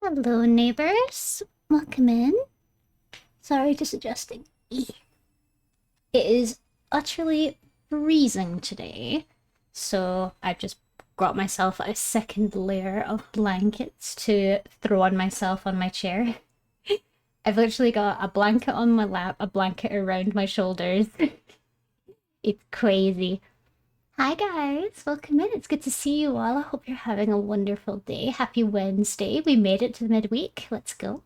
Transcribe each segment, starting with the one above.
Hello, neighbors. Welcome in. Sorry, just adjusting. It is utterly freezing today, so I've just got myself a second layer of blankets to throw on myself on my chair. I've literally got a blanket on my lap, a blanket around my shoulders. It's crazy. Hi guys, welcome in. It's good to see you all. I hope you're having a wonderful day. Happy Wednesday. We made it to the midweek. Let's go.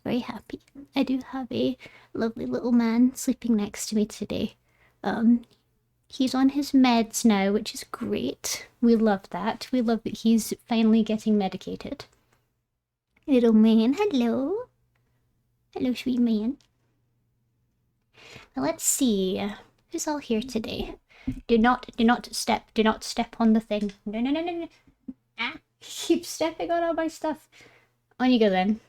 Very happy. I do have a lovely little man sleeping next to me today. Um, he's on his meds now, which is great. We love that. We love that he's finally getting medicated. Little man, hello. Hello, sweet man. Now let's see. Who's all here today? Do not step on the thing. No, no, no, no, no. Ah, keep stepping on all my stuff. On you go then.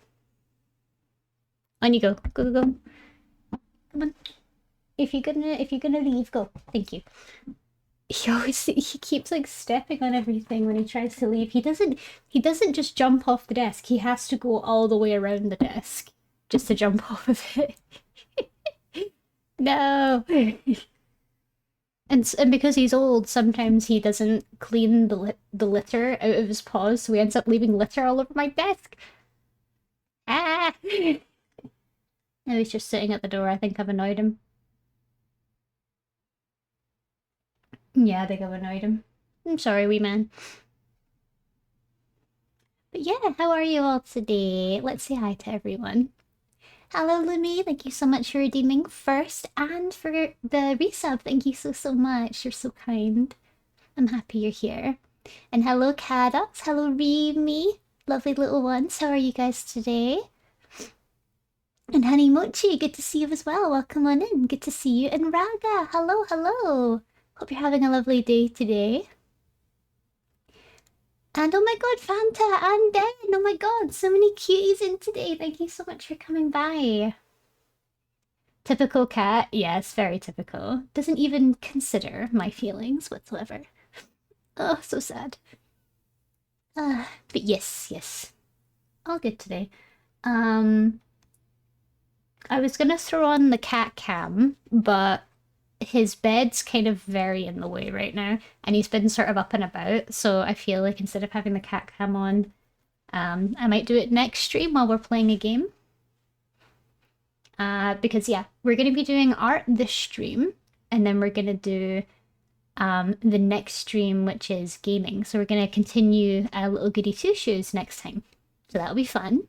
On you go. Go, go, go. Come on. If you're gonna leave, go. Thank you. He keeps like stepping on everything when he tries to leave. He doesn't just jump off the desk. He has to go all the way around the desk just to jump off of it. No. And because he's old, sometimes he doesn't clean the litter out of his paws, so he ends up leaving litter all over my desk. Ah! Now he's just sitting at the door. I think I've annoyed him. Yeah, I think I've annoyed him. I'm sorry, wee man. But yeah, how are you all today? Let's say hi to everyone. Hello, Lumi. Thank you so much for redeeming first and for the resub. Thank you so much. You're so kind. I'm happy you're here. And hello, Kadox. Hello, Rimi. Lovely little ones. How are you guys today? And Honey Mochi, good to see you as well. Welcome on in. Good to see you. And Raga, hello, hello. Hope you're having a lovely day today. And oh my god, Phanta and Den. Oh my god, so many cuties in today. Thank you so much for coming by. Typical cat. Yes, very typical. Doesn't even consider my feelings whatsoever. Oh, so sad. But yes. All good today. Um, I was gonna throw on the cat cam, but his bed's kind of very in the way right now, and he's been sort of up and about, so I feel like instead of having the cat cam on, I might do it next stream while we're playing a game. Because yeah, we're gonna be doing art this stream, and then we're gonna do the next stream, which is gaming. So we're gonna continue Little Goody Two Shoes next time. So that'll be fun.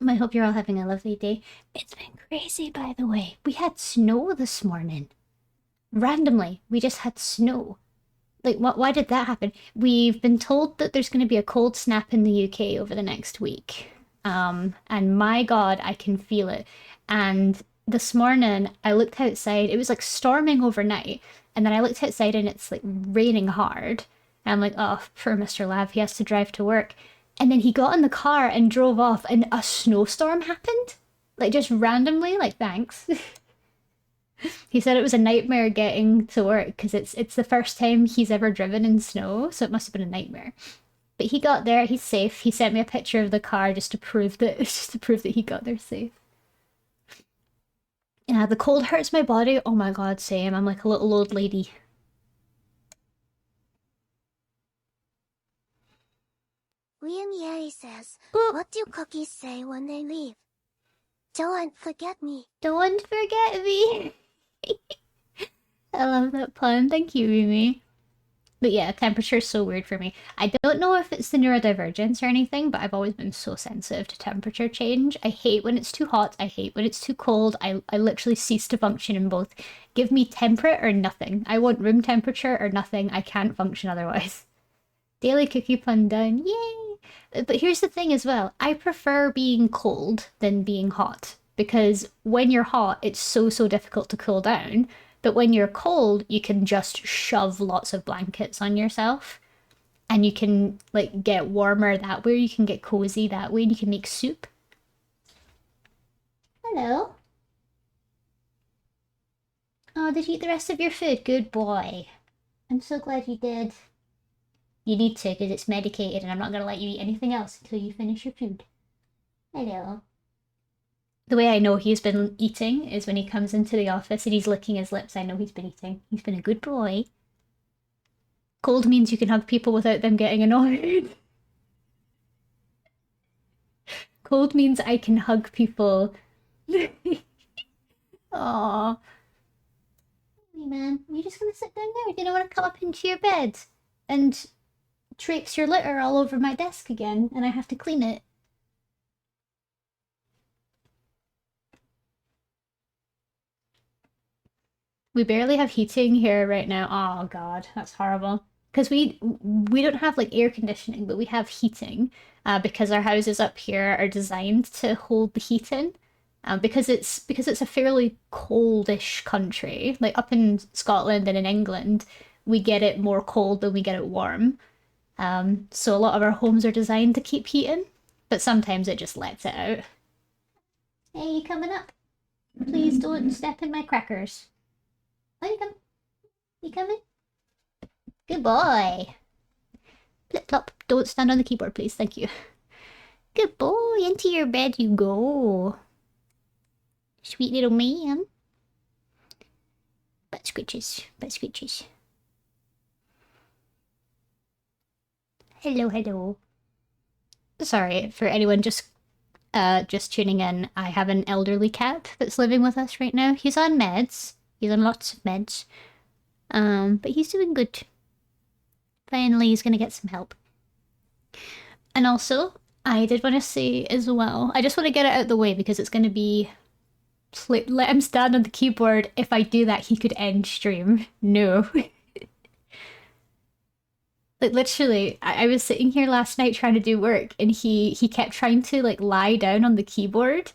I hope you're all having a lovely day. It's been crazy, by the way. We had snow this morning. Randomly, we just had snow. Like, why did that happen? We've been told that there's going to be a cold snap in the UK over the next week. And my God, I can feel it. And this morning, I looked outside. It was like storming overnight. And then I looked outside and it's like raining hard. And I'm like, oh, poor Mr. Lav, he has to drive to work. And then he got in the car and drove off, and a snowstorm happened. Like, just randomly, like, thanks. He said it was a nightmare getting to work because it's the first time he's ever driven in snow, so it must have been a nightmare. But he got there, he's safe. He sent me a picture of the car just to prove that he got there safe. Yeah, the cold hurts my body. Oh my god, same. I'm like a little old lady. William Yeri says, Oh, what do cookies say when they leave? Don't forget me. don't forget me. I love that pun. Thank you, Mimi. But yeah, temperature's so weird for me. I don't know if it's the neurodivergence or anything, but I've always been so sensitive to temperature change. I hate when it's too hot. I hate when it's too cold. I literally cease to function in both. Give me temperate or nothing. I want room temperature or nothing. I can't function otherwise. Daily cookie pun done. Yay! But here's the thing as well. I prefer being cold than being hot because when you're hot, it's so difficult to cool down. But when you're cold, you can just shove lots of blankets on yourself and you can like get warmer that way, you can get cozy that way, and you can make soup. Hello. Oh, did you eat the rest of your food? Good boy. I'm so glad you did. You need to because it's medicated and I'm not going to let you eat anything else until you finish your food. Hello. The way I know he's been eating is when he comes into the office and he's licking his lips. I know he's been eating. He's been a good boy. Cold means you can hug people without them getting annoyed. Cold means I can hug people. Aww. Hey man, are you just gonna sit down there? Do you want to come up into your bed and traipse your litter all over my desk again and I have to clean it? We barely have heating here right now. Oh god, that's horrible. Because we don't have like air conditioning, but we have heating. Because our houses up here are designed to hold the heat in. Because it's a fairly coldish country. Like up in Scotland and in England, we get it more cold than we get it warm. So a lot of our homes are designed to keep heating, but sometimes it just lets it out. Hey, you coming up? Please don't step in my crackers. Oh, you come. You coming? Good boy. Flip flop. Don't stand on the keyboard, please. Thank you. Good boy. Into your bed you go. Sweet little man. Butt scritches. Butt scritches. Hello, hello. Sorry for anyone just tuning in. I have an elderly cat that's living with us right now. He's on meds. He's on lots of meds. But he's doing good. Finally, he's gonna get some help. And also, I did want to say as well, I just want to get it out of the way because it's gonna be let him stand on the keyboard. If I do that, he could end stream. No. Like literally, I was sitting here last night trying to do work and he kept trying to like lie down on the keyboard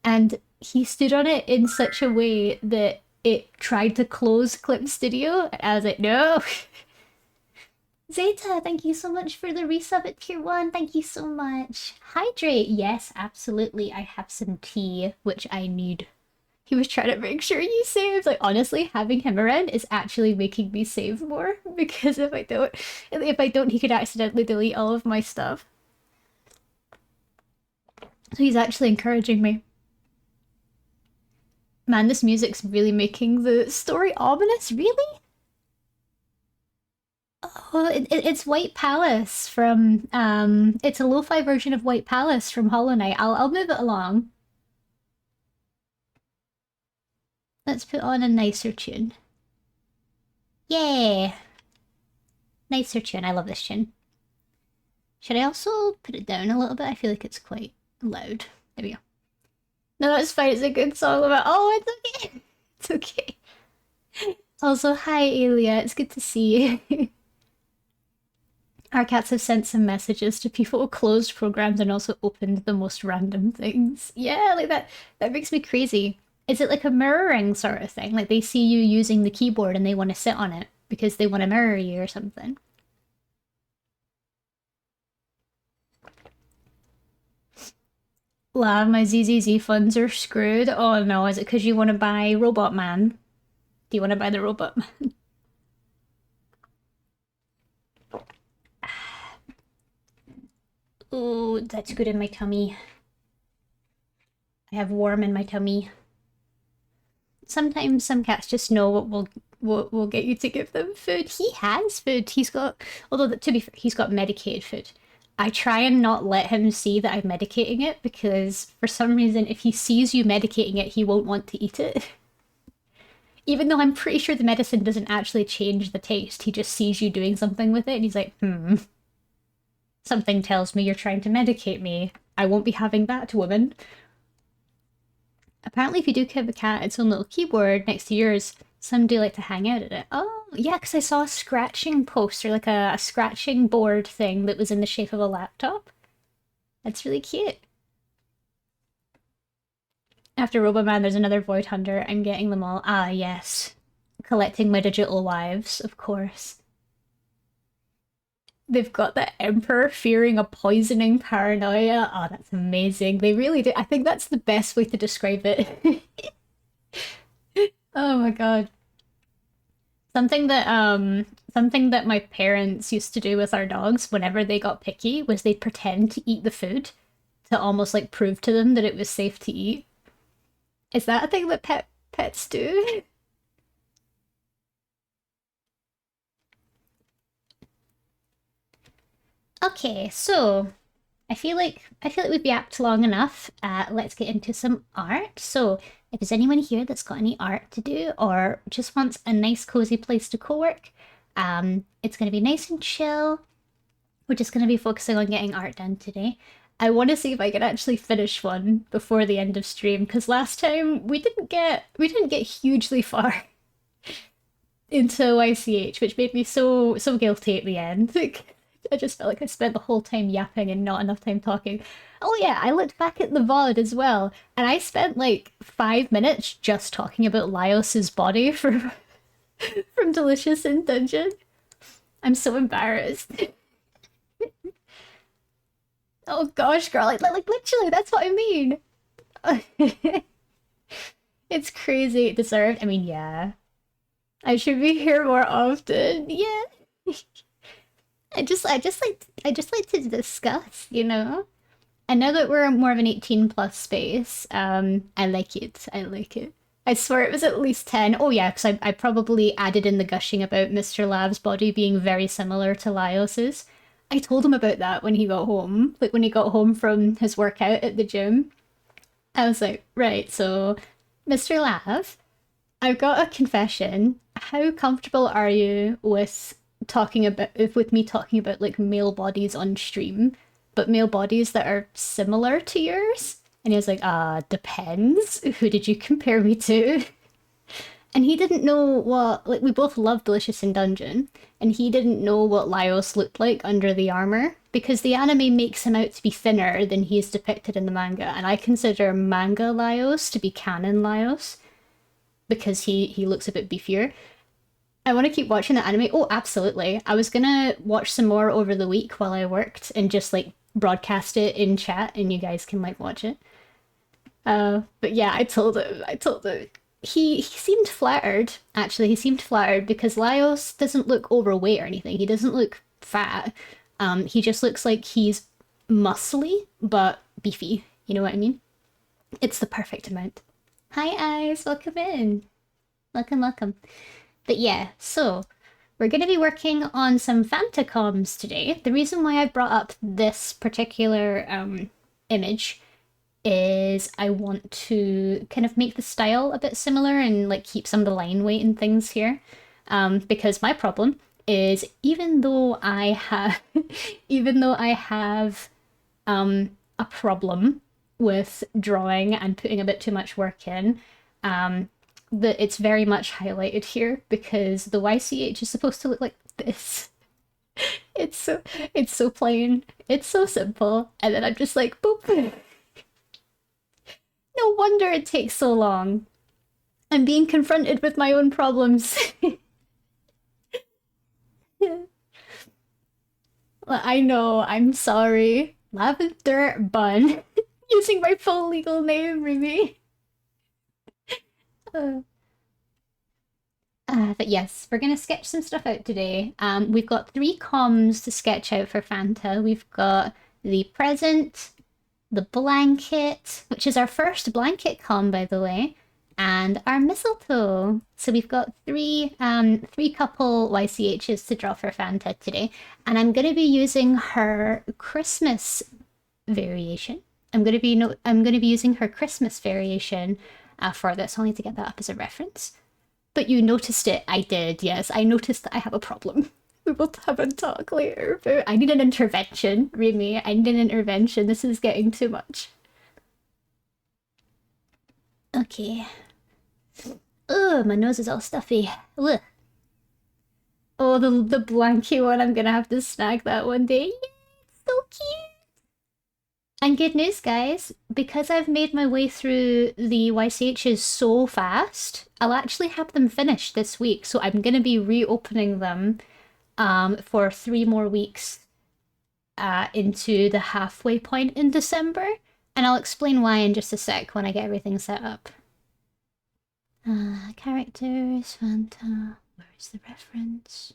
and he stood on it in such a way that it tried to close Clip Studio. I was like, no. Zeta, thank you so much for the resub at tier 1. Thank you so much. Hydrate. Yes, absolutely. I have some tea, which I need. He was trying to make sure you saved. Like, honestly, having him around is actually making me save more. Because if I don't, he could accidentally delete all of my stuff. So he's actually encouraging me. Man, this music's really making the story ominous. Really? Oh, it's White Palace from it's a lo-fi version of White Palace from Hollow Knight. I'll move it along. Let's put on a nicer tune. Yay! Nicer tune. I love this tune. Should I also put it down a little bit? I feel like it's quite loud. There we go. No, that's fine. It's a good song about. Oh, it's okay. It's okay. Also, hi, Alia. It's good to see you. Our cats have sent some messages to people who closed programs and also opened the most random things. Yeah, like that. That makes me crazy. Is it like a mirroring sort of thing? Like they see you using the keyboard and they want to sit on it because they want to mirror you or something? Wow, my ZZZ funds are screwed. Oh no, is it because you want to buy Robot Man? Do you want to buy the Robot Man? Oh, that's good in my tummy. I have warm in my tummy. Sometimes some cats just know what will get you to give them food. He has food. He's got, although to be fair, he's got medicated food. I try and not let him see that I'm medicating it because for some reason, if he sees you medicating it, he won't want to eat it. Even though I'm pretty sure the medicine doesn't actually change the taste, he just sees you doing something with it and he's like, something tells me you're trying to medicate me. I won't be having that, woman. Apparently, if you do give a cat its own little keyboard next to yours, some do like to hang out at it. Oh, yeah, because I saw a scratching poster, like a scratching board thing that was in the shape of a laptop. That's really cute. After Roboman, there's another Void Hunter. I'm getting them all. Ah, yes. Collecting my digital wives, of course. They've got the Emperor fearing a poisoning paranoia. Oh, that's amazing. They really do. I think that's the best way to describe it. Oh my god. Something that my parents used to do with our dogs whenever they got picky was they'd pretend to eat the food to almost like prove to them that it was safe to eat. Is that a thing that pets do? Okay, so I feel like we've yapped long enough. Let's get into some art. So, if there's anyone here that's got any art to do or just wants a nice cozy place to co-work, it's gonna be nice and chill. We're just gonna be focusing on getting art done today. I want to see if I can actually finish one before the end of stream because last time we didn't get hugely far into YCH, which made me so guilty at the end. Like, I just felt like I spent the whole time yapping and not enough time talking. Oh yeah, I looked back at the VOD as well, and I spent like 5 minutes just talking about Lyos's body from from Delicious in Dungeon. I'm so embarrassed. Oh gosh, girl, like literally, that's what I mean. It's crazy. Deserved. I mean, yeah. I should be here more often. Yeah. I just like to discuss, you know? And now that we're more of an 18 plus space, I like it. I like it. I swear it was at least 10. Oh yeah, because I probably added in the gushing about Mr. Lab's body being very similar to Lyos's. I told him about that when he got home. Like when he got home from his workout at the gym. I was like, right, so Mr. Lav, I've got a confession. How comfortable are you with me talking about like male bodies on stream, but male bodies that are similar to yours? And he was like, depends. Who did you compare me to? And he didn't know what, like, we both love Delicious in Dungeon, and he didn't know what Laios looked like under the armor, because the anime makes him out to be thinner than he is depicted in the manga, and I consider manga Laios to be canon Laios, because he looks a bit beefier. I want to keep watching the anime. Oh, absolutely. I was gonna watch some more over the week while I worked and just like broadcast it in chat and you guys can like watch it. But yeah, I told him. He seemed flattered, actually. He seemed flattered because Laios doesn't look overweight or anything. He doesn't look fat. He just looks like he's muscly but beefy. You know what I mean? It's the perfect amount. Hi, Eyes. Welcome in. Welcome, welcome. But yeah, so we're going to be working on some Phanta comms today. The reason why I brought up this particular image is I want to kind of make the style a bit similar and like keep some of the line weight and things here. Because my problem is even though I have a problem with drawing and putting a bit too much work in, that it's very much highlighted here because the YCH is supposed to look like this. It's so it's so plain. It's so simple. And then I'm just like, boop. No wonder it takes so long. I'm being confronted with my own problems. I know, I'm sorry. Lavender Bun. Using my full legal name, Remy. Uh, but yes, we're gonna sketch some stuff out today. We've got 3 comms to sketch out for Phanta. We've got the present, the blanket, which is our first blanket comm, by the way, and our mistletoe. So we've got three couple YCHs to draw for Phanta today, and I'm gonna be using her Christmas variation. I'm gonna be using her Christmas variation for this. I'll need to get that up as a reference. But you noticed it. I did, yes. I noticed that I have a problem. We will have a talk later, but I need an intervention, Remy. I need an intervention. This is getting too much. Okay. Oh, my nose is all stuffy. Ugh. Oh, the blanky one. I'm gonna have to snag that one day. Yeah, it's so cute. And good news, guys, because I've made my way through the YCHs so fast, I'll actually have them finished this week. So I'm going to be reopening them for 3 more weeks into the halfway point in December. And I'll explain why in just a sec when I get everything set up. Characters, Phanta. Where's the reference?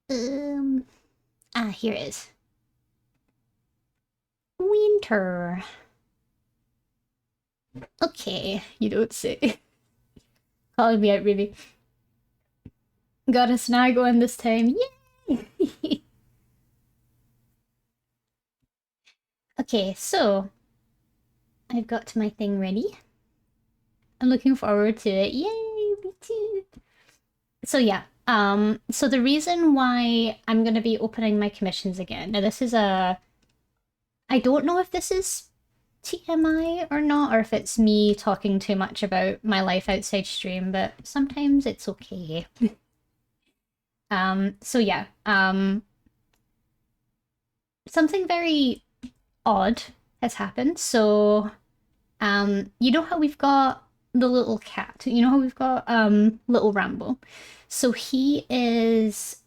Here it is. Winter. Okay, you don't say. Calling me out, really. Got a snag on this time. Yay! Okay, so I've got my thing ready. I'm looking forward to it. Yay, me too. So yeah, so the reason why I'm gonna be opening my commissions again. Now this is I don't know if this is TMI or not, or if it's me talking too much about my life outside stream, but sometimes it's okay. So yeah, something very odd has happened. So, you know how we've got the little cat? You know how we've got little Rambo? So he's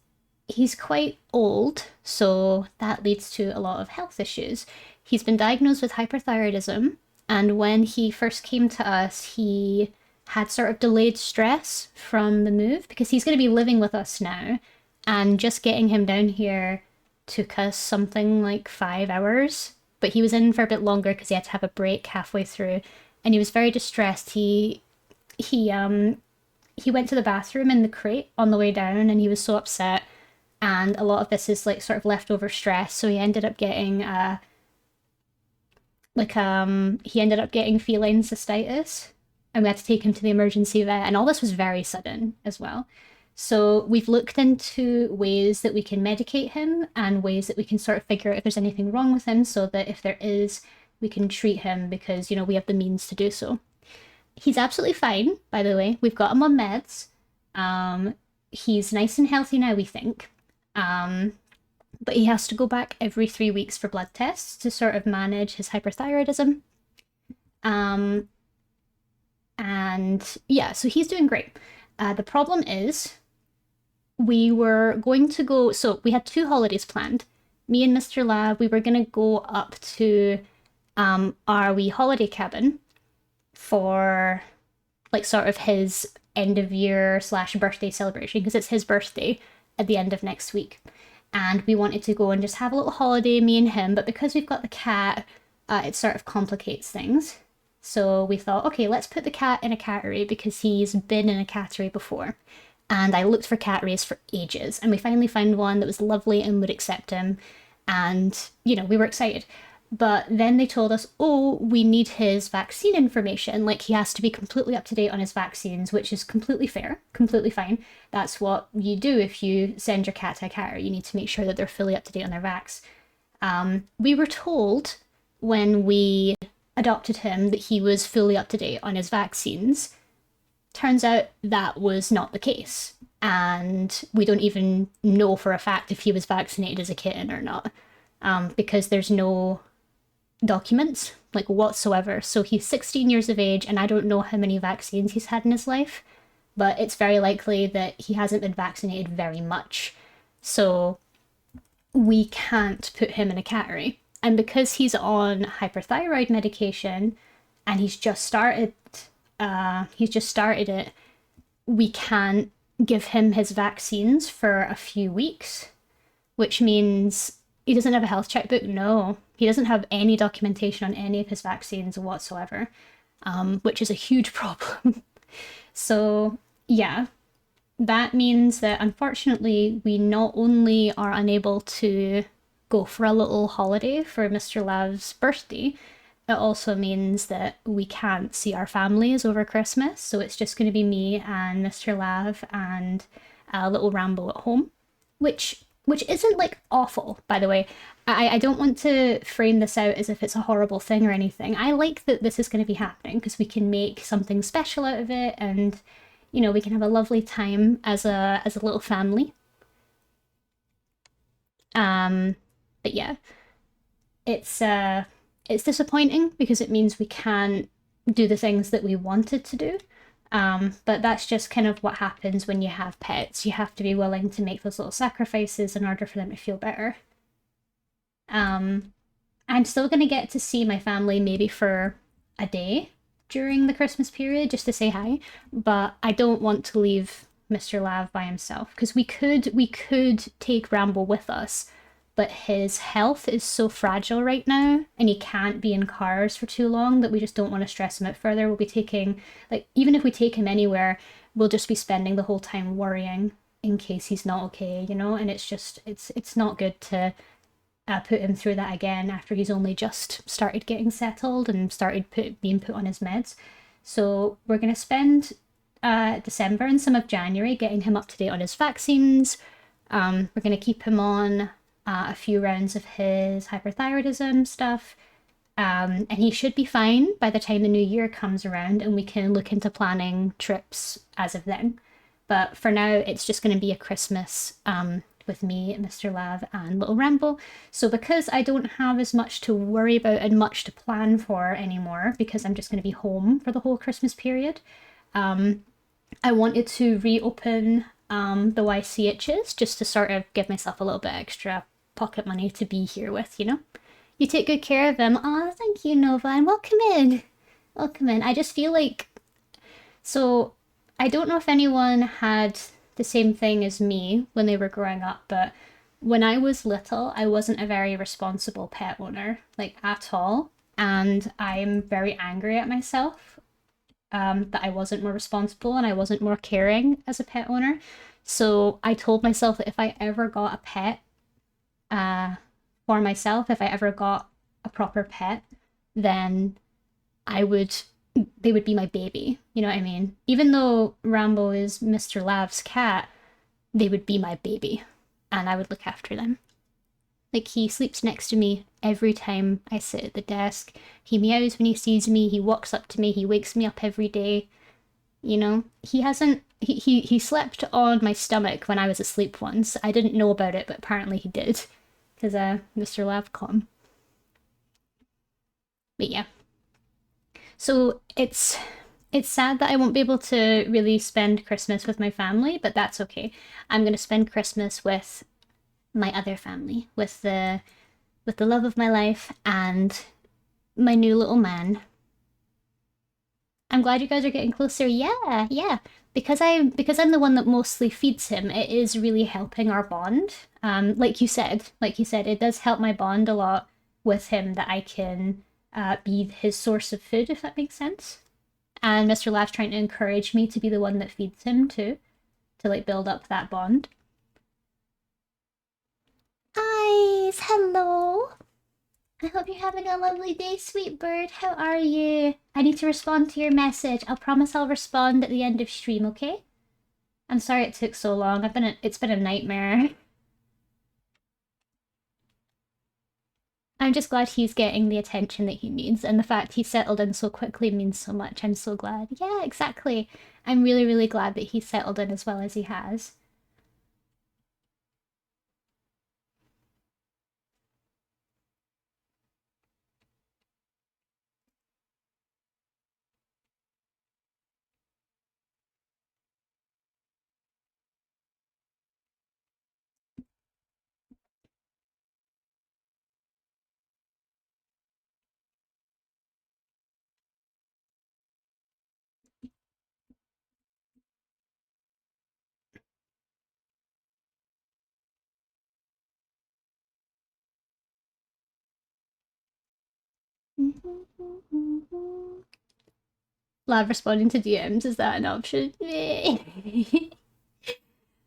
quite old, so that leads to a lot of health issues. He's been diagnosed with hyperthyroidism, and when he first came to us, he had sort of delayed stress from the move because he's going to be living with us now, and just getting him down here took us something like 5 hours. But he was in for a bit longer because he had to have a break halfway through, and he was very distressed. He went to the bathroom in the crate on the way down, and he was so upset. And a lot of this is like sort of leftover stress, so he ended up getting feline cystitis, and we had to take him to the emergency vet, and all this was very sudden as well. So we've looked into ways that we can medicate him and ways that we can sort of figure out if there's anything wrong with him, so that if there is, we can treat him because, you know, we have the means to do so. He's absolutely fine, by the way. We've got him on meds. He's nice and healthy now, we think. But he has to go back every 3 weeks for blood tests to sort of manage his hyperthyroidism. And yeah, so he's doing great. The problem is we were going to go, so we had 2 holidays planned. Me and Mr. Lab, we were going to go up to our wee holiday cabin for like sort of his end of year slash birthday celebration because it's his birthday at the end of next week. And we wanted to go and just have a little holiday, me and him, but because we've got the cat, it sort of complicates things. So we thought, okay, let's put the cat in a cattery because he's been in a cattery before. And I looked for catteries for ages, and we finally found one that was lovely and would accept him. And, you know, we were excited. But then they told us, oh, we need his vaccine information. Like, he has to be completely up to date on his vaccines, which is completely fair, completely fine. That's what you do if you send your cat to a cattery. You need to make sure that they're fully up to date on their vax. We were told when we adopted him that he was fully up to date on his vaccines. Turns out that was not the case. And we don't even know for a fact if he was vaccinated as a kitten or not, because there's no documents like whatsoever. So he's 16 years of age, and I don't know how many vaccines he's had in his life, but it's very likely that he hasn't been vaccinated very much. So we can't put him in a cattery. And because he's on hyperthyroid medication and he's just started it, we can't give him his vaccines for a few weeks, which means he doesn't have a health checkbook. No, he doesn't have any documentation on any of his vaccines whatsoever, which is a huge problem. So yeah, that means that unfortunately we not only are unable to go for a little holiday for Mr. Lav's birthday, it also means that we can't see our families over Christmas. So it's just going to be me and Mr. Lav and little Rambo at home, which isn't like awful, by the way. I don't want to frame this out as if it's a horrible thing or anything. I like that this is going to be happening because we can make something special out of it, and you know, we can have a lovely time as a little family. But yeah, it's disappointing because it means we can't do the things that we wanted to do. But that's just kind of what happens when you have pets. You have to be willing to make those little sacrifices in order for them to feel better. I'm still going to get to see my family maybe for a day, during the Christmas period just to say hi, but I don't want to leave Mr. Lav by himself because we could take Ramble with us, but his health is so fragile right now and he can't be in cars for too long that we just don't want to stress him out further. We'll be taking, like, even if we take him anywhere, we'll just be spending the whole time worrying in case he's not okay, you know? And it's just, it's not good to put him through that again after he's only just started getting settled and started being put on his meds. So we're going to spend December and some of January getting him up to date on his vaccines. We're going to keep him on a few rounds of his hyperthyroidism stuff. And he should be fine by the time the new year comes around and we can look into planning trips as of then. But for now, it's just going to be a Christmas with me, Mr. Lav, and Little Ramble. So because I don't have as much to worry about and much to plan for anymore, because I'm just going to be home for the whole Christmas period, I wanted to reopen the YCHs just to sort of give myself a little bit extra pocket money to be here with, you know? You take good care of them. Oh, thank you, Nova, and welcome in. Welcome in. I just feel like... So, I don't know if anyone had the same thing as me when they were growing up, but when I was little, I wasn't a very responsible pet owner, like at all. And I'm very angry at myself that I wasn't more responsible and I wasn't more caring as a pet owner. So I told myself that if I ever got a pet for myself, if I ever got a proper pet, then they would be my baby. You know what I mean? Even though Rambo is Mr. Lav's cat, they would be my baby and I would look after them. Like, he sleeps next to me every time I sit at the desk. He meows when he sees me. He walks up to me. He wakes me up every day. You know, he hasn't... He slept on my stomach when I was asleep once. I didn't know about it, but apparently he did. Because, Mr. Lavcom. But yeah. So it's sad that I won't be able to really spend Christmas with my family, but that's okay. I'm going to spend Christmas with my other family, with the love of my life and my new little man. I'm glad you guys are getting closer. Yeah, yeah. Because I'm the one that mostly feeds him, it is really helping our bond. Like you said, it does help my bond a lot with him that I can be his source of food, if that makes sense. And Mr. Laugh's trying to encourage me to be the one that feeds him too, to like build up that bond. Eyes, hello. I hope you're having a lovely day, sweet bird. How are you? I need to respond to your message. I'll promise I'll respond at the end of stream, okay? I'm sorry it took so long. It's been a nightmare. I'm just glad he's getting the attention that he needs, and the fact he settled in so quickly means so much. I'm so glad. Yeah, exactly. I'm really, really glad that he's settled in as well as he has. Love responding to DMs, is that an option?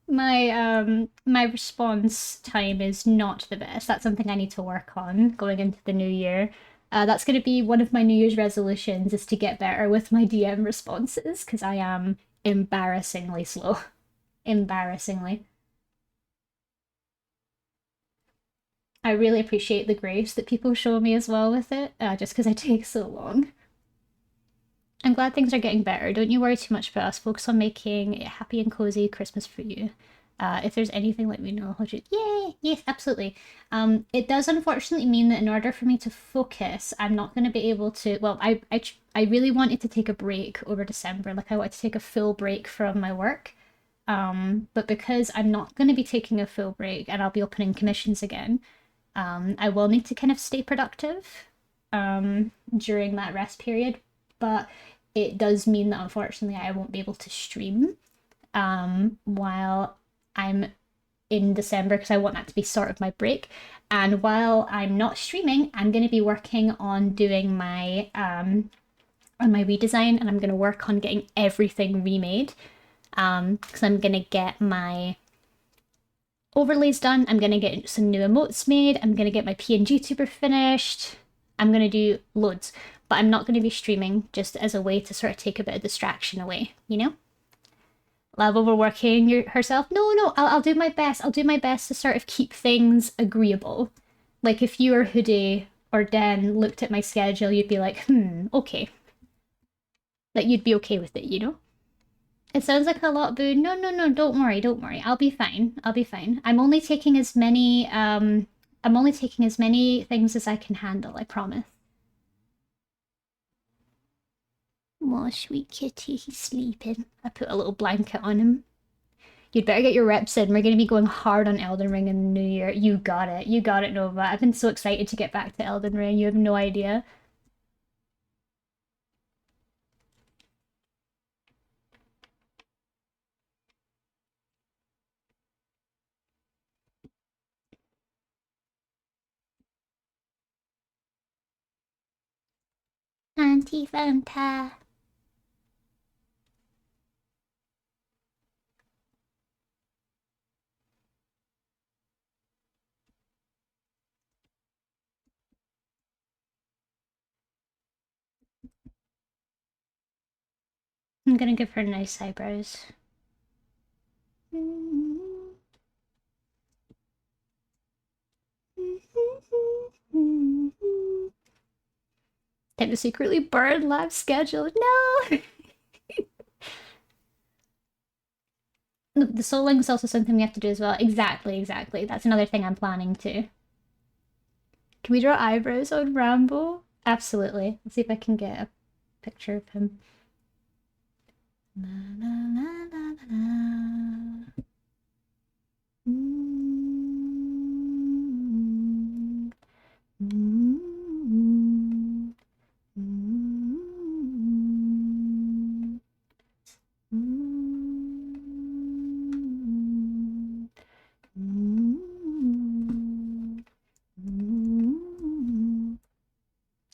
My response time is not the best. That's something I need to work on going into the new year. That's going to be one of my New Year's resolutions, is to get better with my DM responses, because I am embarrassingly slow. Embarrassingly. I really appreciate the grace that people show me as well with it, just because I take so long. I'm glad things are getting better. Don't you worry too much about us. Focus on making a happy and cozy Christmas for you. If there's anything, let me know. Yay! Yes, absolutely. It does unfortunately mean that in order for me to focus, I'm not going to be able to... Well, I really wanted to take a break over December. Like, I wanted to take a full break from my work. But because I'm not going to be taking a full break and I'll be opening commissions again, I will need to kind of stay productive during that rest period. but it does mean that unfortunately I won't be able to stream while I'm in December, because I want that to be sort of my break. And while I'm not streaming, I'm going to be working on doing my on my redesign, and I'm going to work on getting everything remade, because I'm going to get my overlays done. I'm going to get some new emotes made. I'm going to get my PNG tuber finished. I'm going to do loads, but I'm not going to be streaming, just as a way to sort of take a bit of distraction away, you know? Love overworking herself. No, I'll do my best. I'll do my best to sort of keep things agreeable. Like if you or Hoodie or Den looked at my schedule, you'd be like, okay. Like you'd be okay with it, you know? It sounds like a lot, Boo. No, don't worry. I'll be fine. I'll be fine. I'm only taking as many things as I can handle, I promise. Oh, sweet kitty, he's sleeping. I put a little blanket on him. You'd better get your reps in. We're going to be going hard on Elden Ring in the new year. You got it. You got it, Nova. I've been so excited to get back to Elden Ring. You have no idea. Auntie Phanta. I'm gonna give her nice eyebrows. Time to secretly burn lab schedule. No! The soul link is also something we have to do as well. Exactly. That's another thing I'm planning too. Can we draw eyebrows on Rambo? Absolutely. Let's see if I can get a picture of him. La, la, la, la, la.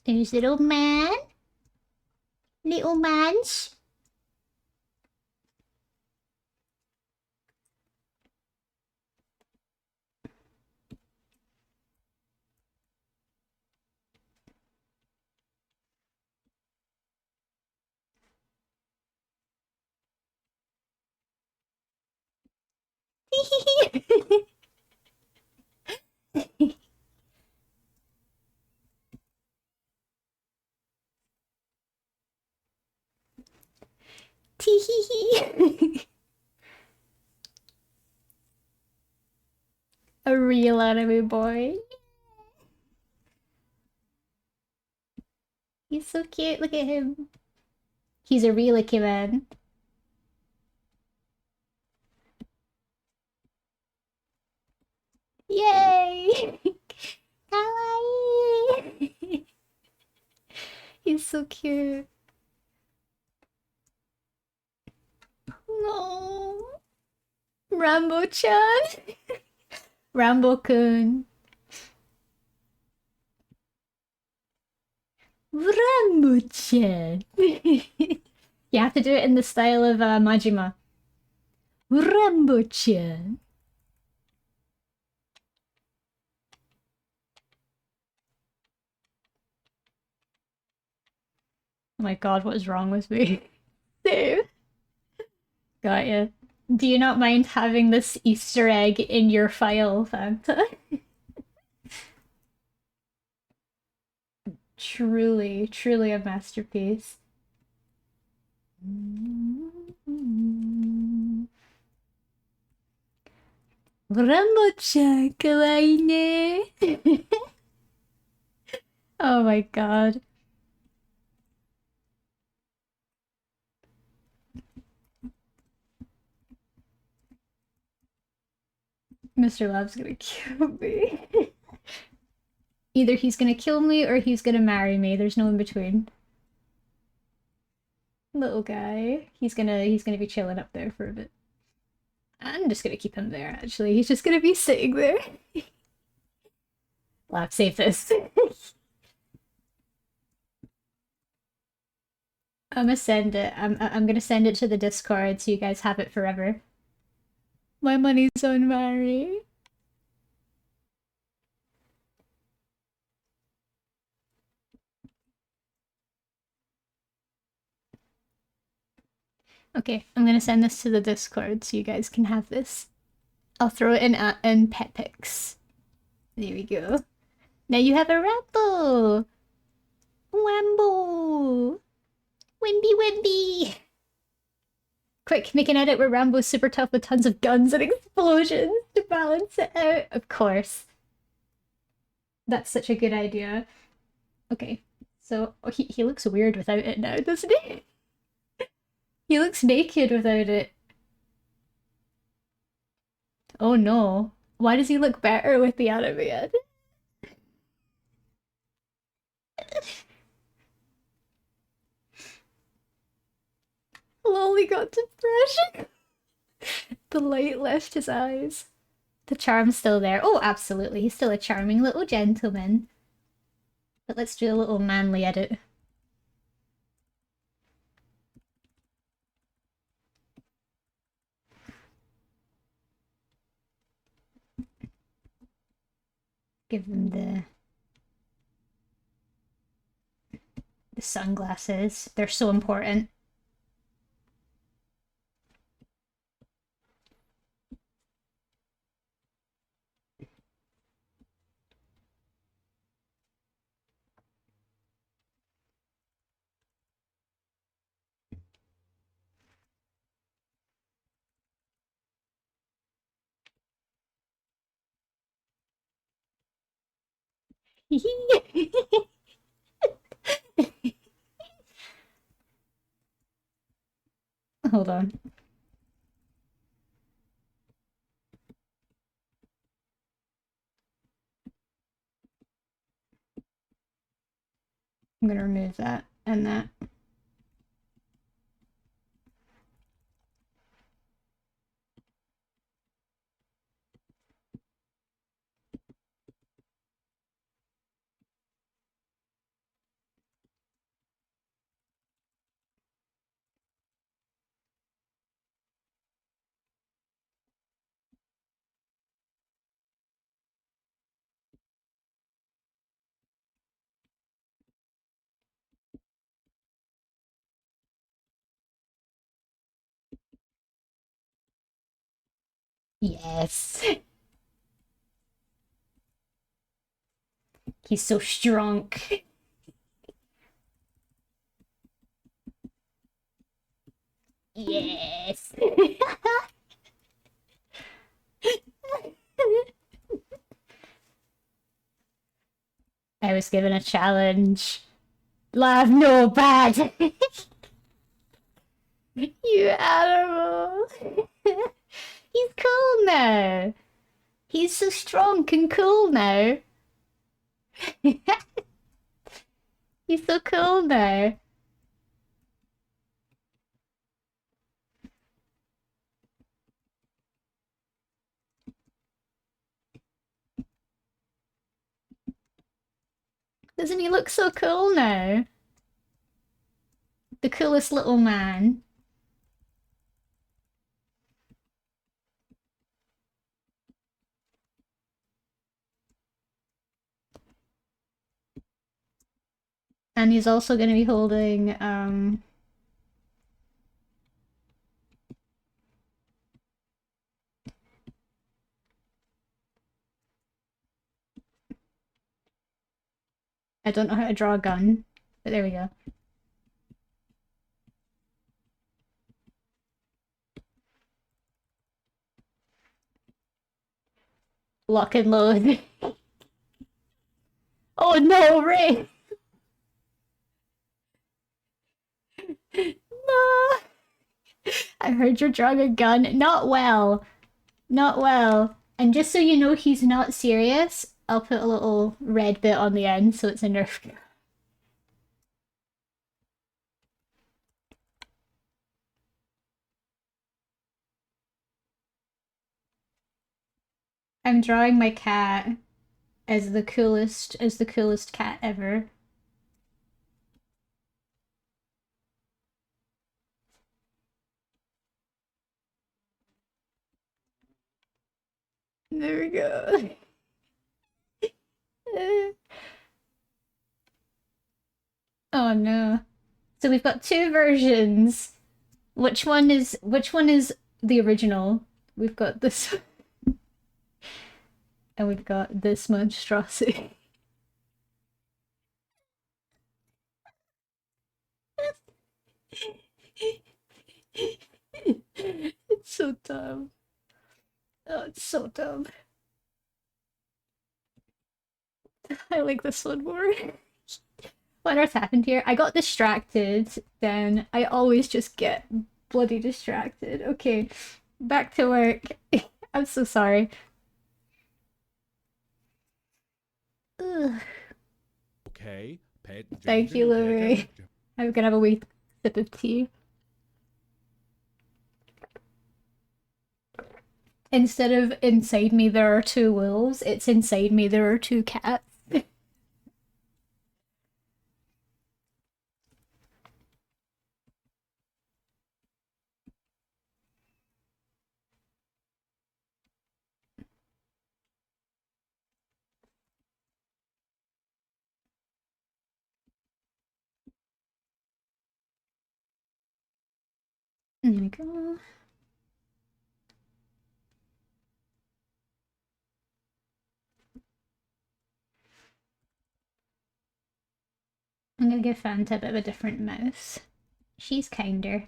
There's little man. Little mans. Tee. A real anime boy. He's so cute. Look at him. He's a real Icky man. Yay! Kawaii! He's so cute. No. Rambo-chan. Rambo-kun. Rambo-chan. You have to do it in the style of Majima. Rambo-chan. Oh my god, what is wrong with me? Save. Got you. Do you not mind having this Easter egg in your file, Phanta? Truly a masterpiece. Rambo-chan, kawaii ne. Oh my god. Mr. Lab's gonna kill me. Either he's gonna kill me or he's gonna marry me. There's no in between. Little guy. He's gonna be chilling up there for a bit. I'm just gonna keep him there, actually. He's just gonna be sitting there. Laugh, save this. I'm gonna send it. I'm gonna send it to the Discord so you guys have it forever. My money's on Mary. Okay, I'm gonna send this to the Discord so you guys can have this. I'll throw it in pet pics. There we go. Now you have a Rambo! Wambo! Wimby Wimby! Quick, make an edit where Rambo's super tough with tons of guns and explosions to balance it out. Of course. That's such a good idea. Okay, so he looks weird without it now, doesn't he? He looks naked without it. Oh no. Why does he look better with the animated? Lolly got depression. The light left his eyes. The charm's still there. Oh, absolutely. He's still a charming little gentleman. But let's do a little manly edit. Give them the sunglasses. They're so important. Hold on. I'm gonna remove that and that. Yes. He's so strong. Yes. I was given a challenge. Laugh no bad. You animal. He's cool now. He's so strong and cool now. He's so cool now. Doesn't he look so cool now? The coolest little man. And he's also going to be holding, I don't know how to draw a gun, but there we go. Lock and load. Oh no, Ray! No! I heard you're drawing a gun. Not well. Not well. And just so you know he's not serious, I'll put a little red bit on the end so it's a Nerf gun. I'm drawing my cat as the coolest cat ever. There we go. Oh no. So we've got two versions. Which one is the original? We've got this and we've got this monstrosity. It's so dumb. Oh, it's so dumb. I like this one more. What on earth happened here? I got distracted, then I always just get bloody distracted. Okay, back to work. I'm so sorry. Ugh. Okay, pay Thank attention you, and pay Louis. attention. I'm gonna have a wee sip of tea. Instead of inside me there are two wolves, it's inside me there are two cats. There we go. I'm gonna give Phanta a bit of a different mouse. She's kinder.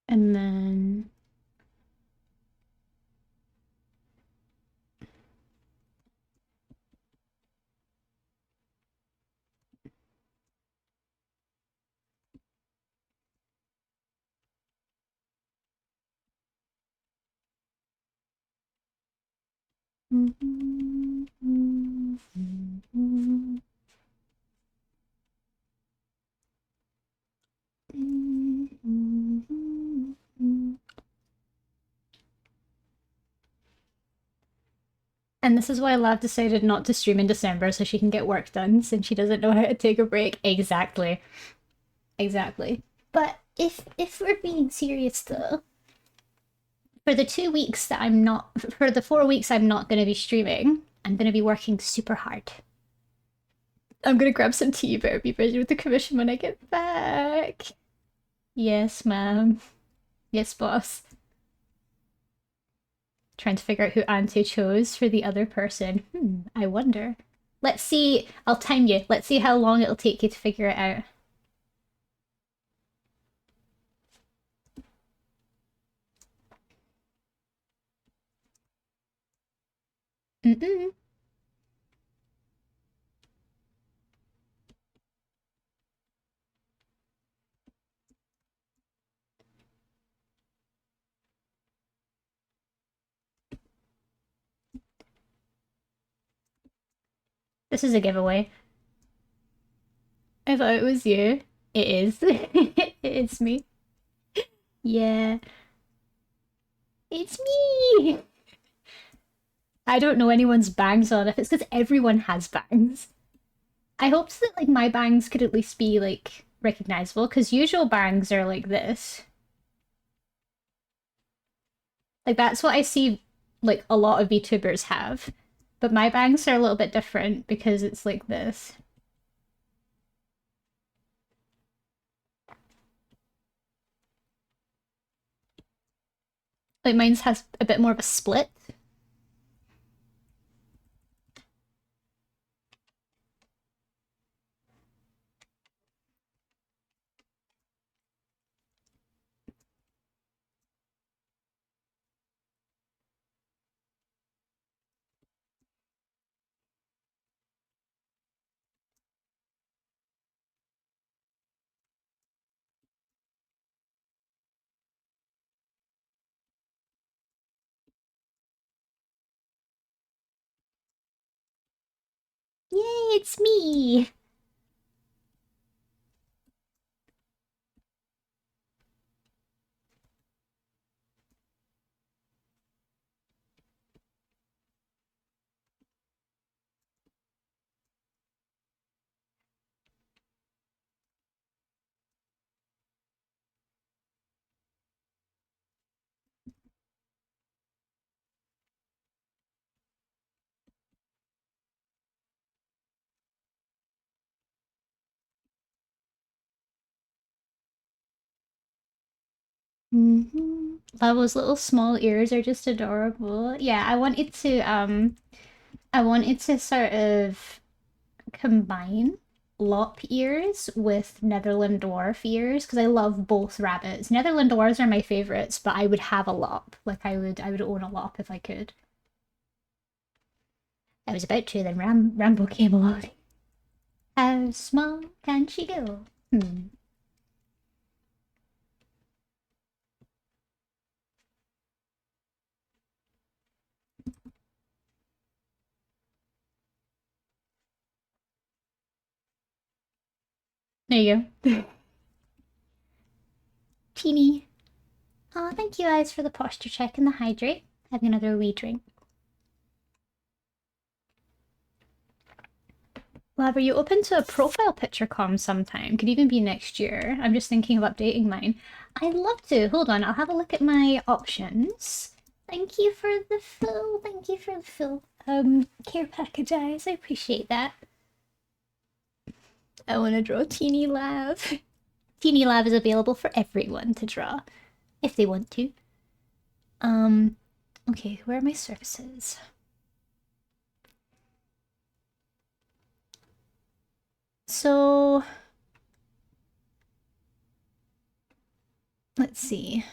And then and this is why Lav decided not to stream in December so she can get work done since she doesn't know how to take a break. Exactly. Exactly. But if we're being serious though, for the 2 weeks that I'm not for the 4 weeks I'm not gonna be streaming, I'm gonna be working super hard. I'm gonna grab some tea, better be busy with the commission when I get back. Yes, ma'am. Yes, boss. Trying to figure out who Auntie chose for the other person. I wonder. Let's see. I'll time you. Let's see how long it'll take you to figure it out. Mm-mm. This is a giveaway. I thought it was you. It is. It's me. Yeah. It's me! I don't know anyone's bangs on if it's because everyone has bangs. I hoped that like my bangs could at least be like recognizable because usual bangs are like this. Like that's what I see like a lot of VTubers have. But my bangs are a little bit different because it's like this. Like mine's has a bit more of a split. it's me! Lavo's little small ears are just adorable. Yeah, I wanted to sort of combine lop ears with Netherland dwarf ears because I love both rabbits. Netherland dwarves are my favorites, but I would have a lop. Like I would own a lop if I could. I was about to, then Rambo came along. How small can she go? There you go. Teeny. Oh, thank you guys for the posture check and the hydrate. Having another wee drink. Lab, are you open to a profile picture comm sometime? Could even be next year. I'm just thinking of updating mine. I'd love to. Hold on, I'll have a look at my options. Thank you for the full care package, eyes. I appreciate that. I want to draw Teeny Lav. Teeny Lav is available for everyone to draw, if they want to. Okay, where are my services? So, let's see.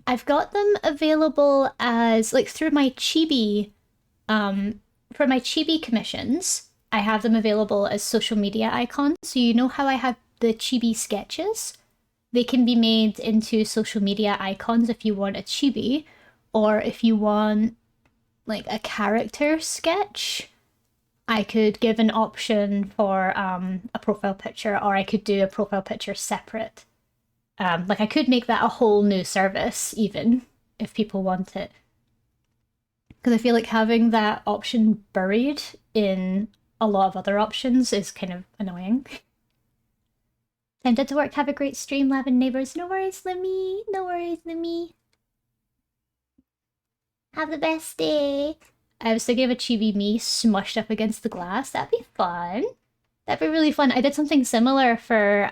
I've got them available as, like, through my Chibi, for my Chibi commissions, I have them available as social media icons. So you know how I have the Chibi sketches? They can be made into social media icons if you want a Chibi, or if you want, like, a character sketch. I could give an option for a profile picture, or I could do a profile picture separate. Like I could make that a whole new service, even if people want it. Because I feel like having that option buried in a lot of other options is kind of annoying. Time to work. Have a great stream, lab and neighbors. No worries, Lemmy. No worries, Lemmy. Have the best day. I was thinking of a chibi me smushed up against the glass. That'd be fun. That'd be really fun. I did something similar for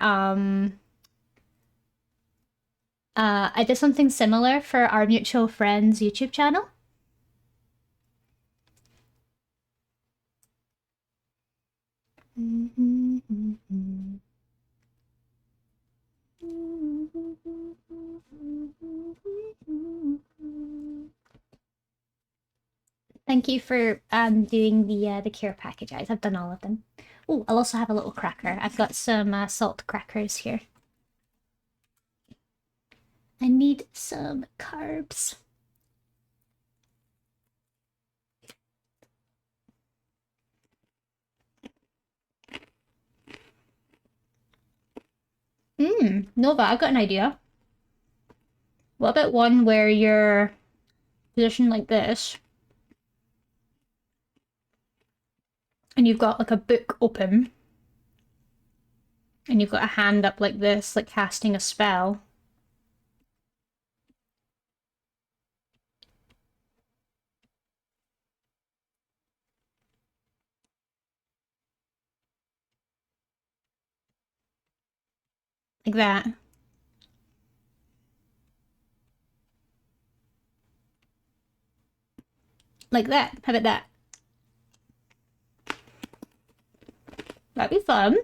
I did something similar for our mutual friend's YouTube channel. Thank you for doing the care package, guys. I've done all of them. Oh, I'll also have a little cracker. I've got some salt crackers here. I need some carbs. Nova, I've got an idea. What about one where you're positioned like this, and you've got like a book open, and you've got a hand up like this, like casting a spell. Like that. Like that. How about that? That'd be fun.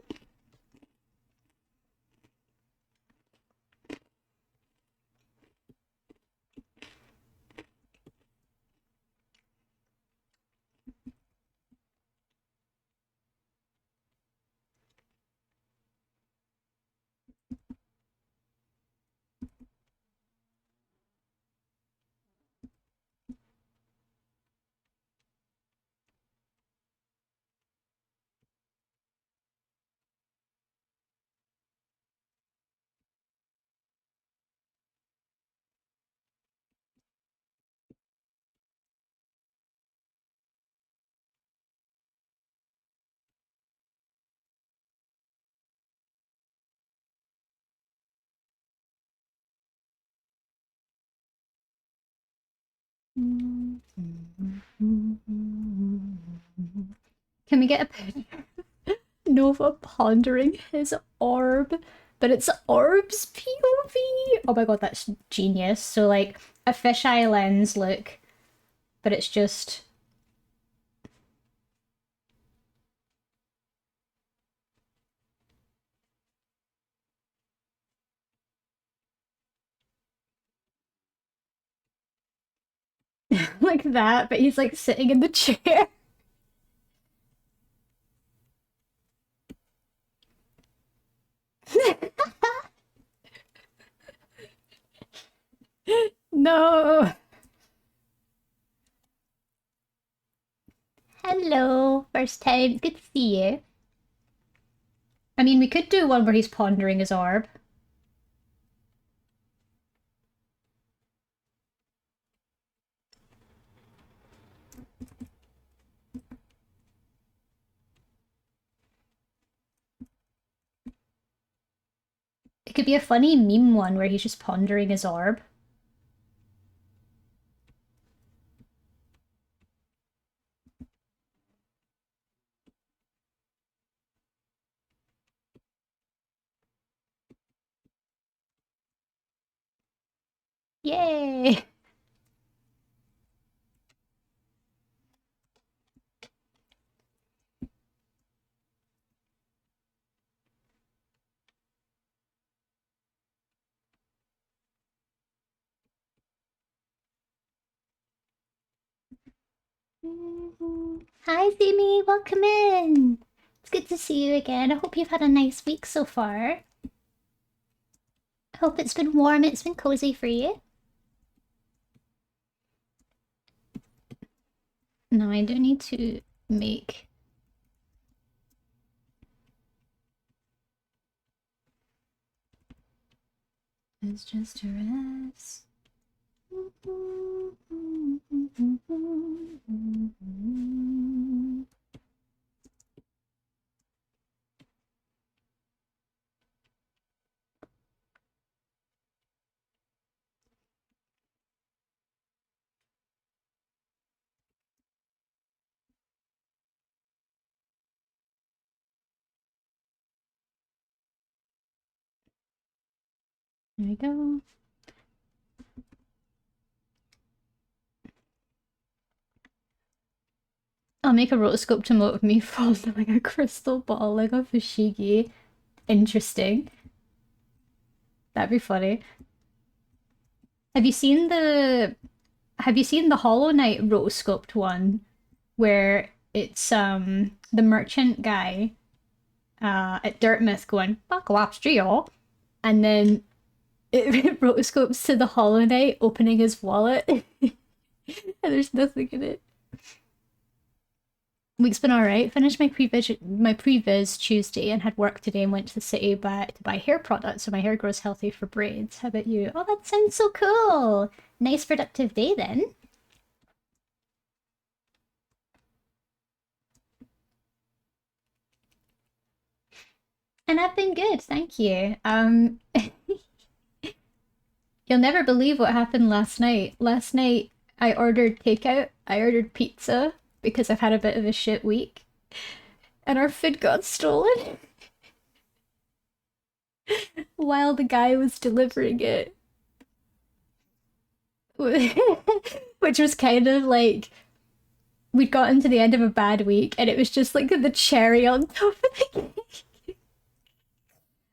Can we get a picture? Nova pondering his orb, but it's orb's POV. Oh my god, that's genius. So like a fisheye lens look, but it's just like that, but he's like sitting in the chair. No. Hello, first time. Good to see you. I mean, we could do one where he's pondering his orb. It could be a funny meme one where he's just pondering his orb. Yay! Hi, Zimi, welcome in. It's good to see you again. I hope you've had a nice week so far. I hope it's been warm, it's been cozy for you. No, I do need to make... It's just a rest. There we go. I'll make a rotoscope to emote of me falling like a crystal ball, like a fushigi. Interesting. That'd be funny. Have you seen the Hollow Knight rotoscoped one where it's the merchant guy at Dirtmouth going Bakalapstrio, and then it rotoscopes to the Hollow Knight opening his wallet and there's nothing in it. Week's been alright. Finished my previs Tuesday and had work today and went to the city to buy hair products so my hair grows healthy for braids. How about you? Oh, that sounds so cool. Nice productive day then. And I've been good, thank you. You'll never believe what happened last night. Last night I ordered takeout. I ordered pizza because I've had a bit of a shit week. And our food got stolen while the guy was delivering it. Which was kind of like we'd gotten to the end of a bad week and it was just like the cherry on top of the cake.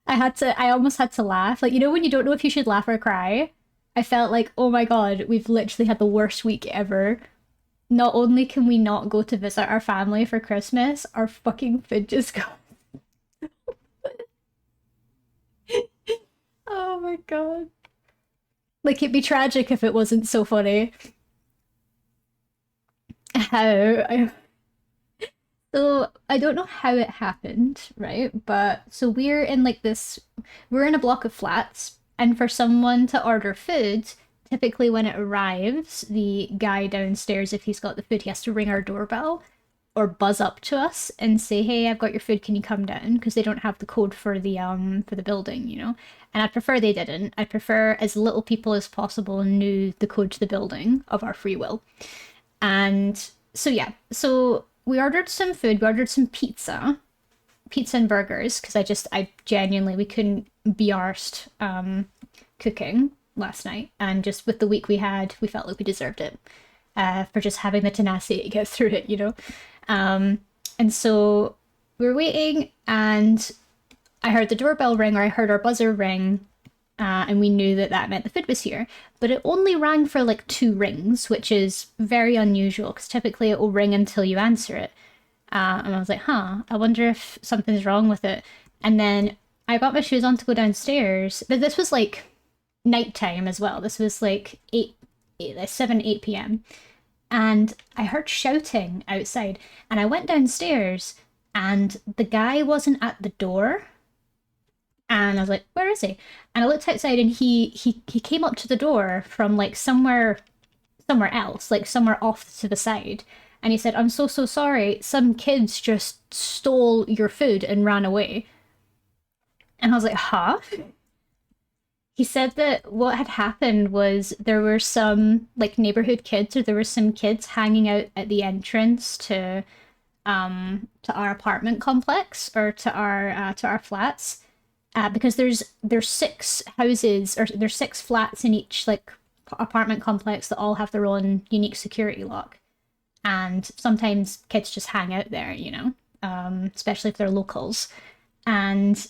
I almost had to laugh. Like, you know when you don't know if you should laugh or cry? I felt like, oh my god, we've literally had the worst week ever. Not only can we not go to visit our family for Christmas, our fucking food just got... Oh my god. Like, it'd be tragic if it wasn't so funny. So I don't know how it happened, right? But so we're in a block of flats, and for someone to order food, typically when it arrives, the guy downstairs, if he's got the food, he has to ring our doorbell. or buzz up to us and say, "Hey, I've got your food. Can you come down?" Because they don't have the code for the building, you know. And I prefer they didn't. I prefer as little people as possible knew the code to the building of our free will. And so yeah, so we ordered some food. We ordered some pizza and burgers because I genuinely we couldn't be arsed cooking last night, and just with the week we had, we felt like we deserved it for just having the tenacity to get through it, you know. And so we were waiting, and I heard the doorbell ring, or I heard our buzzer ring, and we knew that that meant the food was here. But it only rang for like 2 rings, which is very unusual because typically it will ring until you answer it. And I was like, huh, I wonder if something's wrong with it. And then I got my shoes on to go downstairs, but this was like nighttime as well. This was like 7, 8 p.m. And I heard shouting outside. And I went downstairs, and the guy wasn't at the door. And I was like, where is he? And I looked outside, and he came up to the door from like somewhere else, like somewhere off to the side. And he said, "I'm so, so sorry. Some kids just stole your food and ran away." And I was like, huh? He said that what had happened was there were some like neighborhood kids, or there were some kids hanging out at the entrance to our apartment complex, or to our flats, because there's 6 houses, or there's 6 flats in each like apartment complex that all have their own unique security lock. And sometimes kids just hang out there, you know, especially if they're locals. And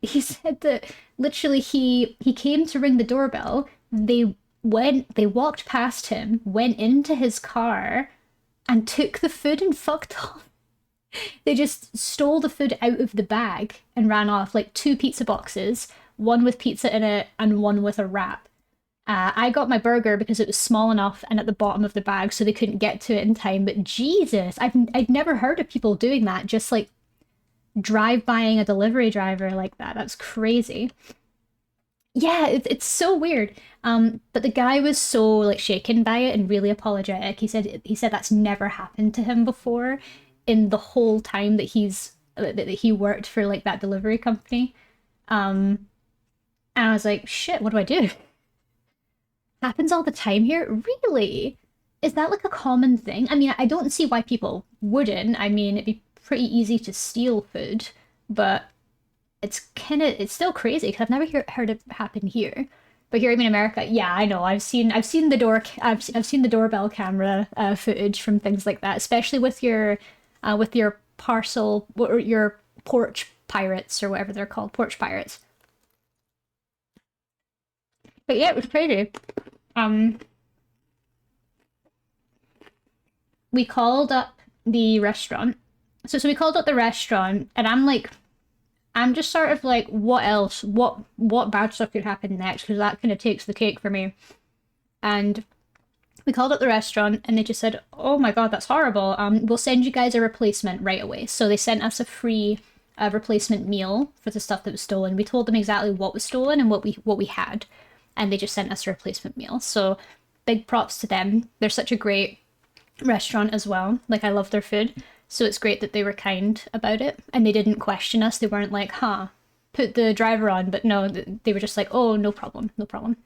he said that literally he came to ring the doorbell. They walked past him, went into his car, and took the food and fucked off. They just stole the food out of the bag and ran off, like 2 pizza boxes, one with pizza in it and one with a wrap. I got my burger because it was small enough and at the bottom of the bag, so they couldn't get to it in time. But Jesus, I'd never heard of people doing that. Just like drive-bying a delivery driver like that. That's crazy. Yeah, it's so weird. But the guy was so like shaken by it and really apologetic. He said that's never happened to him before in the whole time that he worked for like that delivery company. And I was like, shit, what do I do? Happens all the time here? Really? Is that like a common thing? I mean, I don't see why people wouldn't. I mean, it'd be pretty easy to steal food, but it's still crazy because I've never heard it happen here. But here in America, yeah, I know. I've seen the doorbell camera footage from things like that, especially with your parcel or your porch pirates or whatever they're called, porch pirates. But yeah, it was crazy. Um, we called up the restaurant. So we called up the restaurant, and I'm just sort of like, what else? What bad stuff could happen next? Because that kind of takes the cake for me. And we called up the restaurant, and they just said, "Oh my God, that's horrible. We'll send you guys a replacement right away." So they sent us a free replacement meal for the stuff that was stolen. We told them exactly what was stolen and what we had, and they just sent us a replacement meal. So big props to them. They're such a great restaurant as well. Like I love their food. So it's great that they were kind about it and they didn't question us. They weren't like, huh, put the driver on. But no, they were just like, oh, no problem, no problem.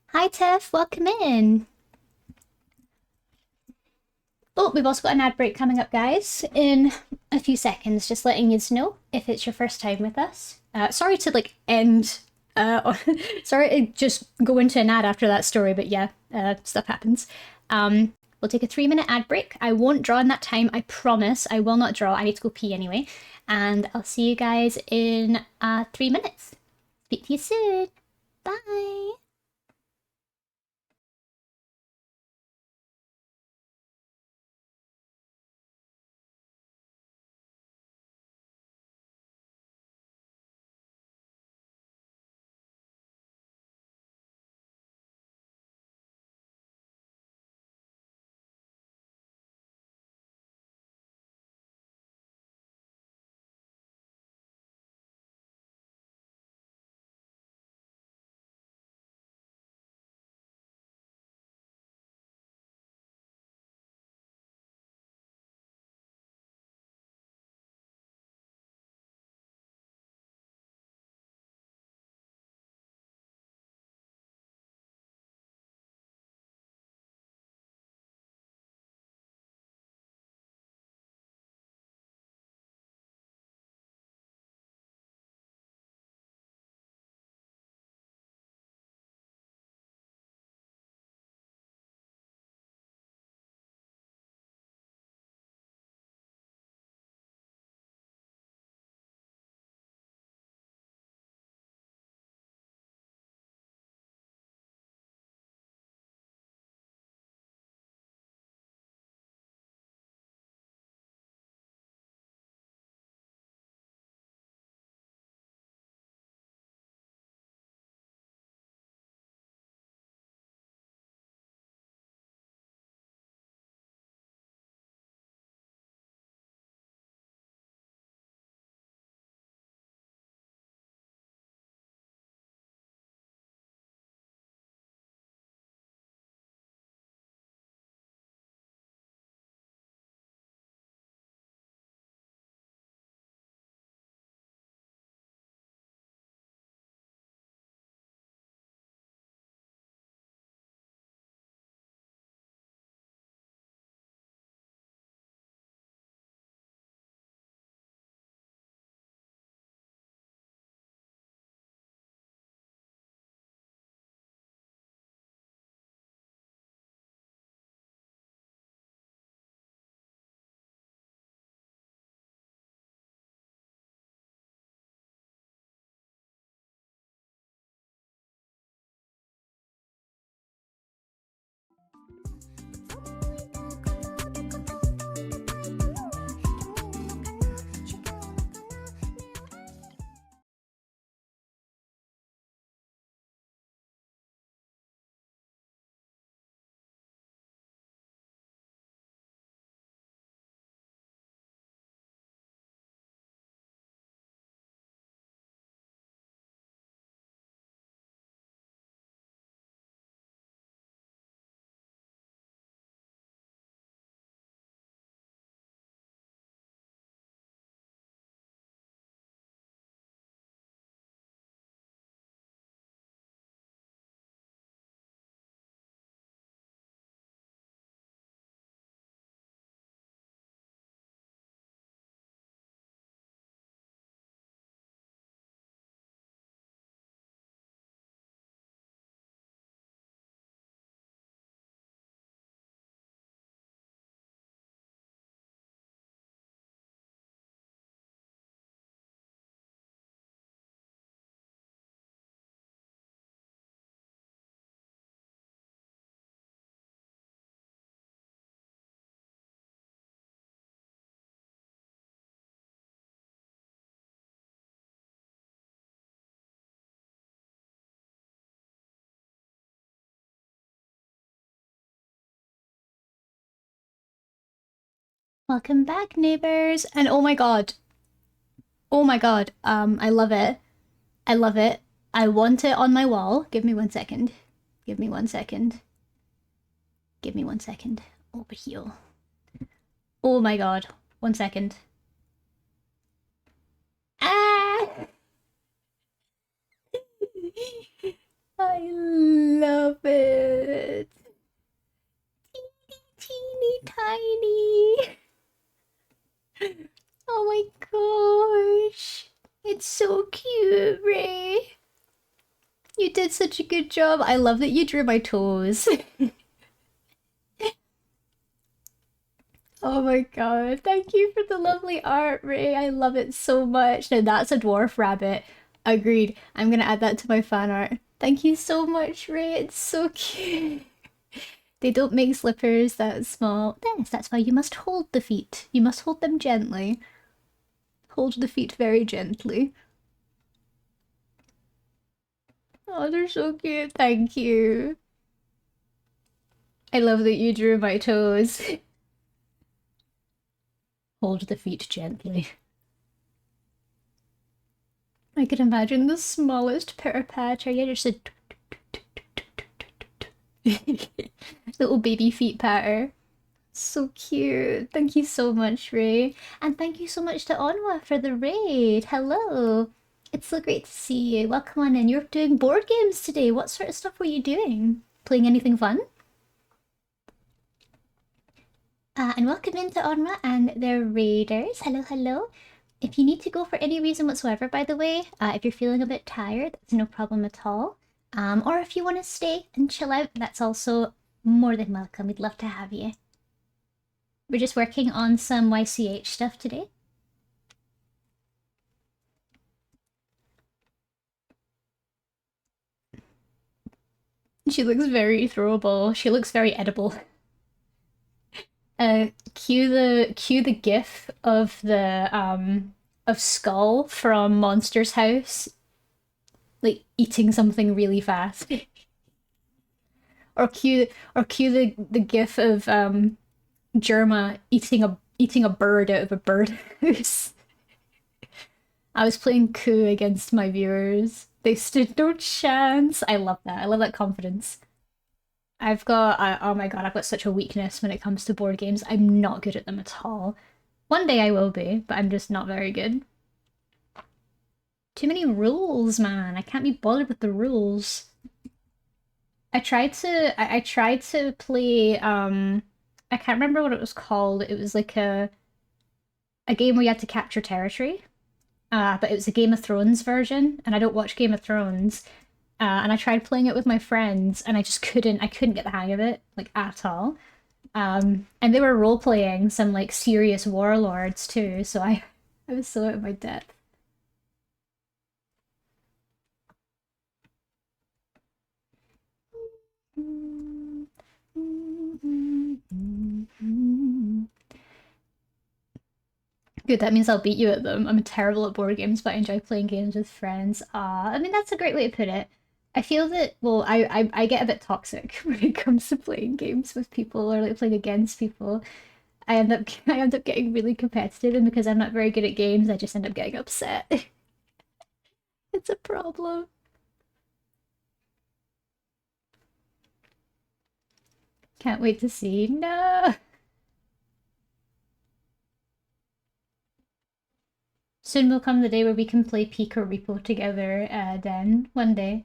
Hi, Tiff, welcome in. Oh, we've also got an ad break coming up, guys, in a few seconds. Just letting you know if it's your first time with us. Sorry to like end. Sorry to just go into an ad after that story, but yeah, stuff happens. We'll take a 3-minute ad break. I won't draw in that time. I promise. I will not draw. I need to go pee anyway. And I'll see you guys in 3 minutes. Speak to you soon. Bye. Welcome back, neighbors. And oh my god. Oh my god. I love it. I love it. I want it on my wall. Give me 1 second. Give me 1 second. Give me 1 second. Over here. Oh my god. 1 second. Ah! I love it. Teeny, teeny, tiny. Oh my gosh. It's so cute, Ray. You did such a good job. I love that you drew my toes. Oh my god. Thank you for the lovely art, Ray. I love it so much. Now that's a dwarf rabbit. Agreed. I'm gonna add that to my fan art. Thank you so much, Ray. It's so cute. They don't make slippers that small. Yes, that's why you must hold the feet. You must hold them gently. Hold the feet very gently. Oh, they're so cute. Thank you. I love that you drew my toes. Hold the feet gently. I can imagine the smallest pair of patch. You just said little baby feet patter. So cute. Thank you so much, Ray. And thank you so much to Onwa for the raid. Hello. It's so great to see you. Welcome on in. You're doing board games today. What sort of stuff were you doing? Playing anything fun? And welcome into Onwa and the raiders. Hello, hello. If you need to go for any reason whatsoever, by the way, if you're feeling a bit tired, that's no problem at all. Or if you want to stay and chill out, that's also more than welcome. We'd love to have you. We're just working on some YCH stuff today. She looks very throwable. She looks very edible. Cue the gif of the of Skull from Monster's House, like eating something really fast. Or cue the gif of Germa eating a bird out of a birdhouse. I was playing coup against my viewers. They stood no chance. I love that. I love that confidence. Oh my god, I've got such a weakness when it comes to board games. I'm not good at them at all. One day I will be, but I'm just not very good. Too many rules, man. I can't be bothered with the rules. I tried to play I can't remember what it was called. It was like a game where you had to capture territory. But it was a Game of Thrones version, and I don't watch Game of Thrones. And I tried playing it with my friends, and I couldn't get the hang of it, like, at all. And they were role-playing some, like, serious warlords, too, so I was so out of my depth. Good, that means I'll beat you at them. I'm terrible at board games, but I enjoy playing games with friends. I mean, that's a great way to put it. I feel that, well, I get a bit toxic when it comes to playing games with people or like playing against people. I end up getting really competitive, and because I'm not very good at games, I just end up getting upset. It's a problem. Can't wait to see. No. Soon will come the day where we can play Peak or Repo together, then, one day.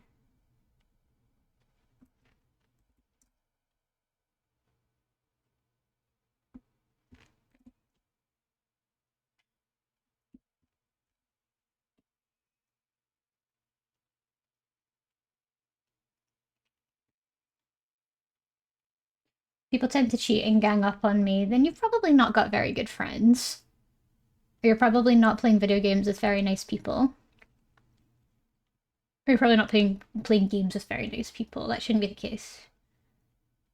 People tend to cheat and gang up on me, then you've probably not got very good friends. Or you're probably not playing video games with very nice people. Or you're probably not playing games with very nice people. That shouldn't be the case.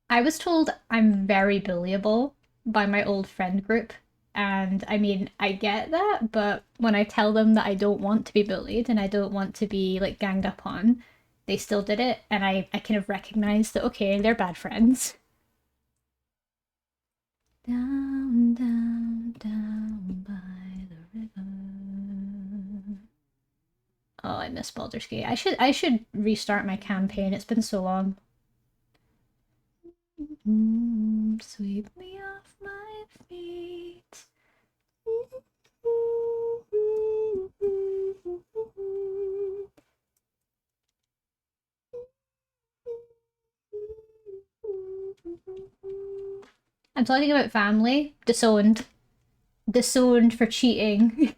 I was told I'm very bullyable by my old friend group. And I mean, I get that, but when I tell them that I don't want to be bullied and I don't want to be like ganged up on, they still did it. And I kind of recognize that, okay, they're bad friends. Down, down, Down by the river. Oh, I miss Baldur's Gate. I should restart my campaign. It's been so long. Sweep me off my feet. I'm talking about family. Disowned. Disowned for cheating.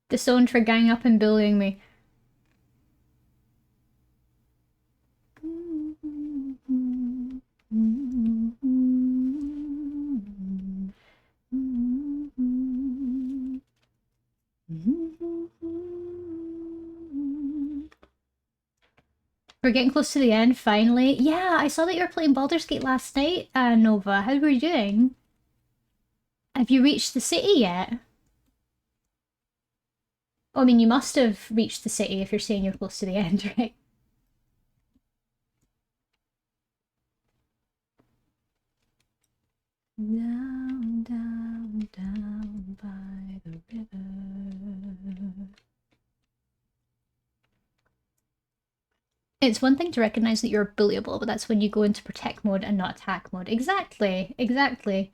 Disowned for ganging up and bullying me. We're getting close to the end, finally. Yeah, I saw that you were playing Baldur's Gate last night, Nova. How were you doing? Have you reached the city yet? Oh, I mean, you must have reached the city if you're saying you're close to the end, right? Down, down, down by the river. It's one thing to recognize that you're bullyable, but that's when you go into protect mode and not attack mode. Exactly, exactly.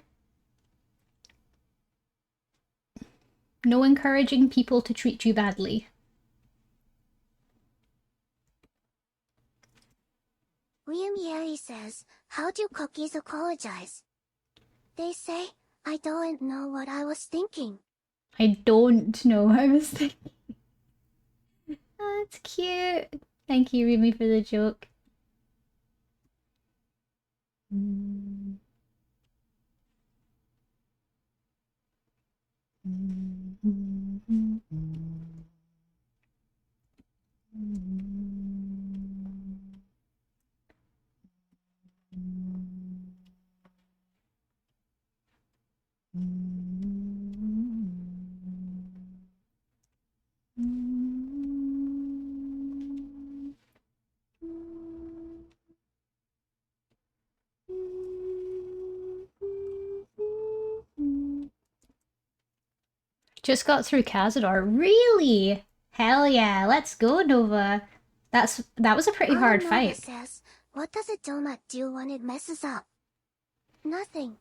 No encouraging people to treat you badly. William Yeri says, how do cookies apologize? They say, I don't know what I was thinking. I don't know what I was thinking. Oh, that's cute. Thank you, Rumi, for the joke. Just got through Cazador. Really? Hell yeah, let's go, Nova. That was a pretty hard Nova fight. says, what does a donut do when it messes up? Nothing.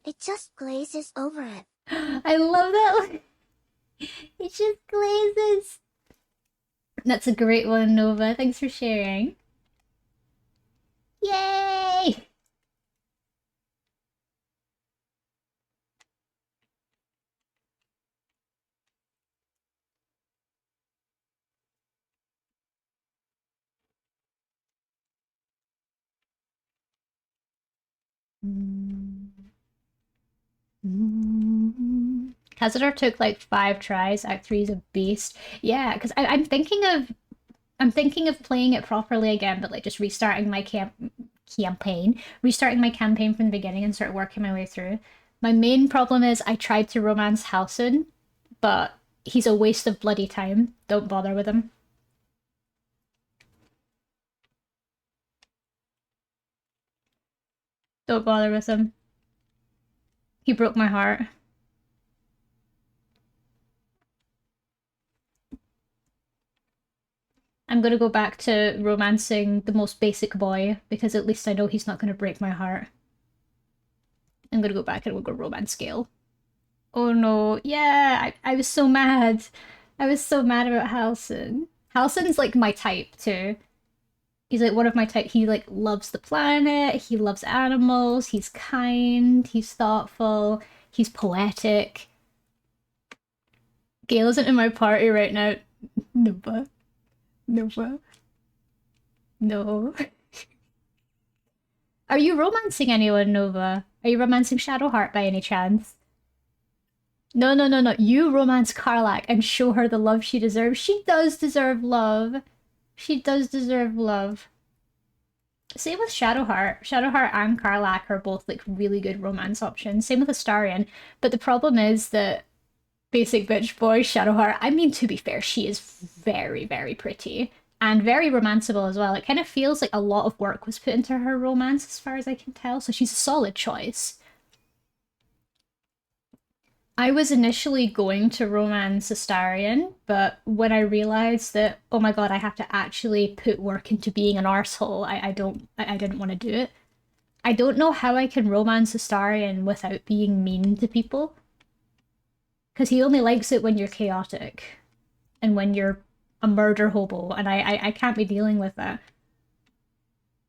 It just glazes over it. I love that one. It just glazes. That's a great one, Nova. Thanks for sharing. Yay! Cazador took like 5 tries. Act 3 is a beast. Yeah, because I'm thinking of playing it properly again, but like just restarting my restarting my campaign from the beginning and start working my way through. My main problem is I tried to romance Halcyon, but he's a waste of bloody time. Don't bother with him. Don't bother with him. He broke my heart. I'm gonna go back to romancing the most basic boy, because at least I know he's not gonna break my heart. I'm gonna go back and we'll go romance Gale. Oh no, yeah, I was so mad. I was so mad about Halcyon. Halcyon's like my type too. He's like one of my type. He like loves the planet, he loves animals, he's kind, he's thoughtful, he's poetic. Gale isn't in my party right now. Nova. Nova. No. Are you romancing anyone, Nova? Are you romancing Shadowheart by any chance? No, no, no, no. You romance Karlach and show her the love she deserves. She does deserve love. She does deserve love. Same with Shadowheart. Shadowheart and Karlach are both like really good romance options. Same with Astarion. But the problem is that basic bitch boy Shadowheart, I mean, to be fair, she is very, very pretty. and very romanceable as well. It kind of feels like a lot of work was put into her romance, as far as I can tell. So she's a solid choice. I was initially going to romance Astarion, but when I realized that, oh my god, I have to actually put work into being an arsehole, I didn't want to do it. I don't know how I can romance Astarion without being mean to people. Because he only likes it when you're chaotic and when you're a murder hobo, and I can't be dealing with that.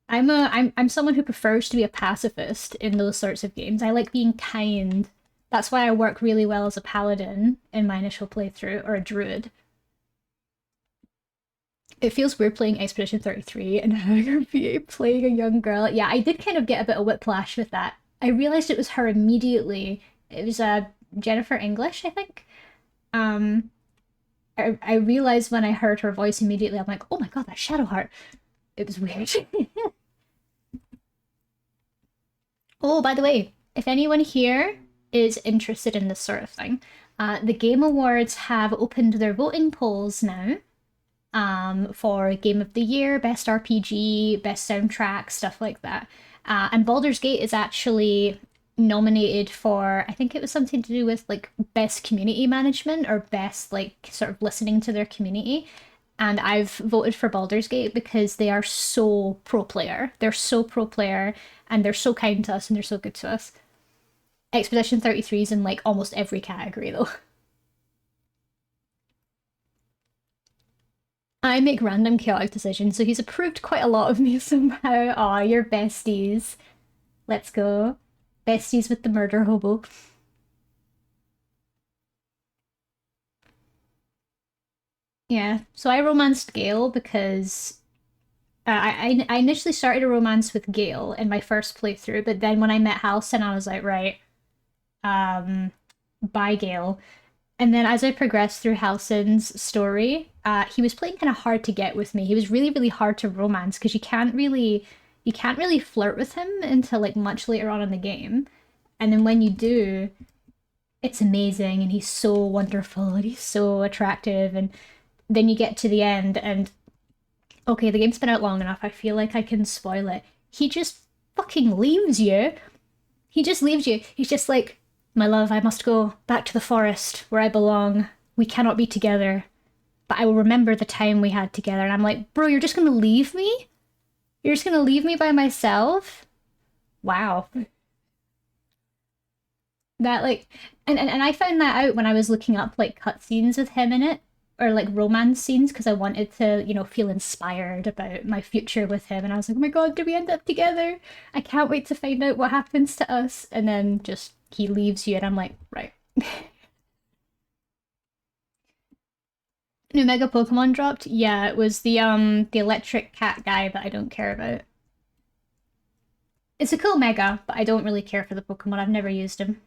I'm someone who prefers to be a pacifist in those sorts of games. I like being kind. That's why I work really well as a paladin in my initial playthrough, or a druid. It feels weird playing Expedition 33 and having her be playing a young girl. Yeah, I did kind of get a bit of whiplash with that. I realized it was her immediately. It was Jennifer English, I think. Um, I realized when I heard her voice immediately, I'm like, oh my god, that's Shadowheart. It was weird. Oh, by the way, if anyone here is interested in this sort of thing, the Game Awards have opened their voting polls now, for Game of the Year, Best RPG, Best Soundtrack, stuff like that. And Baldur's Gate is actually nominated for, I think it was something to do with like Best Community Management or Best like sort of listening to their community. And I've voted for Baldur's Gate because they are so pro player. They're so pro player and they're so kind to us and they're so good to us. Expedition 33 is in like almost every category though. I make random chaotic decisions, so he's approved quite a lot of me somehow. Aw, you're besties. Let's go. Besties with the murder hobo. Yeah, so I romanced Gale because I initially started a romance with Gale in my first playthrough, but then when I met Halson, I was like, right, bye Gale. And then as I progressed through Halson's story, he was playing kind of hard to get with me. He was really, really hard to romance because you can't really flirt with him until like much later on in the game. And then when you do, it's amazing and he's so wonderful and he's so attractive. And then you get to the end and okay, the game's been out long enough. I feel like I can spoil it. He just fucking leaves you. He just leaves you. He's just like, my love, I must go back to the forest where I belong. We cannot be together. But I will remember the time we had together. And I'm like, bro, you're just gonna leave me? You're just gonna leave me by myself? Wow. That like and I found that out when I was looking up like cutscenes with him in it. Or like romance scenes because I wanted to, you know, feel inspired about my future with him. And I was like, oh my god, do we end up together? I can't wait to find out what happens to us. And then just he leaves you, and I'm like, right. New Mega Pokemon dropped? Yeah, it was the electric cat guy that I don't care about. It's a cool Mega, but I don't really care for the Pokemon. I've never used him.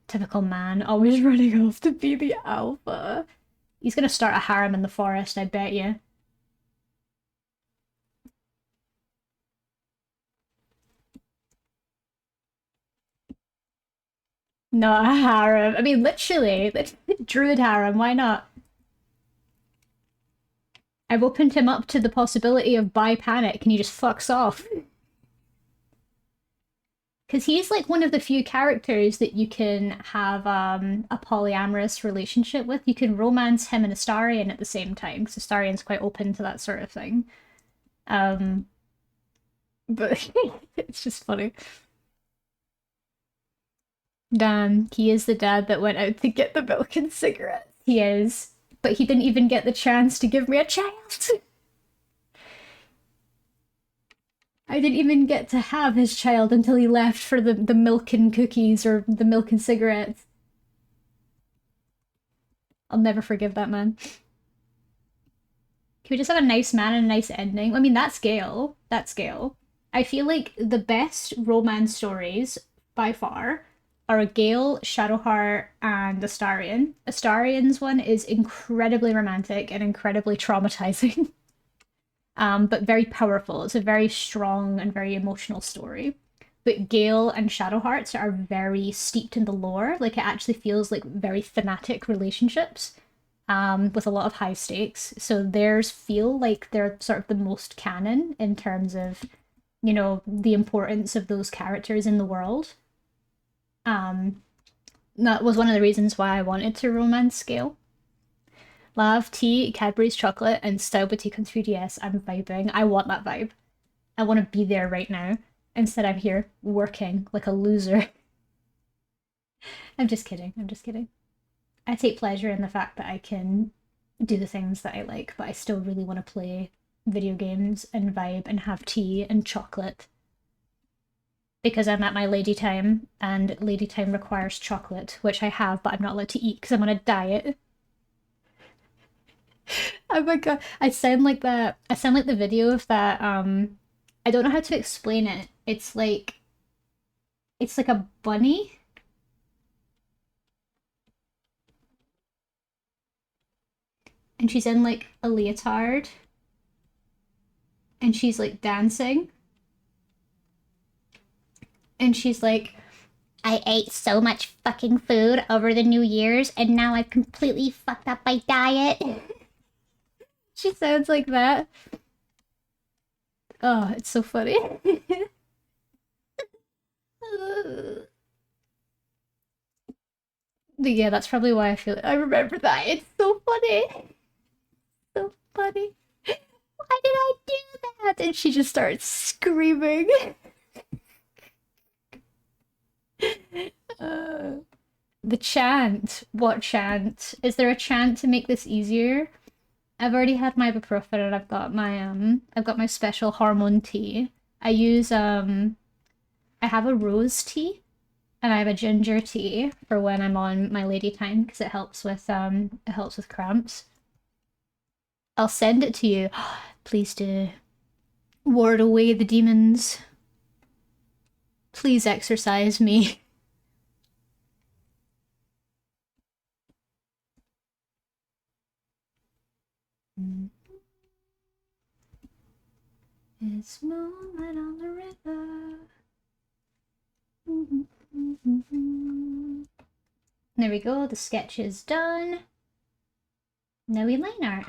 Typical man, always running off to be the alpha. He's gonna start a harem in the forest, I bet you. Not a harem. I mean, literally, druid harem, why not? I've opened him up to the possibility of bi panic and he just fucks off. Because he's like one of the few characters that you can have a polyamorous relationship with. You can romance him and Astarion at the same time, because Astarion's quite open to that sort of thing. But it's just funny. Damn, he is the dad that went out to get the milk and cigarettes. He is. But he didn't even get the chance to give me a child. I didn't even get to have his child until he left for the milk and cookies or the milk and cigarettes. I'll never forgive that man. Can we just have a nice man and a nice ending? I mean, that's Gale. That's Gale. I feel like the best romance stories, by far, are Gale, Shadowheart, and Astarion. Astarion's one is incredibly romantic and incredibly traumatizing. But very powerful. It's a very strong and very emotional story. But Gale and Shadowhearts are very steeped in the lore. Like, it actually feels like very thematic relationships. with a lot of high stakes. So theirs feel like they're sort of the most canon in terms of, you know, the importance of those characters in the world. Um, that was one of the reasons why I wanted to romance scale. Love, tea, Cadbury's chocolate, and style boutique on 3DS. I'm vibing. I want that vibe. I want to be there right now. Instead, I'm here working like a loser. I'm just kidding. I'm just kidding. I take pleasure in the fact that I can do the things that I like, but I still really want to play video games and vibe and have tea and chocolate because I'm at my lady time and lady time requires chocolate, which I have, but I'm not allowed to eat because I'm on a diet. Oh my god, I sound like that. I sound like the video of that. I don't know how to explain it. It's like a bunny, and she's in like a leotard, and she's like dancing, and she's like, I ate so much fucking food over the New Year's, and now I've completely fucked up my diet. She sounds like that. Oh, it's so funny. Yeah, that's probably why I feel it. I remember that. It's so funny. So funny. Why did I do that? And she just starts screaming. Uh, the chant. What chant? Is there a chant to make this easier? I've already had my ibuprofen and I've got my special hormone tea. I have a rose tea and I have a ginger tea for when I'm on my lady time because it helps with cramps. I'll send it to you. Please do. Ward away the demons. Please exorcise me. It's moonlight on the river. There we go, the sketch is done. Now we line art.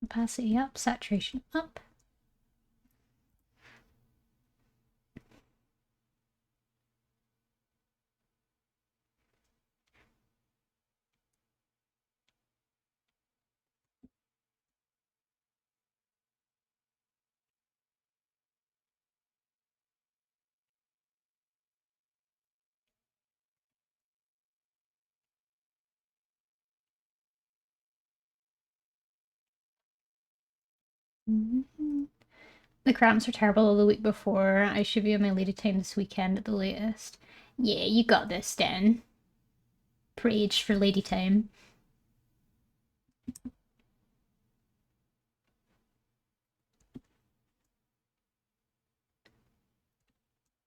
Opacity up, saturation up. The cramps are terrible the week before. I should be on my lady time this weekend at the latest. Yeah, you got this, Dan. Preach for lady time.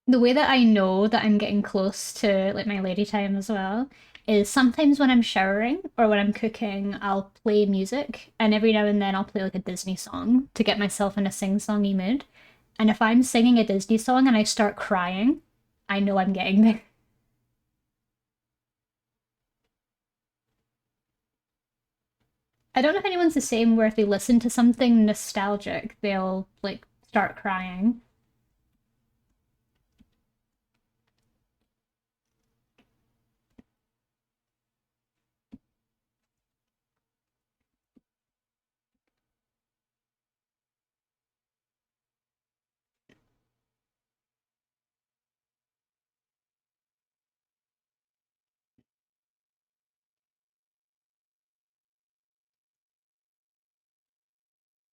The way that I know that I'm getting close to like my lady time as well is sometimes when I'm showering or when I'm cooking, I'll play music, and every now and then I'll play like a Disney song to get myself in a sing-songy mood. And if I'm singing a Disney song and I start crying, I know I'm getting there. I don't know if anyone's the same where if they listen to something nostalgic, they'll like start crying.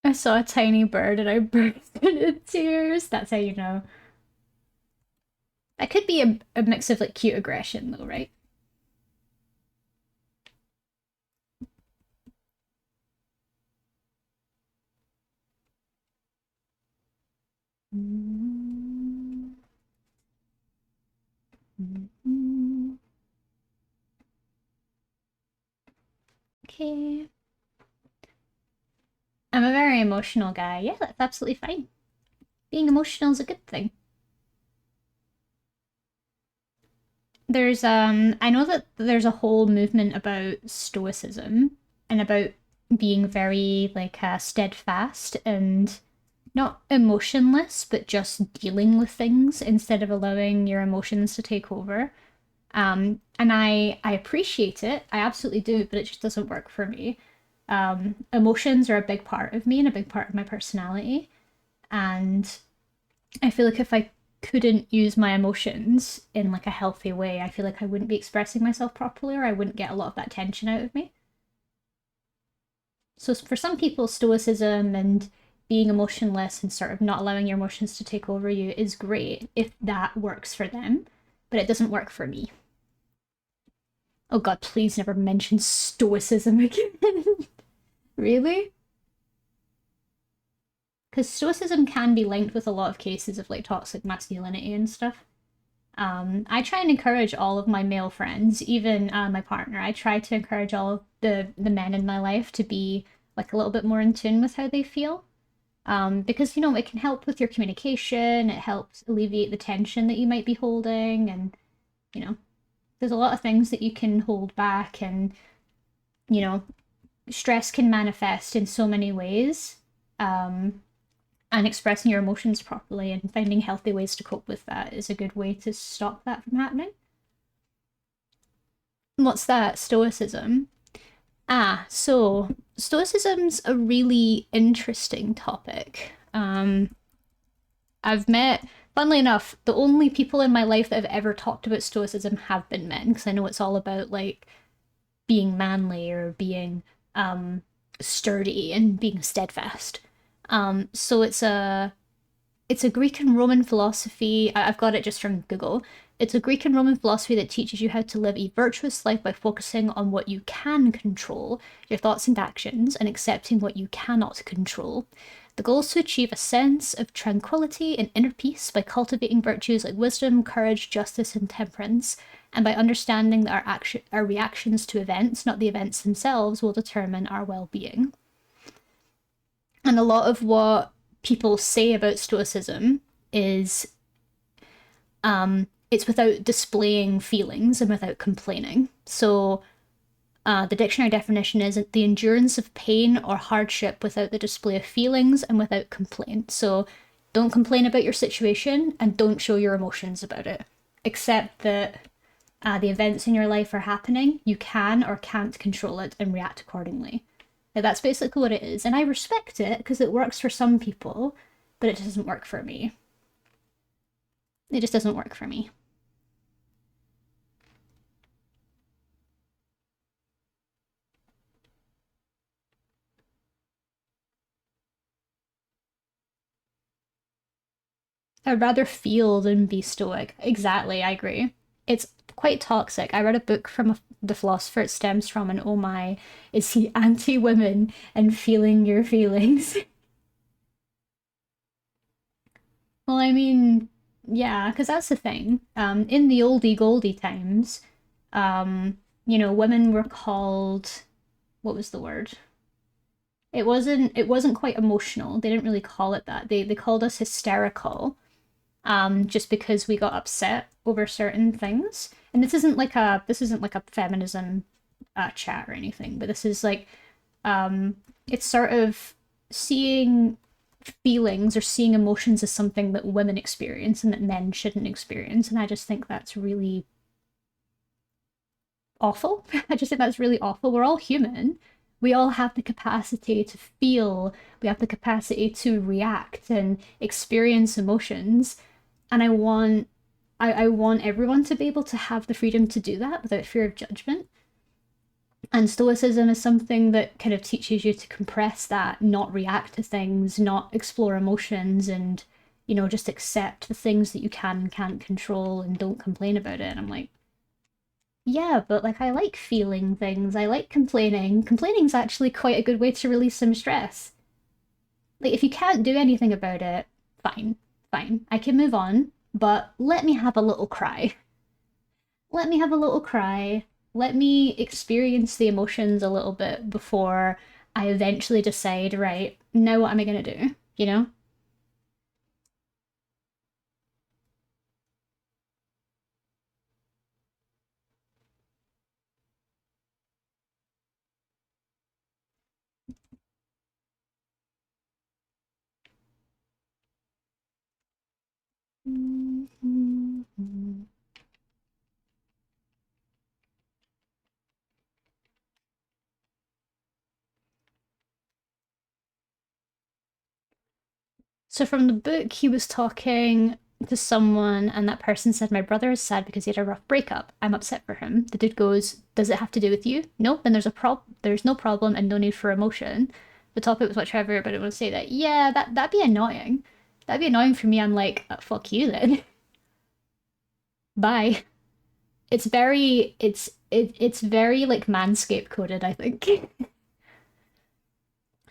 I saw a tiny bird and I burst into tears. That's how you know. That could be a mix of like cute aggression though, right? okay. I'm a very emotional guy. Yeah, that's absolutely fine. Being emotional is a good thing. There's I know that there's a whole movement about stoicism and about being very like steadfast and not emotionless, but just dealing with things instead of allowing your emotions to take over. And I appreciate it. I absolutely do, but it just doesn't work for me. Emotions are a big part of me and a big part of my personality. And I feel like if I couldn't use my emotions in like a healthy way, I feel like I wouldn't be expressing myself properly or I wouldn't get a lot of that tension out of me. So for some people, stoicism and being emotionless and sort of not allowing your emotions to take over you is great if that works for them, but it doesn't work for me. Oh god, please never mention stoicism again. Really? Because stoicism can be linked with a lot of cases of like toxic masculinity and stuff. I try and encourage all of my male friends, even my partner. I try to encourage all of the men in my life to be like a little bit more in tune with how they feel. Because you know it can help with your communication. It helps alleviate the tension that you might be holding, and you know there's a lot of things that you can hold back, and you know stress can manifest in so many ways. And expressing your emotions properly and finding healthy ways to cope with that is a good way to stop that from happening. What's that? Stoicism. So Stoicism's a really interesting topic. I've met, funnily enough, the only people in my life that have ever talked about Stoicism have been men, because I know it's all about like being manly or being sturdy and being steadfast. So it's a Greek and Roman philosophy. I've got it just from Google. It's a Greek and Roman philosophy that teaches you how to live a virtuous life by focusing on what you can control, your thoughts and actions, and accepting what you cannot control. The goal is to achieve a sense of tranquility and inner peace by cultivating virtues like wisdom, courage, justice, and temperance, and by understanding that our reactions to events, not the events themselves, will determine our well-being. And a lot of what people say about Stoicism is it's without displaying feelings and without complaining. So the dictionary definition is the endurance of pain or hardship without the display of feelings and without complaint. So don't complain about your situation and don't show your emotions about it. Accept that the events in your life are happening. You can or can't control it and react accordingly. Like, that's basically what it is. And I respect it because it works for some people, but it doesn't work for me. It just doesn't work for me. I'd rather feel than be stoic. Exactly, I agree. It's quite toxic. I read a book from the philosopher it stems from, and oh my, is he anti women and feeling your feelings? Well, I mean, yeah, because that's the thing. In the oldie goldie times, women were called, what was the word? It wasn't quite emotional. They didn't really call it that. They called us hysterical, just because we got upset over certain things. And this isn't like a feminism chat or anything, but this is like it's sort of seeing feelings or seeing emotions as something that women experience and that men shouldn't experience. And I just think that's really awful. I just think that's really awful. We're all human. We all have the capacity to feel, we have the capacity to react and experience emotions. And I want everyone to be able to have the freedom to do that without fear of judgment. And stoicism is something that kind of teaches you to compress that, not react to things, not explore emotions, and just accept the things that you can and can't control and don't complain about it. And I'm like, yeah, but like I like feeling things. I like complaining. Complaining's actually quite a good way to release some stress. Like if you can't do anything about it, fine, fine. I can move on, but let me have a little cry. Let me have a little cry. let me experience the emotions a little bit before I eventually decide, right, now what am I gonna do? You know? So from the book, he was talking to someone, and that person said, "My brother is sad because he had a rough breakup. I'm upset for him." The dude goes, "Does it have to do with you?" No, then there's no problem and no need for emotion. The topic was much heavier, but I want to say that, yeah, that'd be annoying. That'd be annoying for me. I'm like, fuck you then. Bye. It's very like manscape coded, I think.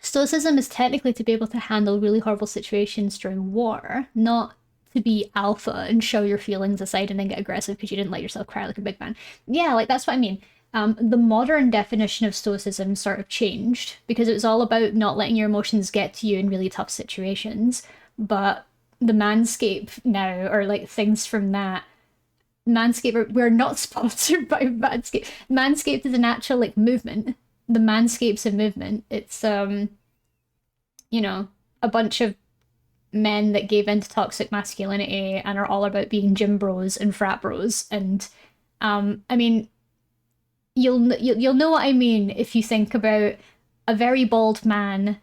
Stoicism is technically to be able to handle really horrible situations during war, not to be alpha and show your feelings aside and then get aggressive because you didn't let yourself cry like a big man. Yeah, like that's what I mean. The modern definition of stoicism sort of changed because it was all about not letting your emotions get to you in really tough situations. But the Manscape now, or like things from that, Manscaped, we're not sponsored by Manscaped. Manscaped is an actual like movement. The Manscaped's a movement. It's you know, a bunch of men that gave into toxic masculinity and are all about being gym bros and frat bros. And I mean, you'll know what I mean if you think about a very bald man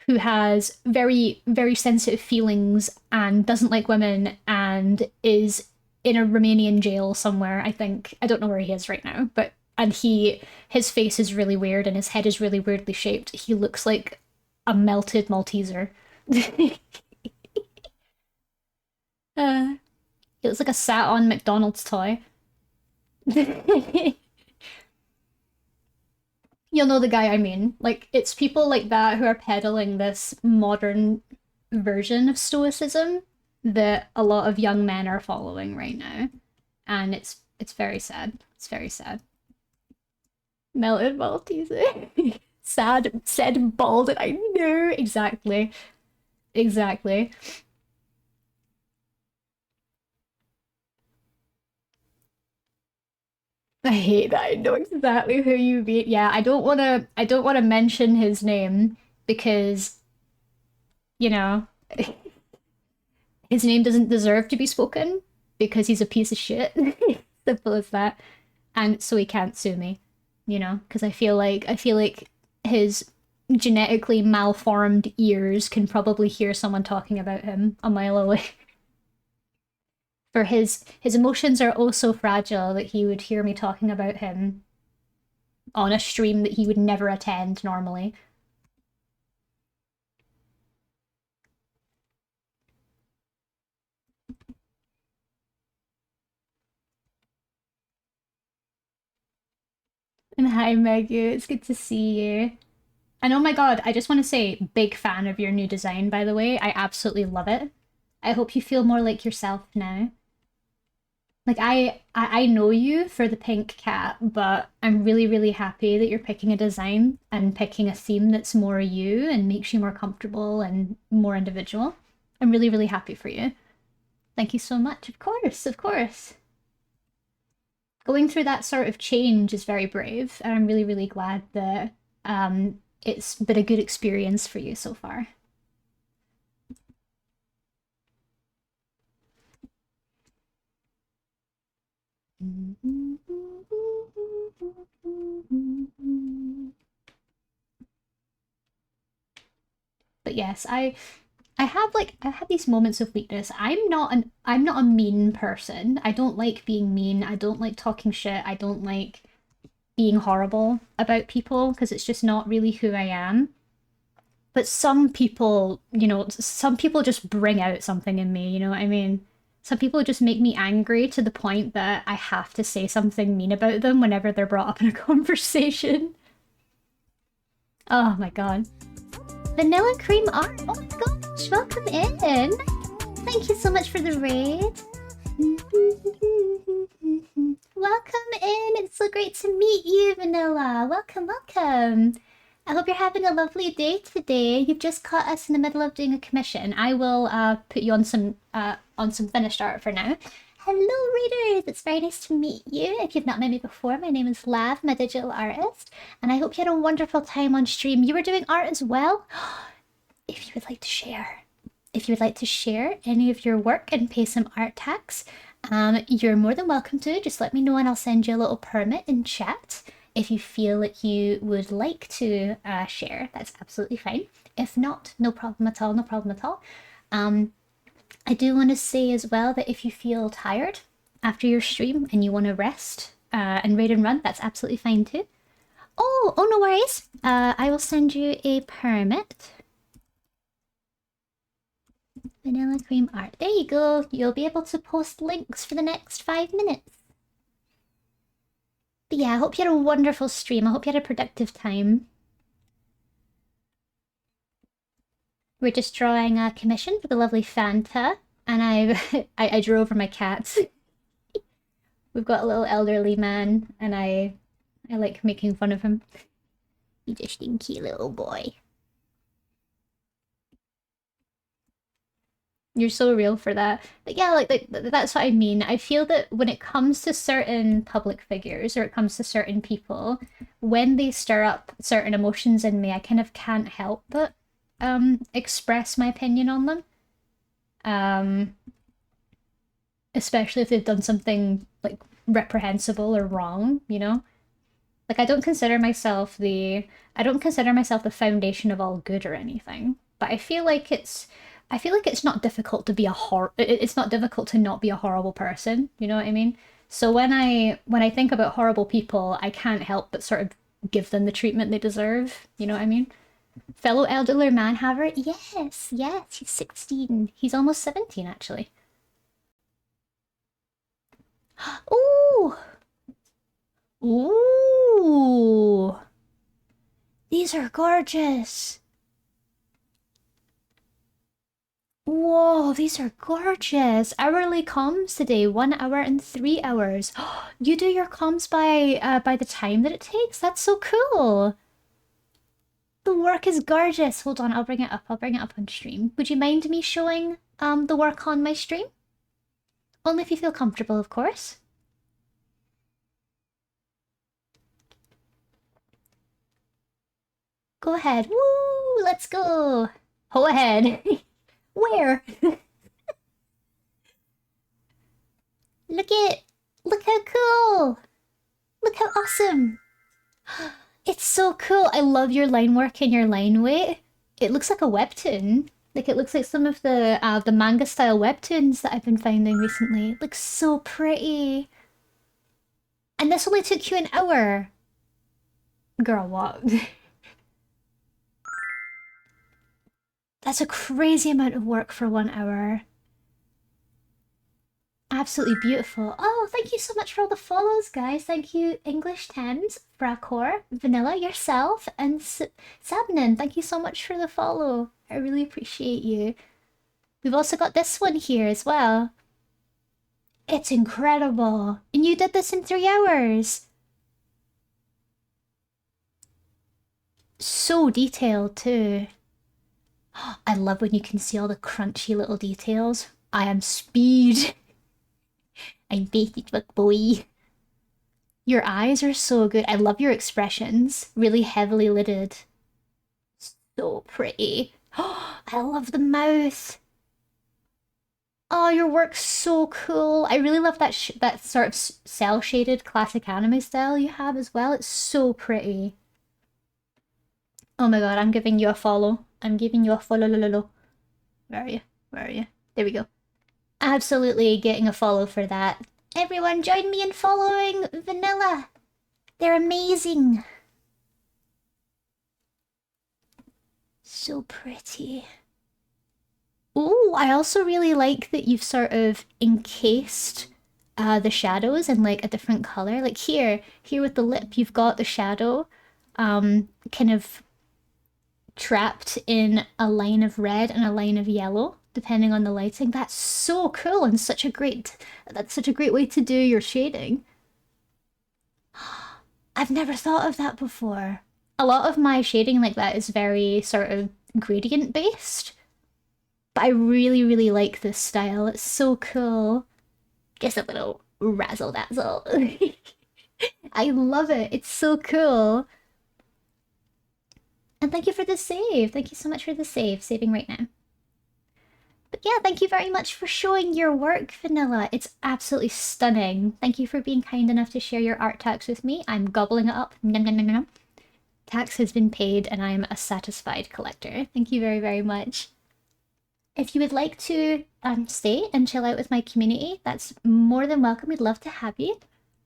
who has very very sensitive feelings and doesn't like women and is in a Romanian jail somewhere. I think I don't know where he is right now, but and his face is really weird and his head is really weirdly shaped. He looks like a melted Malteser. uh, it looks like a sat on McDonald's toy. You'll know the guy I mean. Like, it's people like that who are peddling this modern version of Stoicism that a lot of young men are following right now. And it's very sad. It's very sad. Melted Malteser. Sad, said bald, and I knew exactly. Exactly. I hate that. I know exactly who you mean. Yeah, I don't wanna mention his name because, you know, his name doesn't deserve to be spoken because he's a piece of shit. Simple as that. And so he can't sue me, you know, because I feel like his genetically malformed ears can probably hear someone talking about him a mile away. For his emotions are oh so fragile that he would hear me talking about him on a stream that he would never attend normally. And hi Maggie, it's good to see you. And oh my god, I just want to say, big fan of your new design, by the way. I absolutely love it. I hope you feel more like yourself now. Like I know you for the pink cat, but I'm really, really happy that you're picking a design and picking a theme that's more you and makes you more comfortable and more individual. I'm really, really happy for you. Thank you so much. Of course, of course. Going through that sort of change is very brave, and I'm really, really glad that it's been a good experience for you so far. But yes, I have these moments of weakness. I'm not a mean person. I don't like being mean. I don't like talking shit. I don't like being horrible about people because it's just not really who I am. But some people, some people just bring out something in me, you know what I mean? Some people just make me angry to the point that I have to say something mean about them whenever they're brought up in a conversation. Oh my god. Vanilla cream art. Oh my gosh, welcome in. Thank you so much for the raid. Welcome in. It's so great nice to meet you, Vanilla. Welcome, welcome. I hope you're having a lovely day today. You've just caught us in the middle of doing a commission. I will put you on some finished art for now. Hello, readers! It's very nice to meet you. If you've not met me before, my name is Lav, I'm a digital artist, and I hope you had a wonderful time on stream. You were doing art as well? If you would like to share any of your work and pay some art tax, you're more than welcome to. Just let me know and I'll send you a little permit in chat. If you feel like you would like to share, that's absolutely fine. If not, no problem at all, no problem at all. I do want to say as well that if you feel tired after your stream and you want to rest and raid and run, that's absolutely fine too. Oh, no worries. I will send you a permit. Vanilla cream art. There you go. You'll be able to post links for the next 5 minutes. But yeah, I hope you had a wonderful stream. I hope you had a productive time. We're just drawing a commission for the lovely Phanta, and I drew over my cats. We've got a little elderly man, and I like making fun of him. He's a stinky little boy. You're so real for that. But yeah, like that's what I mean. I feel that when it comes to certain public figures or it comes to certain people, when they stir up certain emotions in me, I kind of can't help but express my opinion on them. Especially if they've done something like reprehensible or wrong, you know? Like I don't consider myself the foundation of all good or anything, but I feel like it's not difficult to be it's not difficult to not be a horrible person, you know what I mean? So when I think about horrible people, I can't help but sort of give them the treatment they deserve, you know what I mean? Fellow elderly manhaver? Yes, he's 16. He's almost 17 actually. Ooh! Ooh! These are gorgeous! Whoa, these are gorgeous. Hourly comms today, 1 hour and 3 hours. You do your comms by the time that it takes? That's so cool. The work is gorgeous. Hold on, I'll bring it up. I'll bring it up on stream. Would you mind me showing the work on my stream? Only if you feel comfortable, of course. Go ahead. Woo! Let's go. Go ahead. Where? Look how cool! Look how awesome! It's so cool! I love your line work and your line weight. It looks like a webtoon. Like it looks like some of the manga style webtoons that I've been finding recently. It looks so pretty. And this only took you an hour. Girl, what? That's a crazy amount of work for 1 hour. Absolutely beautiful. Oh, thank you so much for all the follows, guys. Thank you, English Thames, Brakor, Vanilla, yourself, and Sabnin. Thank you so much for the follow. I really appreciate you. We've also got this one here as well. It's incredible. And you did this in 3 hours. So detailed, too. I love when you can see all the crunchy little details. I am speed. I'm basic book boy. Your eyes are so good. I love your expressions. Really heavily lidded. So pretty. I love the mouth. Oh, your work's so cool. I really love that that sort of cel-shaded classic anime style you have as well. It's so pretty. Oh my god, I'm giving you a follow. I'm giving you a follow. Where are you? Where are you? There we go. Absolutely getting a follow for that. Everyone join me in following Vanilla. They're amazing. So pretty. Oh, I also really like that you've sort of encased the shadows in like a different color. Like here with the lip, you've got the shadow kind of trapped in a line of red and a line of yellow, depending on the lighting. That's so cool and that's such a great way to do your shading. I've never thought of that before. A lot of my shading like that is very sort of gradient based, but I really, really like this style. It's so cool. Just a little razzle dazzle. I love it. It's so cool. And thank you for the save. Thank you so much for the save. Saving right now. But yeah, thank you very much for showing your work, Vanilla. It's absolutely stunning. Thank you for being kind enough to share your art tax with me. I'm gobbling it up. Nom nom nom nom. Tax has been paid and I am a satisfied collector. Thank you very, very much. If you would like to stay and chill out with my community, that's more than welcome. We'd love to have you.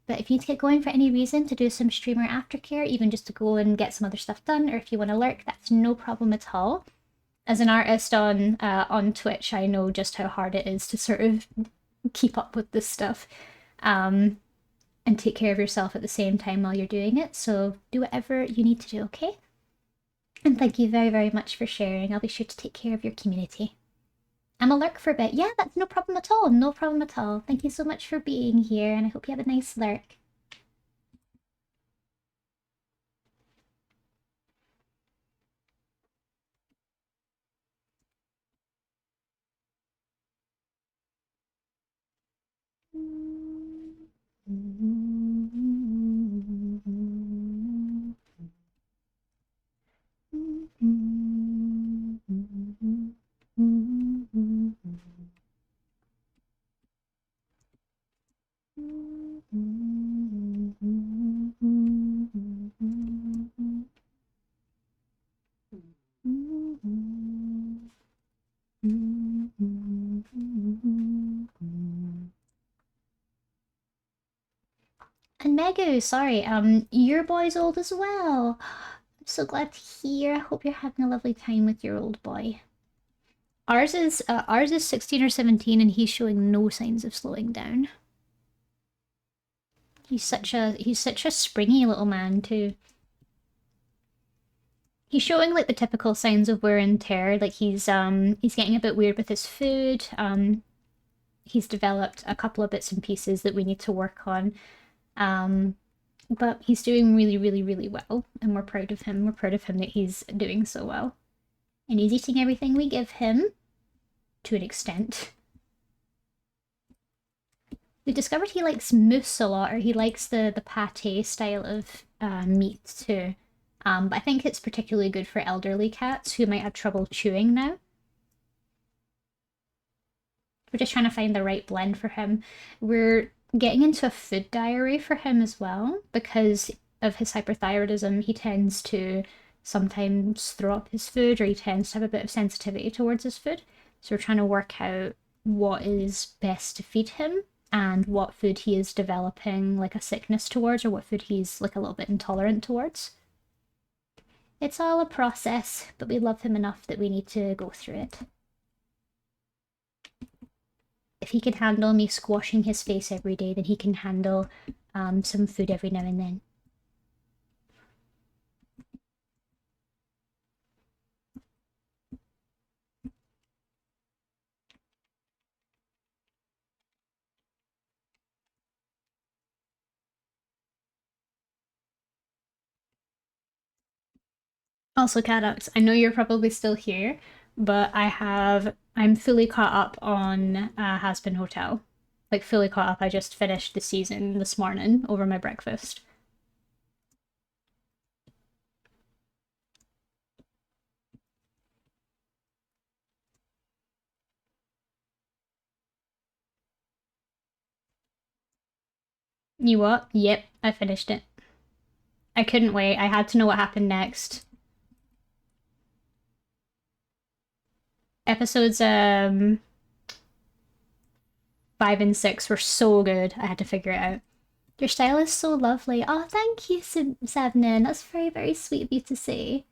But if you need to get going for any reason to do some streamer aftercare, even just to go and get some other stuff done, or if you want to lurk, that's no problem at all. As an artist on Twitch, I know just how hard it is to sort of keep up with this stuff and take care of yourself at the same time while you're doing it. So do whatever you need to do, okay? And thank you very, very much for sharing. I'll be sure to take care of your community. I'm a lurk for a bit. Yeah, that's no problem at all. No problem at all. Thank you so much for being here, and I hope you have a nice lurk. And Megu, sorry, your boy's old as well. I'm so glad to hear. I hope you're having a lovely time with your old boy. Ours is 16 or 17 and he's showing no signs of slowing down. He's such a springy little man too. He's showing like the typical signs of wear and tear, like he's getting a bit weird with his food. He's developed a couple of bits and pieces that we need to work on. But he's doing really, really, really well, and we're proud of him. We're proud of him that he's doing so well. And he's eating everything we give him, to an extent. We discovered he likes mousse a lot, or he likes the pate style of meat too. But I think it's particularly good for elderly cats who might have trouble chewing now. We're just trying to find the right blend for him. We're getting into a food diary for him as well, because of his hyperthyroidism. He tends to sometimes throw up his food, or he tends to have a bit of sensitivity towards his food. So we're trying to work out what is best to feed him and what food he is developing like a sickness towards, or what food he's like a little bit intolerant towards. It's all a process, but we love him enough that we need to go through it. If he can handle me squashing his face every day, then he can handle some food every now and then. Also, Cadox, I know you're probably still here, but I'm fully caught up on Has-Been Hotel. Like, fully caught up. I just finished the season this morning over my breakfast. You what? Yep, I finished it. I couldn't wait. I had to know what happened next. Episodes 5 and 6 were so good. I had to figure it out. Your style is so lovely. Oh, thank you, Savnin. That's very, very sweet of you to say.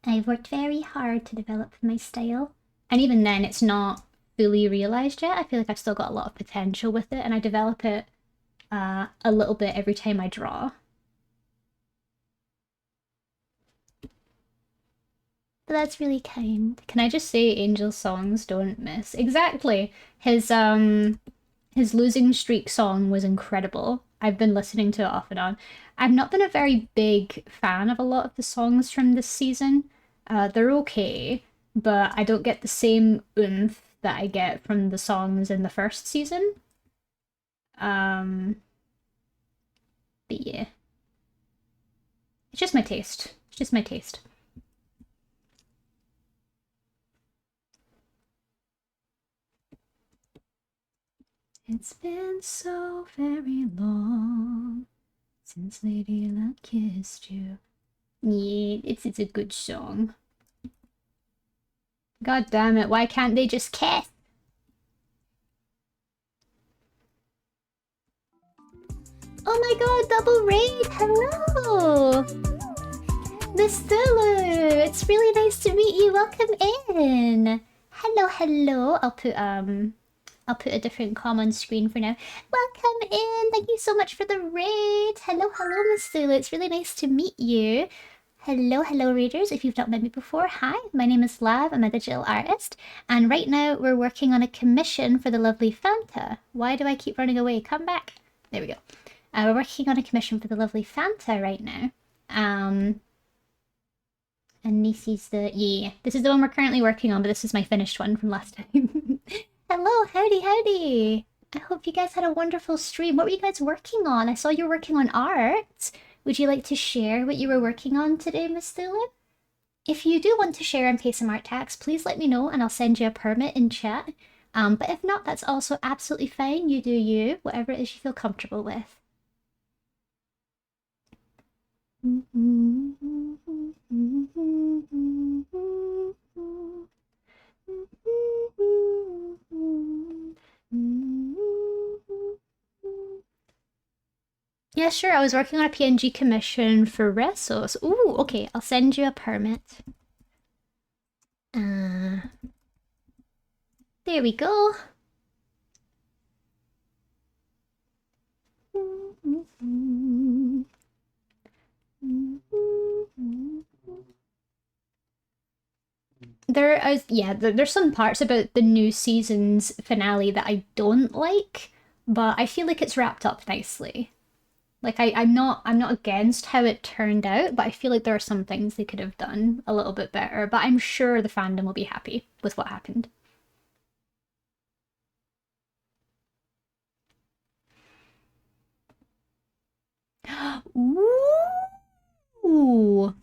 I've worked very hard to develop my style. And even then, it's not fully realised yet. I feel like I've still got a lot of potential with it, and I develop it a little bit every time I draw. But that's really kind. Can I just say Angel's songs don't miss? Exactly. His His Losing Streak song was incredible. I've been listening to it off and on. I've not been a very big fan of a lot of the songs from this season. They're okay, but I don't get the same oomph that I get from the songs in the first season. But yeah. It's just my taste. It's just my taste. It's been so very long since Lady Luck kissed you. Yeah, it's a good song. God damn it, why can't they just kiss? Oh my god, double raid! Hello! Miss Thulu! It's really nice to meet you. Welcome in! Hello, hello. I'll put a different comm on screen for now. Welcome in! Thank you so much for the raid! Hello, hello, Miss Thulu. It's really nice to meet you. Hello, hello, readers. If you've not met me before, hi. My name is Lav. I'm a digital artist. And right now, we're working on a commission for the lovely Phanta. Why do I keep running away? Come back. There we go. We're working on a commission for the lovely Phanta right now. And this is this is the one we're currently working on, but this is my finished one from last time. Hello, howdy, howdy. I hope you guys had a wonderful stream. What were you guys working on? I saw you were working on art. Would you like to share what you were working on today, Miss Thulu? If you do want to share and pay some art tax, please let me know and I'll send you a permit in chat. But if not, that's also absolutely fine. You do you, whatever it is you feel comfortable with. Yeah, sure. I was working on a PNG commission for Ressos. Ooh, okay. I'll send you a permit. There we go. There's some parts about the new season's finale that I don't like, but I feel like it's wrapped up nicely. Like I'm not against how it turned out, but I feel like there are some things they could have done a little bit better. But I'm sure the fandom will be happy with what happened. Ooh.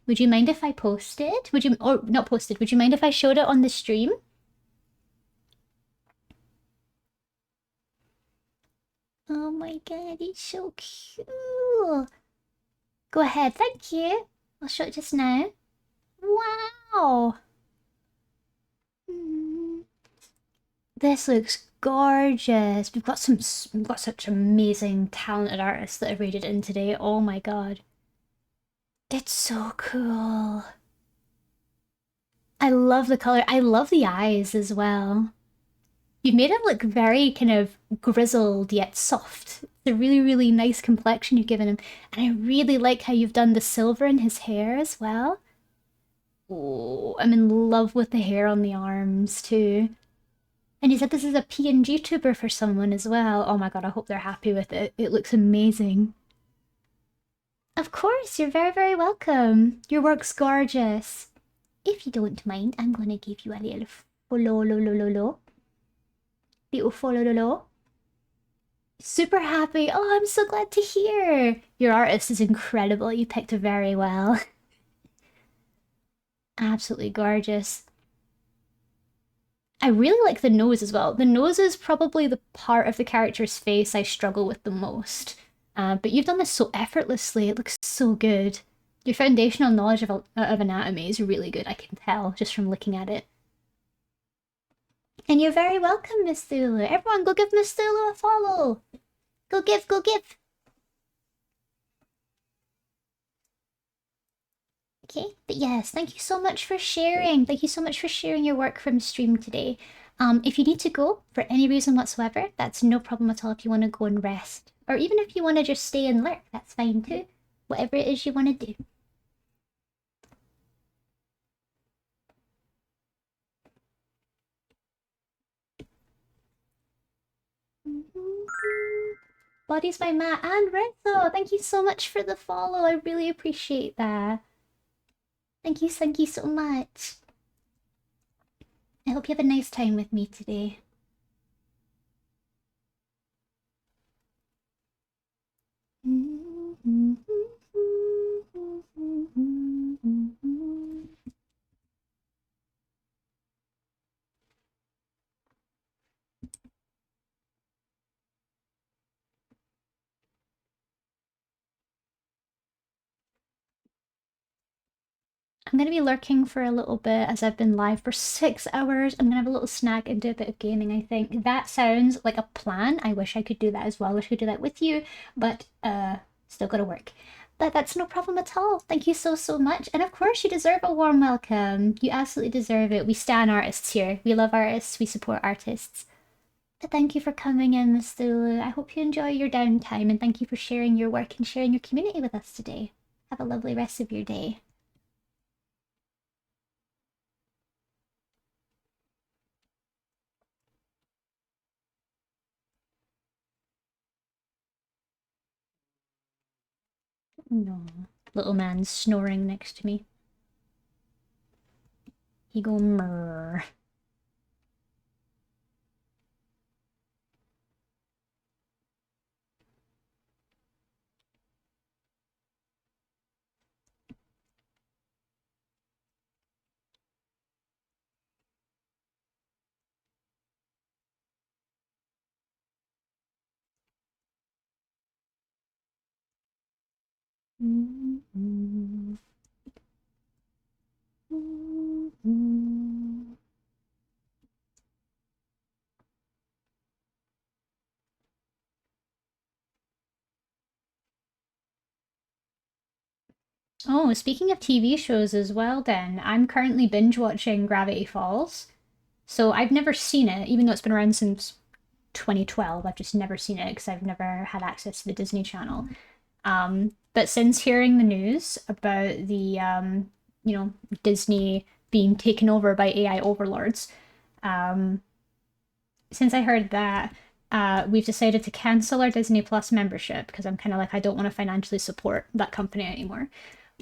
Would you mind if I posted? Would you, or not posted, would you mind if I showed it on the stream? Oh my god, it's so cool. Go ahead, thank you. I'll show it just now. Wow. This looks gorgeous. We've got such amazing, talented artists that have raided in today. Oh my god. It's so cool. I love the color. I love the eyes as well. You've made him look very kind of grizzled yet soft. It's a really, really nice complexion you've given him. And I really like how you've done the silver in his hair as well. Oh, I'm in love with the hair on the arms too. And you said this is a PNG tuber for someone as well. Oh my god, I hope they're happy with it. It looks amazing. Of course, you're very, very welcome. Your work's gorgeous. If you don't mind, I'm gonna give you a little follow. Little follow. Super happy. Oh, I'm so glad to hear. Your artist is incredible. You picked very well. Absolutely gorgeous. I really like the nose as well. The nose is probably the part of the character's face I struggle with the most. But you've done this so effortlessly. It looks so good. Your foundational knowledge of anatomy is really good, I can tell, just from looking at it. And you're very welcome, Miss Thulu. Everyone, go give Miss Thulu a follow. Go give. Okay, but yes, thank you so much for sharing. Thank you so much for sharing your work from stream today. If you need to go for any reason whatsoever, that's no problem at all if you want to go and rest. Or even if you want to just stay and lurk, that's fine too. Whatever it is you want to do. Bodies by Matt and Renzo. Thank you so much for the follow. I really appreciate that. Thank you so much. I hope you have a nice time with me today. I'm going to be lurking for a little bit as I've been live for 6 hours. I'm going to have a little snack and do a bit of gaming, I think. That sounds like a plan. I wish I could do that as well. I wish I could do that with you, but still got to work. But that's no problem at all. Thank you so, so much. And of course, you deserve a warm welcome. You absolutely deserve it. We stan artists here. We love artists. We support artists. Thank you for coming in, Miss Zulu. I hope you enjoy your downtime, and thank you for sharing your work and sharing your community with us today. Have a lovely rest of your day. No. Little man's snoring next to me. He go murr. Oh, speaking of TV shows as well, then, I'm currently binge watching Gravity Falls. So I've never seen it, even though it's been around since 2012. I've just never seen it because I've never had access to the Disney Channel. But since hearing the news about the, Disney being taken over by AI overlords, um, since I heard that, we've decided to cancel our Disney Plus membership because I'm kind of like, I don't want to financially support that company anymore.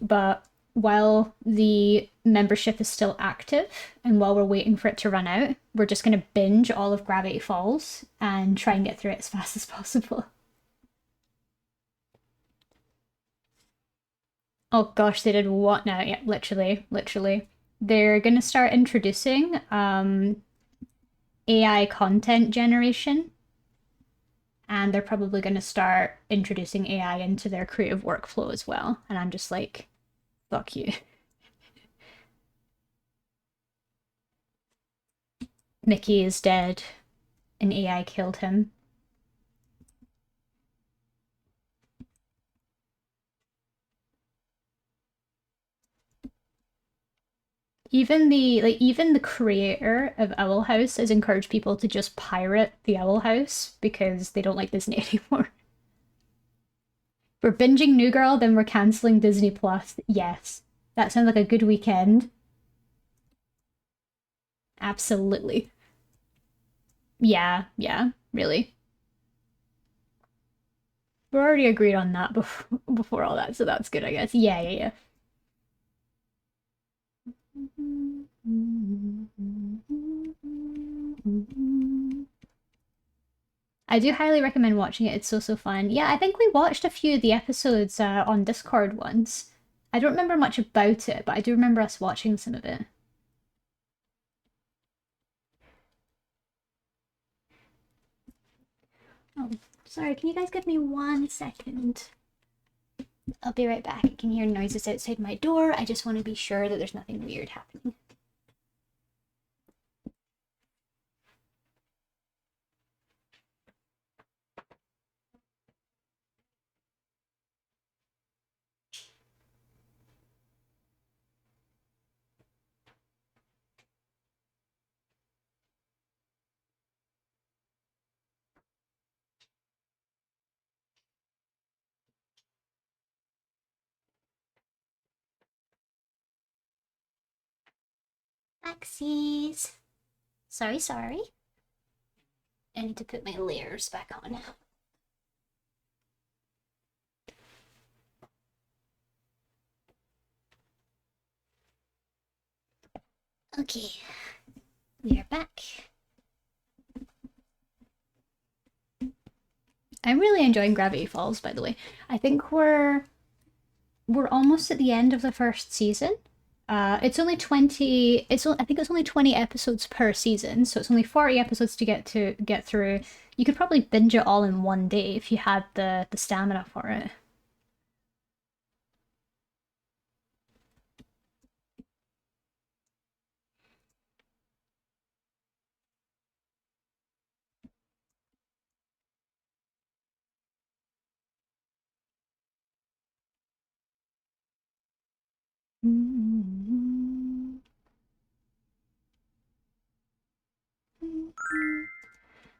But while the membership is still active and while we're waiting for it to run out, we're just going to binge all of Gravity Falls and try and get through it as fast as possible. Oh gosh, they did what now? Yeah, literally, literally. They're going to start introducing AI content generation, and they're probably going to start introducing AI into their creative workflow as well. And I'm just like, fuck you. Mickey is dead, and AI killed him. Even the creator of Owl House has encouraged people to just pirate the Owl House because they don't like Disney anymore. We're binging New Girl, then we're canceling Disney Plus. Yes. That sounds like a good weekend. Absolutely. Yeah, yeah, really. We're already agreed on that before all that, so that's good, I guess. Yeah, yeah, yeah. I do highly recommend watching it. It's so, so fun. Yeah, I think we watched a few of the episodes on Discord once. I don't remember much about it, but I do remember us watching some of it. Oh, sorry, can you guys give me 1 second? I'll be right back. I can hear noises outside my door. I just want to be sure that there's nothing weird happening. Taxis. Sorry, sorry. I need to put my layers back on. Okay, we are back. I'm really enjoying Gravity Falls, by the way. I think we're almost at the end of the first season. It's only 20. I think it's only 20 episodes per season, so it's only 40 episodes to get through. You could probably binge it all in one day if you had the stamina for it.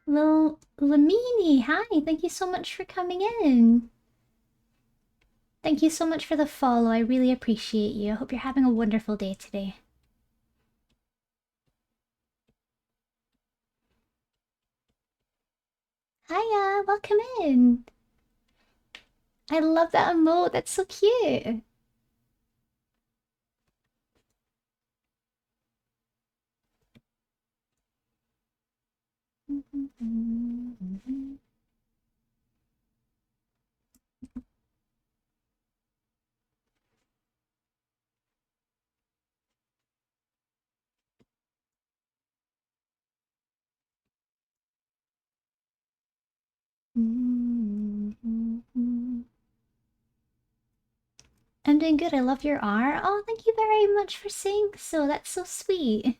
Lil Lamini, hi! Thank you so much for coming in. Thank you so much for the follow. I really appreciate you. I hope you're having a wonderful day today. Hiya, welcome in. I love that emote. That's so cute. I'm doing good. I love your art. Oh, thank you very much for saying so. That's so sweet.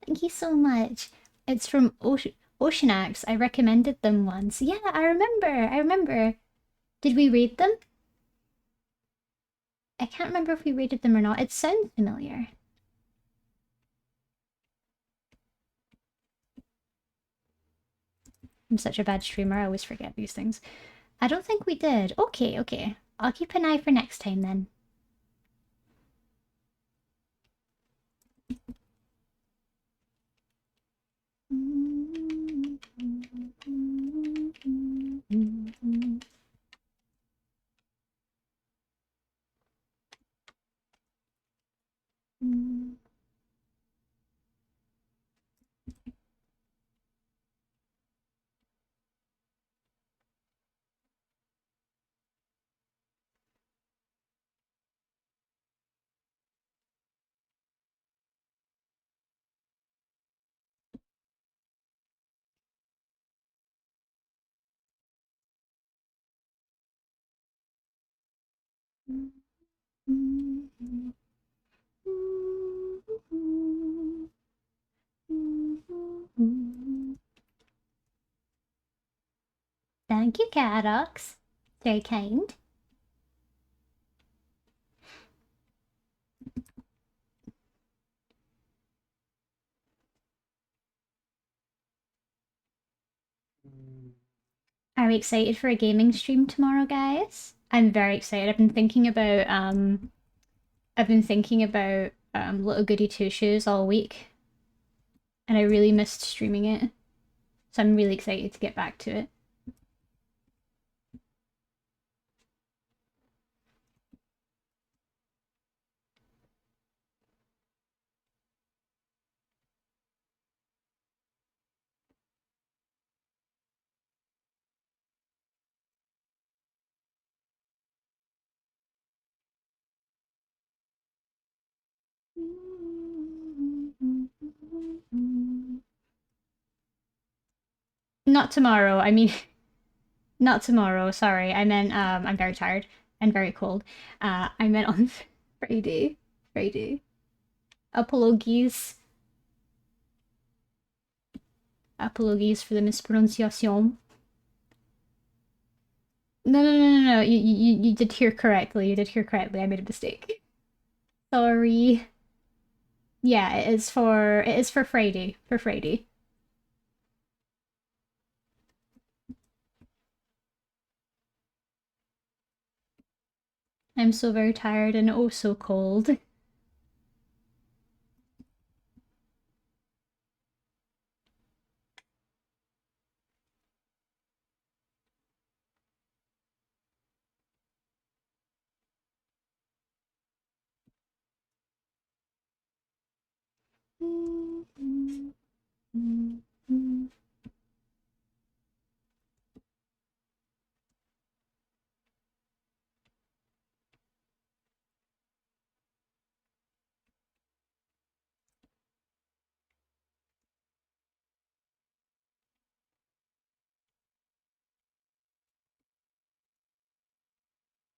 Thank you so much. It's from Oceanax. I recommended them once. Yeah, I remember. I remember. Did we read them? I can't remember if we rated them or not. It sounds familiar. I'm such a bad streamer. I always forget these things. I don't think we did. Okay, okay. I'll keep an eye for next time then. Thank you, Catox. Very kind. Are we excited for a gaming stream tomorrow, guys? I'm very excited. I've been thinking about Little Goody Two Shoes all week, and I really missed streaming it. So I'm really excited to get back to it. Not tomorrow. I mean, not tomorrow. Sorry. I meant I'm very tired and very cold. I meant on Friday. Friday. Apologies. Apologies for the mispronunciation. No, no, no, no, no. You did hear correctly. You did hear correctly. I made a mistake. Sorry. Yeah, it is for Friday. For Friday. I'm so very tired and oh so cold.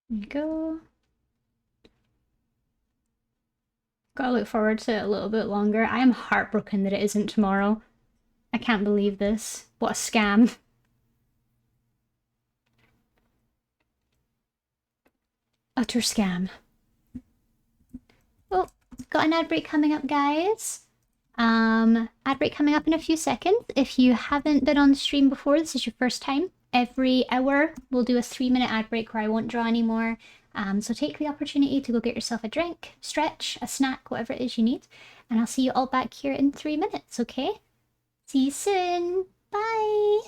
There you go. Gotta look forward to it a little bit longer. I am heartbroken that it isn't tomorrow. I can't believe this. What a scam. Utter scam. Oh, got an ad break coming up, guys. Ad break coming up in a few seconds. If you haven't been on the stream before, this is your first time. Every hour, we'll do a 3-minute ad break where I won't draw anymore. So take the opportunity to go get yourself a drink, stretch, a snack, whatever it is you need. And I'll see you all back here in 3 minutes, okay? See you soon. Bye.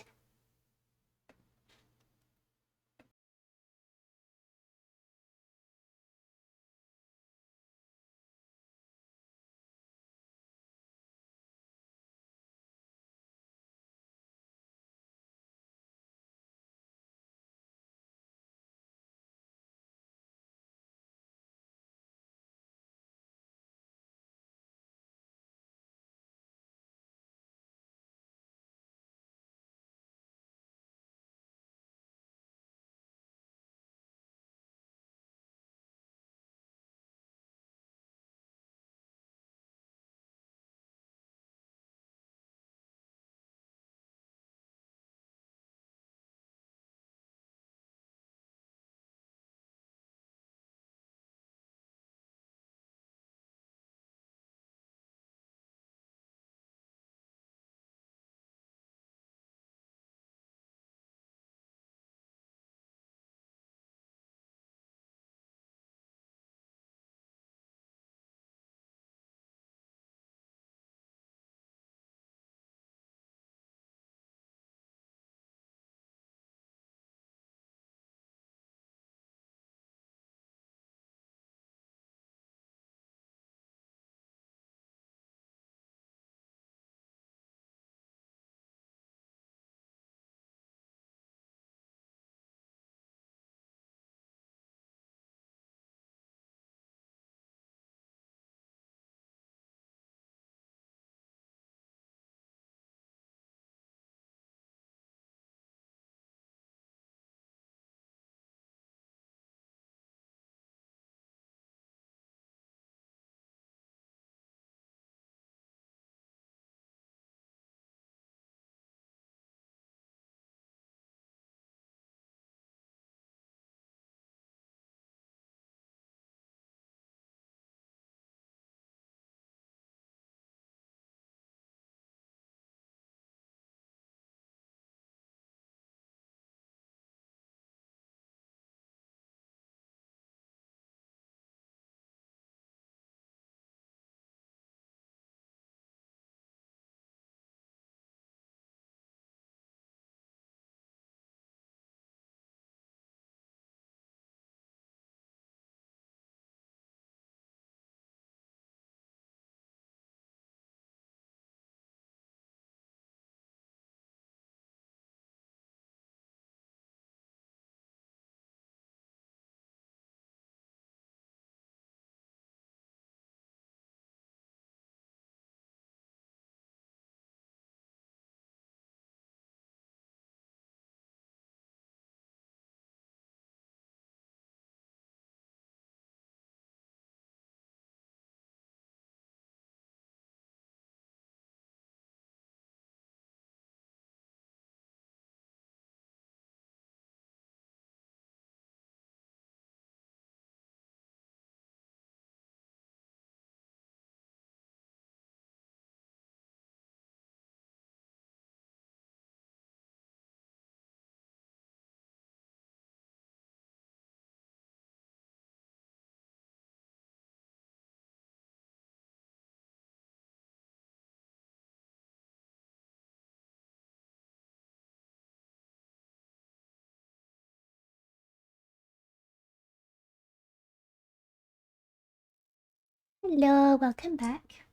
Hello, welcome back.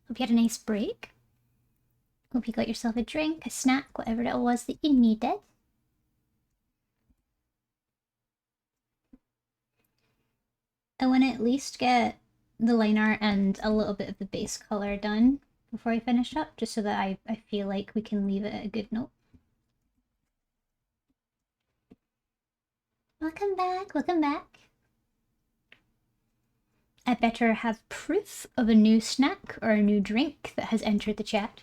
Hope you had a nice break. Hope you got yourself a drink, a snack, whatever it was that you needed. I want to at least get the line art and a little bit of the base color done before I finish up, just so that I feel like we can leave it at a good note. Welcome back, welcome back. I better have proof of a new snack or a new drink that has entered the chat.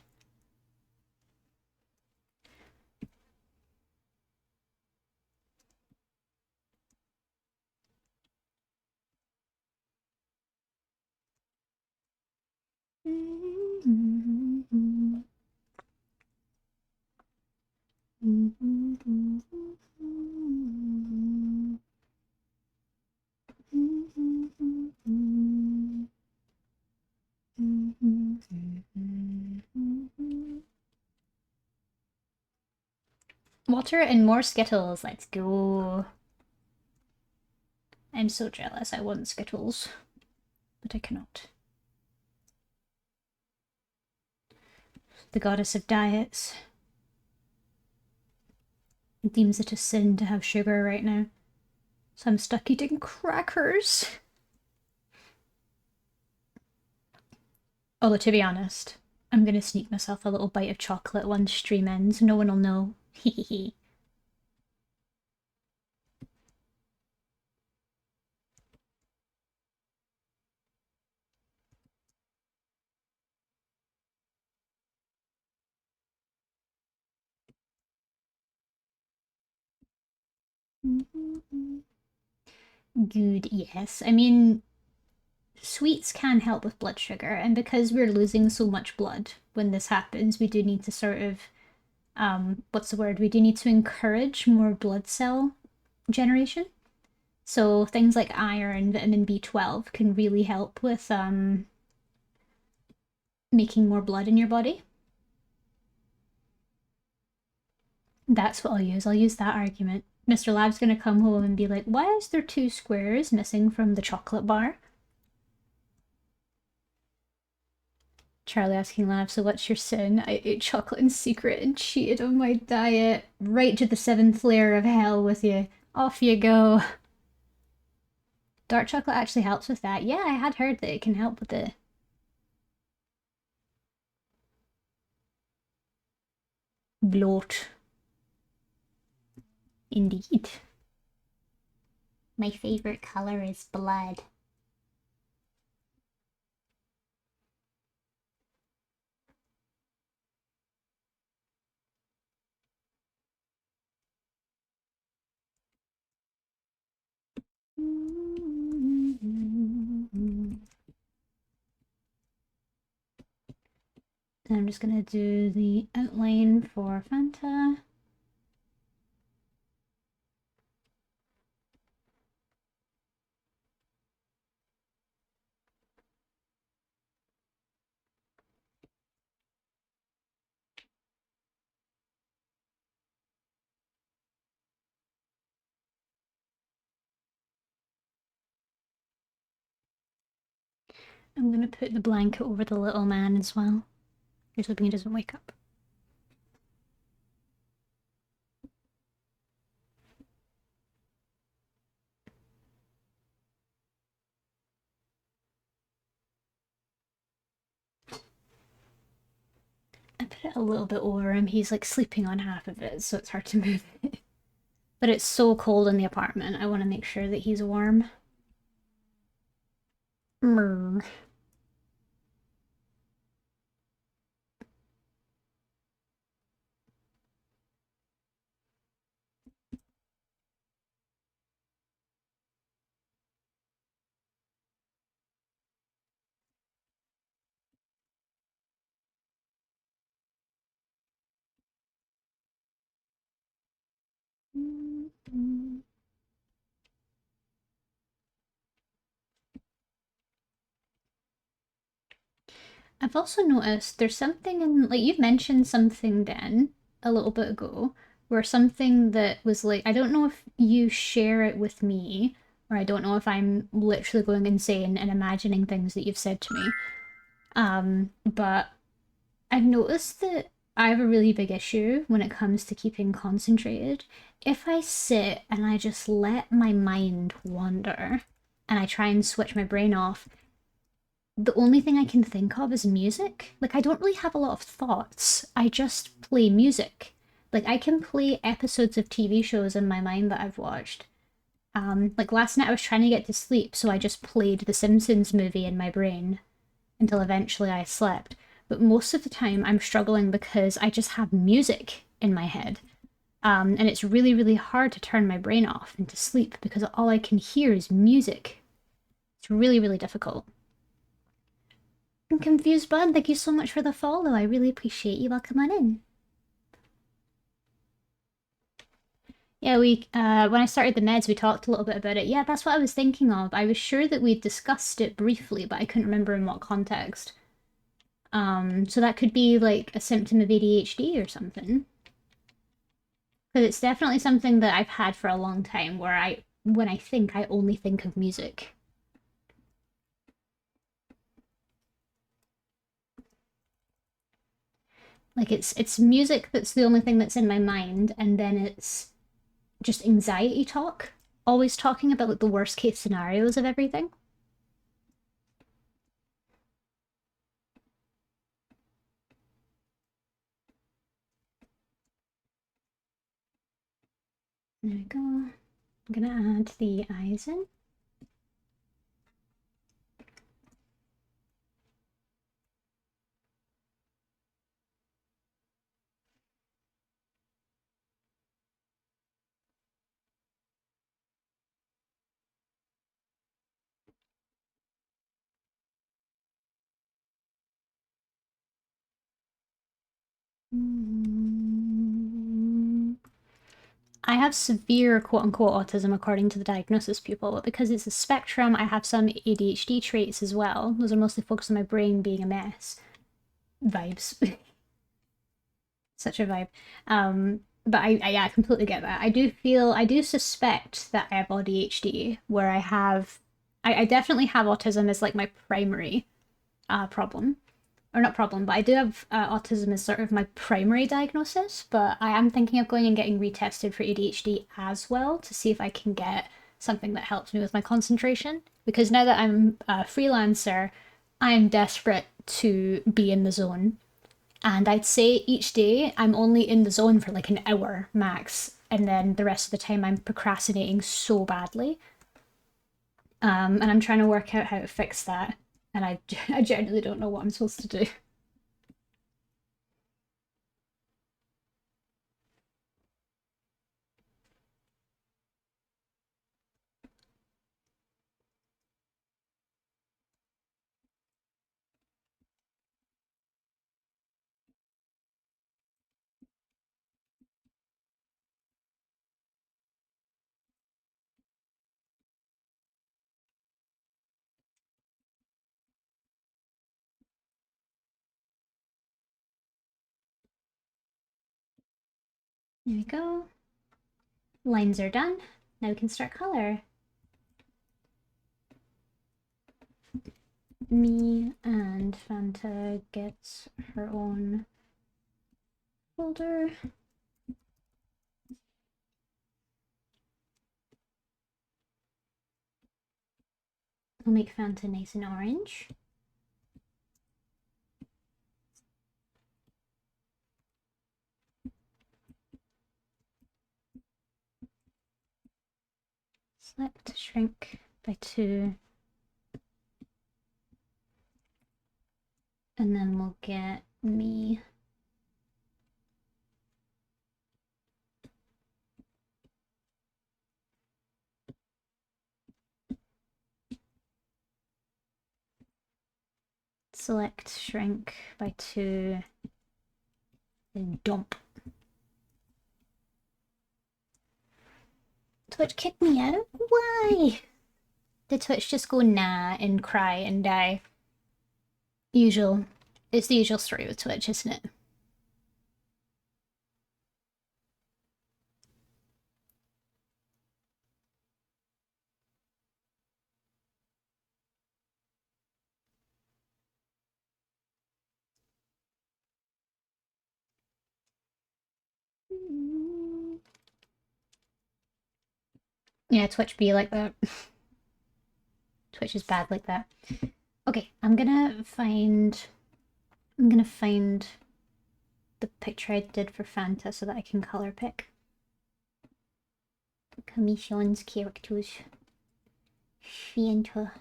Water and more Skittles, let's go. I'm so jealous, I want Skittles, but I cannot. The goddess of diets deems it a sin to have sugar right now, so I'm stuck eating crackers. Although, to be honest, I'm gonna sneak myself a little bite of chocolate once stream ends. No one will know. Hehehe. Good, yes. I mean, sweets can help with blood sugar, and because we're losing so much blood when this happens, we do need to sort of, what's the word? We do need to encourage more blood cell generation. So things like iron, vitamin B12 can really help with making more blood in your body. That's what I'll use. I'll use that argument. Mr. Lab's gonna come home and be like, why is there 2 squares missing from the chocolate bar? Charlie asking Lab, so what's your sin? I ate chocolate in secret and cheated on my diet. Right to the 7th layer of hell with you. Off you go. Dark chocolate actually helps with that. Yeah, I had heard that it can help with the bloat. Indeed. My favorite color is blood. Then I'm just gonna do the outline for Phanta. I'm gonna put the blanket over the little man as well. Here's hoping he doesn't wake up. I put it a little bit over him. He's like sleeping on half of it, so it's hard to move it. But it's so cold in the apartment. I want to make sure that he's warm. Mrr. I've also noticed there's something in, like, you've mentioned something then a little bit ago, where something that was like, I don't know if you share it with me, or I don't know if I'm literally going insane and imagining things that you've said to me. But I've noticed that I have a really big issue when it comes to keeping concentrated. If I sit and I just let my mind wander and I try and switch my brain off, the only thing I can think of is music. Like, I don't really have a lot of thoughts. I just play music. Like, I can play episodes of TV shows in my mind that I've watched. Like last night I was trying to get to sleep, so I just played the Simpsons movie in my brain until eventually I slept. But most of the time I'm struggling because I just have music in my head. And it's really, really hard to turn my brain off and to sleep because all I can hear is music. It's really, really difficult. And Confused Bud, thank you so much for the follow. I really appreciate you. Welcome on in. Yeah, when I started the meds, we talked a little bit about it. Yeah, that's what I was thinking of. I was sure that we'd discussed it briefly, but I couldn't remember in what context. So that could be like a symptom of ADHD or something. Because it's definitely something that I've had for a long time where when I think, I only think of music. Like it's music that's the only thing that's in my mind, and then it's just anxiety talk. Always talking about like the worst case scenarios of everything. There we go. I'm gonna add the eyes in. I have severe quote-unquote autism according to the diagnosis pupil, but because it's a spectrum, I have some ADHD traits as well. Those are mostly focused on my brain being a mess. Vibes. Such a vibe. But I completely get that. I do suspect that I have ADHD, where I definitely have autism as like my primary problem. Or not problem, but I do have autism as sort of my primary diagnosis. But I am thinking of going and getting retested for ADHD as well to see if I can get something that helps me with my concentration. Because now that I'm a freelancer, I'm desperate to be in the zone. And I'd say each day I'm only in the zone for like an hour max. And then the rest of the time I'm procrastinating so badly. And I'm trying to work out how to fix that. And I genuinely don't know what I'm supposed to do. There we go. Lines are done. Now we can start color. Me and Phanta gets her own folder. I'll make Phanta nice and orange. Select shrink by 2. And then we'll get me. Select shrink by 2. Then dump. Twitch kicked me out? Why? Did Twitch just go nah and cry and die? Usual. It's the usual story with Twitch, isn't it? Yeah, Twitch be like that. Twitch is bad like that. Okay, I'm gonna find the picture I did for Phanta so that I can color pick. Commission's characters. Phanta.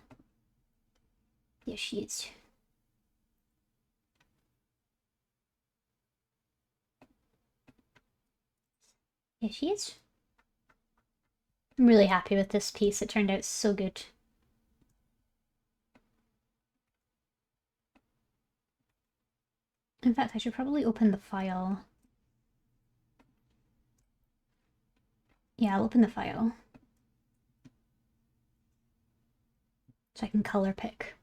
There she is. There she is. I'm really happy with this piece. It turned out so good. In fact, I should probably open the file. Yeah, I'll open the file. So I can color pick.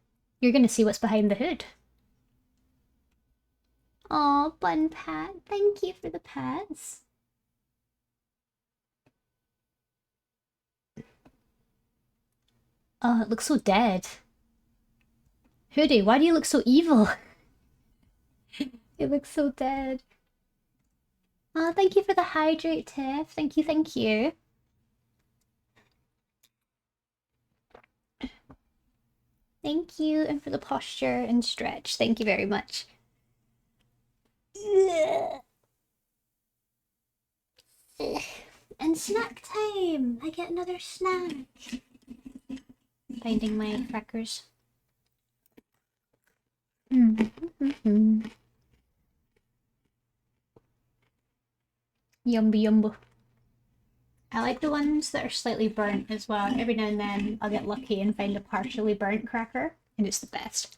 You're gonna see what's behind the hood. Oh, Bun Pat, thank you for the pats. Oh, it looks so dead. Hoodie, why do you look so evil? It looks so dead. Oh, thank you for the hydrate, Tiff. Thank you, thank you. Thank you, and for the posture and stretch. Thank you very much. And snack time! I get another snack. Finding my crackers. Yumby yumbo. I like the ones that are slightly burnt as well. Every now and then I'll get lucky and find a partially burnt cracker, and it's the best.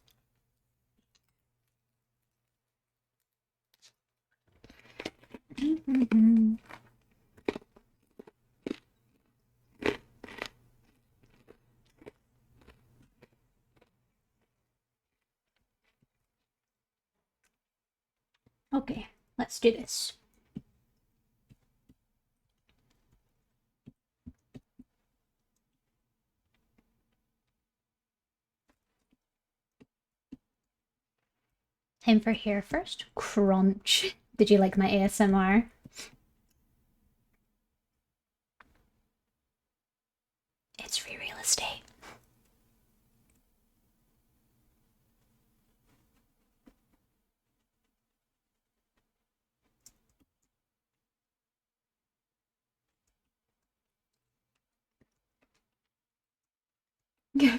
Okay, let's do this. Time for hair first. Crunch. Did you like my ASMR? It's free real estate.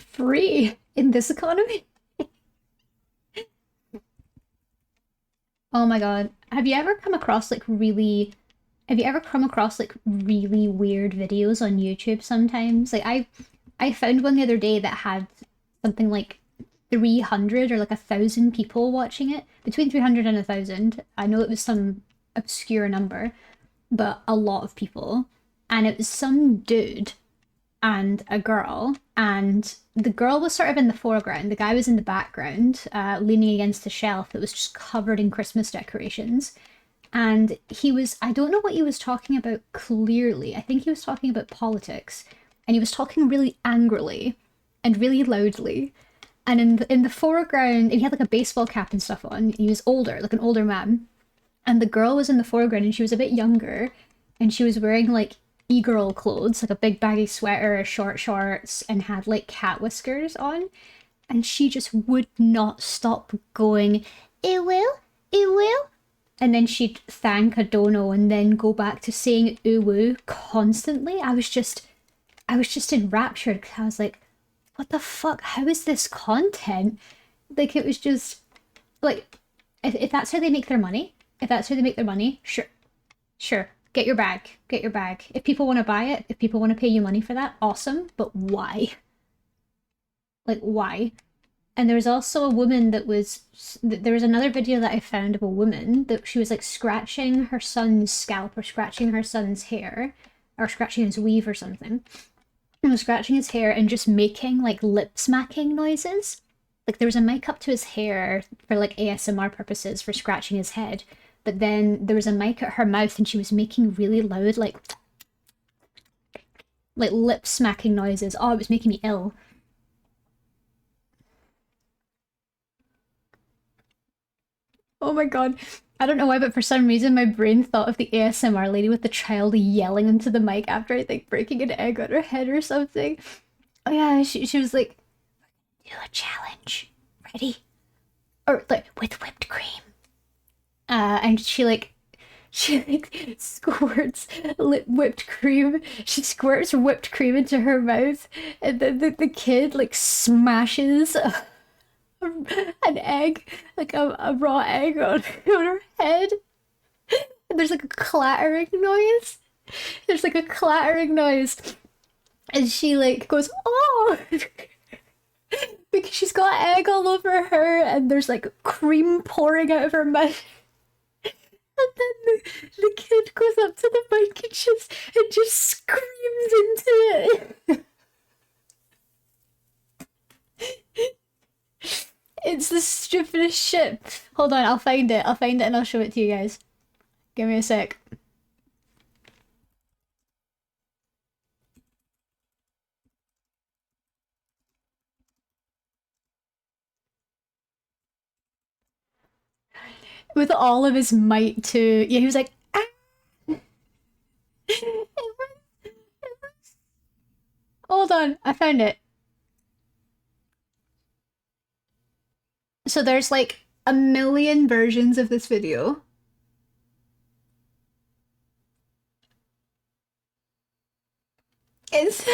Free in this economy? Oh my god. Have you ever come across like really weird videos on YouTube sometimes? Like I found one the other day that had something like 300 or like 1,000 people watching it. Between 300 and 1,000. I know it was some obscure number, but a lot of people. And it was some dude and a girl, and the girl was sort of in the foreground. The guy was in the background, leaning against a shelf that was just covered in Christmas decorations. And he was, I don't know what he was talking about clearly. I think he was talking about politics, and he was talking really angrily and really loudly. And in the foreground, and he had like a baseball cap and stuff on. He was older, like an older man. And the girl was in the foreground, and she was a bit younger, and she was wearing like e-girl clothes, like a big baggy sweater, short shorts, and had like cat whiskers on. And she just would not stop going, it will. And then she'd thank a dono and then go back to saying ooh constantly. I was just enraptured because I was like, what the fuck? How is this content? Like it was just like if that's how they make their money, sure. Sure. Get your bag. Get your bag. If people want to buy it, if people want to pay you money for that, awesome. But why? Like, why? And there was also a woman that was. There was another video that I found of a woman that she was like scratching her son's scalp or scratching her son's hair or scratching his weave or something. And was scratching his hair and just making like lip smacking noises. Like there was a mic up to his hair for like ASMR purposes for scratching his head. But then there was a mic at her mouth and she was making really loud like lip smacking noises. Oh, it was making me ill. Oh my god. I don't know why, but for some reason my brain thought of the ASMR lady with the child yelling into the mic after I think breaking an egg on her head or something. Oh yeah, she was like, do a challenge. Ready? Or like with whipped cream. And she squirts whipped cream. She squirts whipped cream into her mouth, and then the kid like smashes an egg, like a raw egg on her head. And there's like a clattering noise. There's like a clattering noise, and she like goes, "Oh!" because she's got egg all over her, and there's like cream pouring out of her mouth. And then the kid goes up to the mic and just screams into it. It's the stupidest shit. Hold on, I'll find it. I'll find it and I'll show it to you guys. Give me a sec. With all of his might too. Yeah, he was like, ah! Hold on, I found it. So there's like a million versions of this video. It's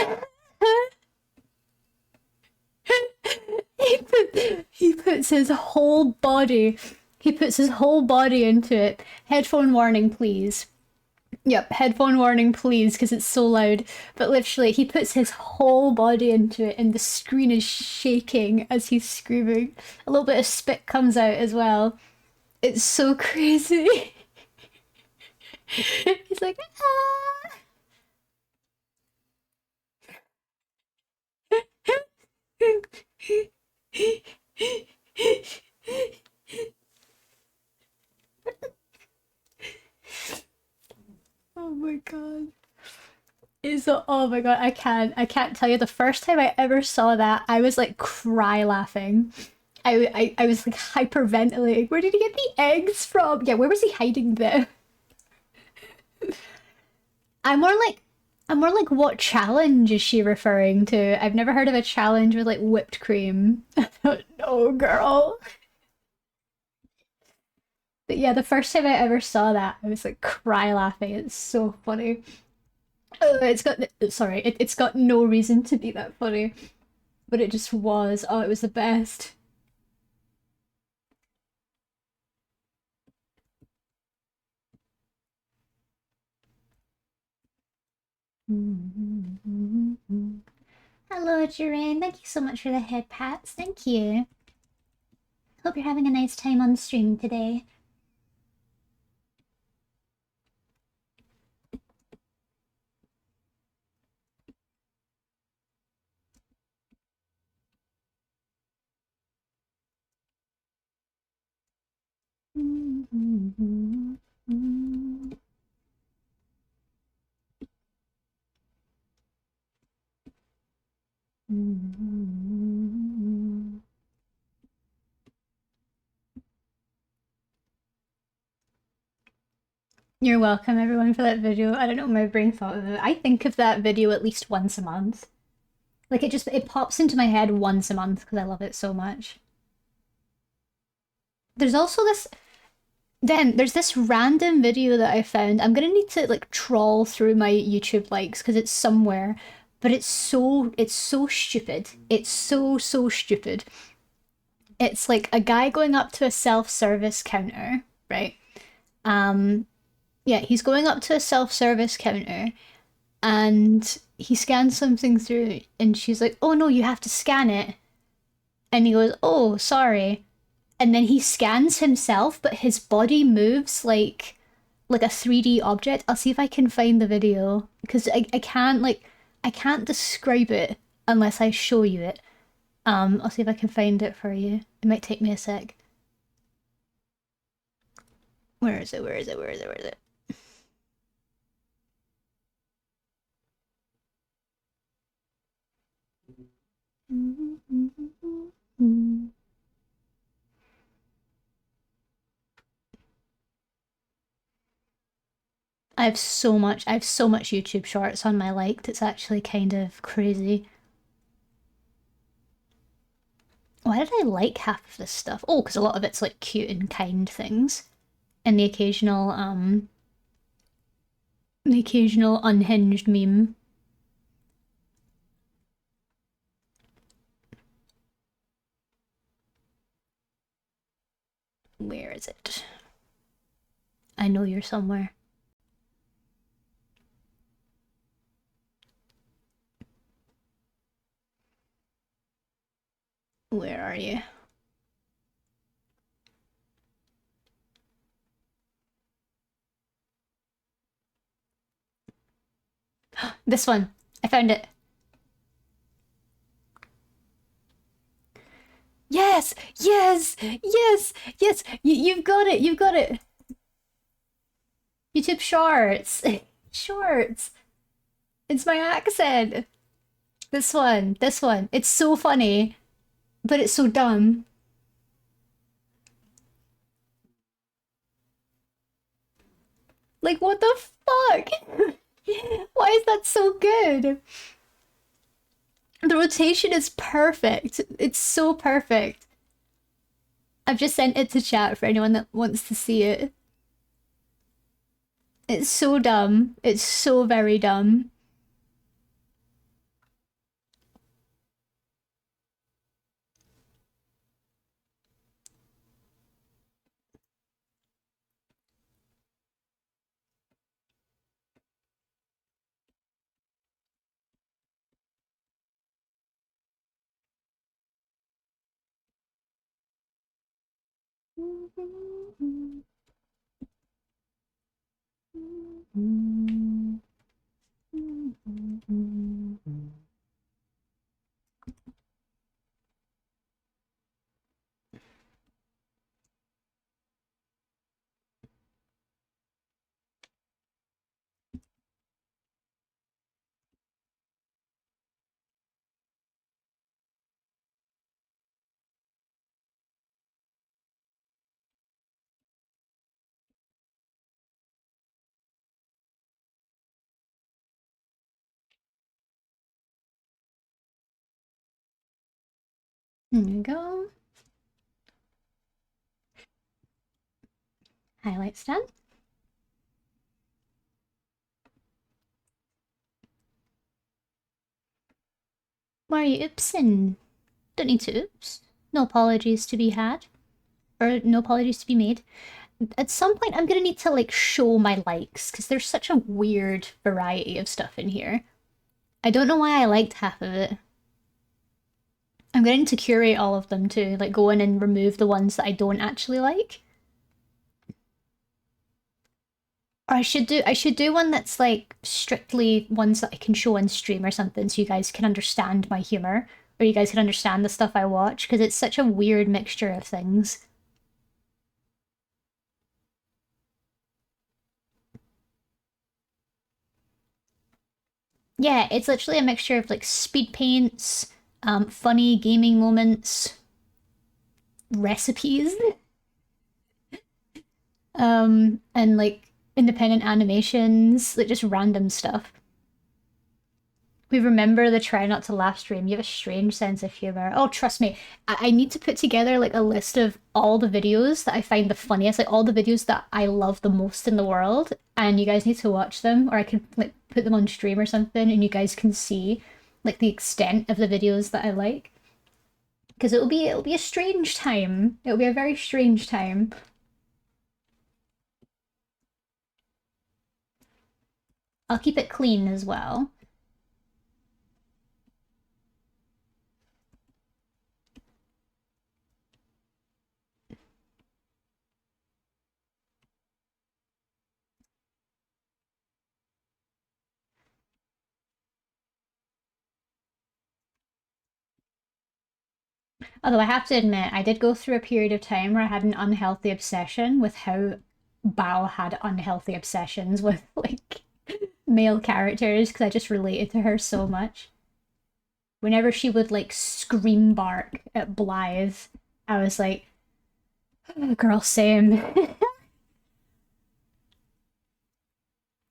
he puts his whole body into it. Headphone warning, please. Yep, headphone warning, please, because it's so loud. But literally, he puts his whole body into it, and the screen is shaking as he's screaming. A little bit of spit comes out as well. It's so crazy. He's like, ah. Oh my god. Oh my god, I can't tell you the first time I ever saw that, I was like cry laughing. I was like hyperventilating. Where did he get the eggs from? Yeah, where was he hiding them? I'm more like I'm more like what challenge is she referring to? I've never heard of a challenge with like whipped cream. I don't know, girl. But yeah, the first time I ever saw that, I was like cry laughing. It's so funny. It's got sorry, it's got no reason to be that funny, but it just was. Oh, it was the best. Hello, Jirain. Thank you so much for the head pats. Thank you. Hope you're having a nice time on stream today. You're welcome, everyone, for that video. I don't know what my brain thought of it. I think of that video at least once a month. Like it pops into my head once a month because I love it so much. There's also this there's this random video that I found. I'm gonna need to like trawl through my YouTube likes because it's somewhere, but it's so stupid. It's so stupid. It's like a guy going up to a self-service counter, right? Um, yeah, he's going up to a self-service counter and he scans something through and she's like, "Oh no, you have to scan it." And he goes, "Oh, sorry." And then he scans himself, but his body moves like a 3D object. I'll see if I can find the video because I can't describe it unless I show you it. I'll see if I can find it for you. It might take me a sec. Where is it? Where is it? Where is it? Where is it? I have so much YouTube shorts on my liked, it's actually kind of crazy. Why did I like half of this stuff? Oh, because a lot of it's like cute and kind things. And the occasional unhinged meme. Where is it? I know you're somewhere. Where are you? This one. I found it. Yes! Yes! Yes! Yes! You've got it! You've got it! YouTube shorts! Shorts! It's my accent! This one. This one. It's so funny, but it's so dumb. Like, what the fuck? Why is that so good? The rotation is perfect. It's so perfect. I've just sent it to chat for anyone that wants to see it. It's so dumb. It's so very dumb. There you go. Highlights done. Why are you oopsing? Don't need to oops. No apologies to be had. Or no apologies to be made. At some point, I'm gonna need to like show my likes because there's such a weird variety of stuff in here. I don't know why I liked half of it. I'm gonna need to curate all of them too, like go in and remove the ones that I don't actually like. Or I should do one that's like strictly ones that I can show on stream or something so you guys can understand my humor or you guys can understand the stuff I watch because it's such a weird mixture of things. Yeah, it's literally a mixture of like speed paints, funny gaming moments, recipes, and like independent animations, like just random stuff. We remember the try not to laugh stream. You have a strange sense of humor. Oh, trust me, I need to put together like a list of all the videos that I find the funniest, like all the videos that I love the most in the world, and you guys need to watch them, or I could like put them on stream or something, and you guys can see like the extent of the videos that I like. Because it'll be a strange time. It'll be a very strange time. I'll keep it clean as well. Although I have to admit, I did go through a period of time where I had an unhealthy obsession with how Bao had unhealthy obsessions with like male characters because I just related to her so much. Whenever she would like scream bark at Blythe, I was like, oh, girl, same.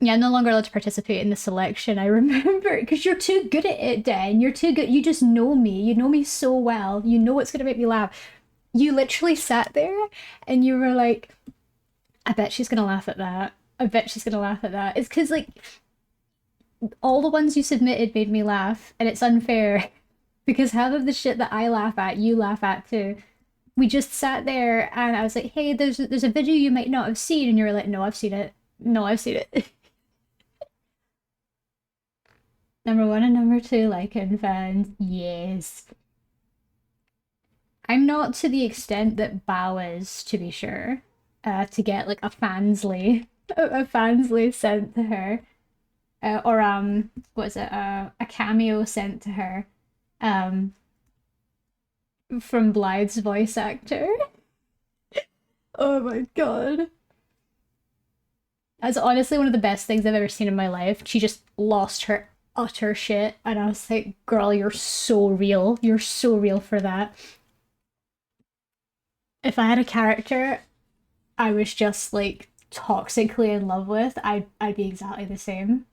Yeah, I'm no longer allowed to participate in the selection. I remember because you're too good at it, Dan. You're too good. You just know me. You know me so well. You know what's gonna make me laugh. You literally sat there and you were like, I bet she's gonna laugh at that. I bet she's gonna laugh at that. It's because like all the ones you submitted made me laugh, and it's unfair because half of the shit that I laugh at, you laugh at too. We just sat there and I was like, hey, there's a video you might not have seen, and you were like, no, I've seen it. No, I've seen it. Number one and number two, like and fans, yes. I'm not to the extent that Bao is, to be sure, to get like a fansly, a fansly sent to her, or what is it, a cameo sent to her, um, from Blythe's voice actor. Oh my god. That's honestly one of the best things I've ever seen in my life. She just lost her utter shit, and I was like, girl, you're so real. You're so real for that. If I had a character I was just like toxically in love with, I'd be exactly the same.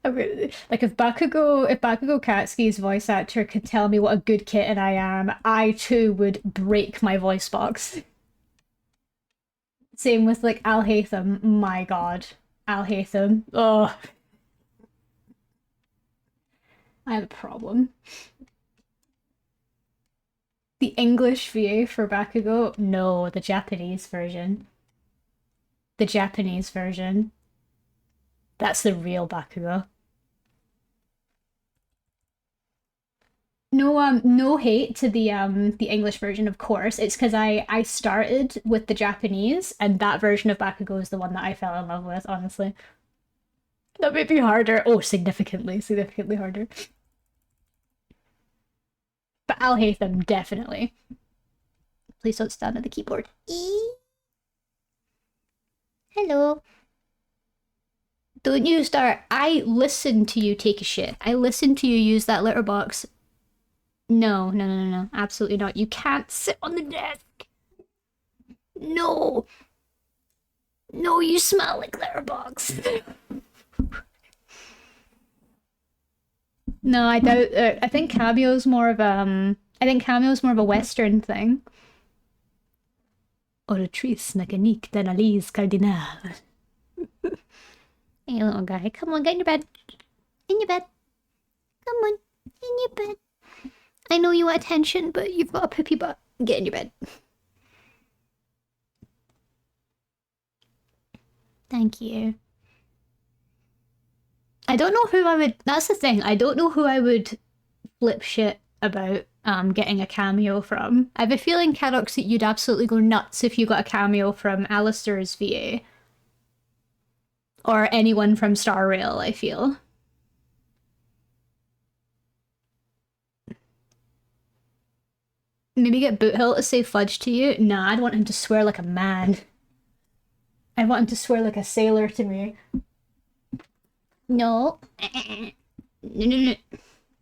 I mean, like if Bakugo Katsuki's voice actor could tell me what a good kitten I am, I too would break my voice box. Same with like Al Haytham. My God, Al Haytham. Oh, I have a problem. The English VA for Bakugo? No, the Japanese version. The Japanese version. That's the real Bakugo. No, no hate to the English version, of course. It's because I started with the Japanese, and that version of Bakugo is the one that I fell in love with. Honestly, that may be harder. Oh, significantly, significantly harder. But I'll hate them definitely. Please don't stand at the keyboard. Hello. Don't you start. I listened to you take a shit. I listened to you use that litter box. No, no, no, no, no. Absolutely not. You can't sit on the desk. No. No, you smell like litter box. No, I doubt. I think cameo's more of I think cameo's more of a Western thing. Oratrice mécanique d'analyse cardinale. Hey, little guy, come on, get in your bed. In your bed. Come on, in your bed. I know you want attention, but you've got a poopy butt. Get in your bed. Thank you. I don't know who I would. That's the thing. I don't know who I would flip shit about getting a cameo from. I have a feeling, Cadox, that you'd absolutely go nuts if you got a cameo from Alistair's VA. Or anyone from Star Rail, I feel. Maybe get Boothill to say fudge to you? Nah, I'd want him to swear like a man. I want him to swear like a sailor to me. No. No, no, no.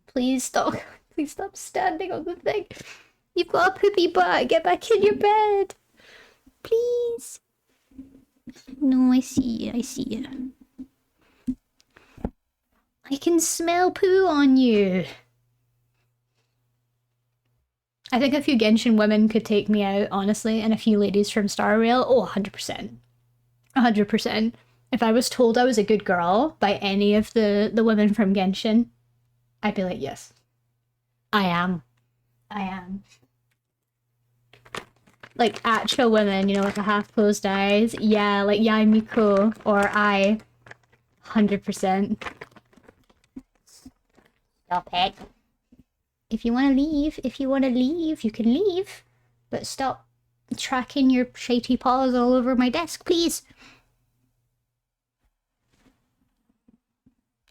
Please stop. Please stop standing on the thing. You've got a poopy butt. Get back in your bed. Please. No, I see you. I see you. I can smell poo on you. I think a few Genshin women could take me out, honestly, and a few ladies from Star Rail. Oh, 100%. 100%. If I was told I was a good girl by any of the women from Genshin, I'd be like, yes. I am. I am. Like actual women, you know, with the half-closed eyes. Yeah, like Yai Miko or I. 100%. Stop it. If you want to leave, you can leave. But stop tracking your shitey paws all over my desk, please.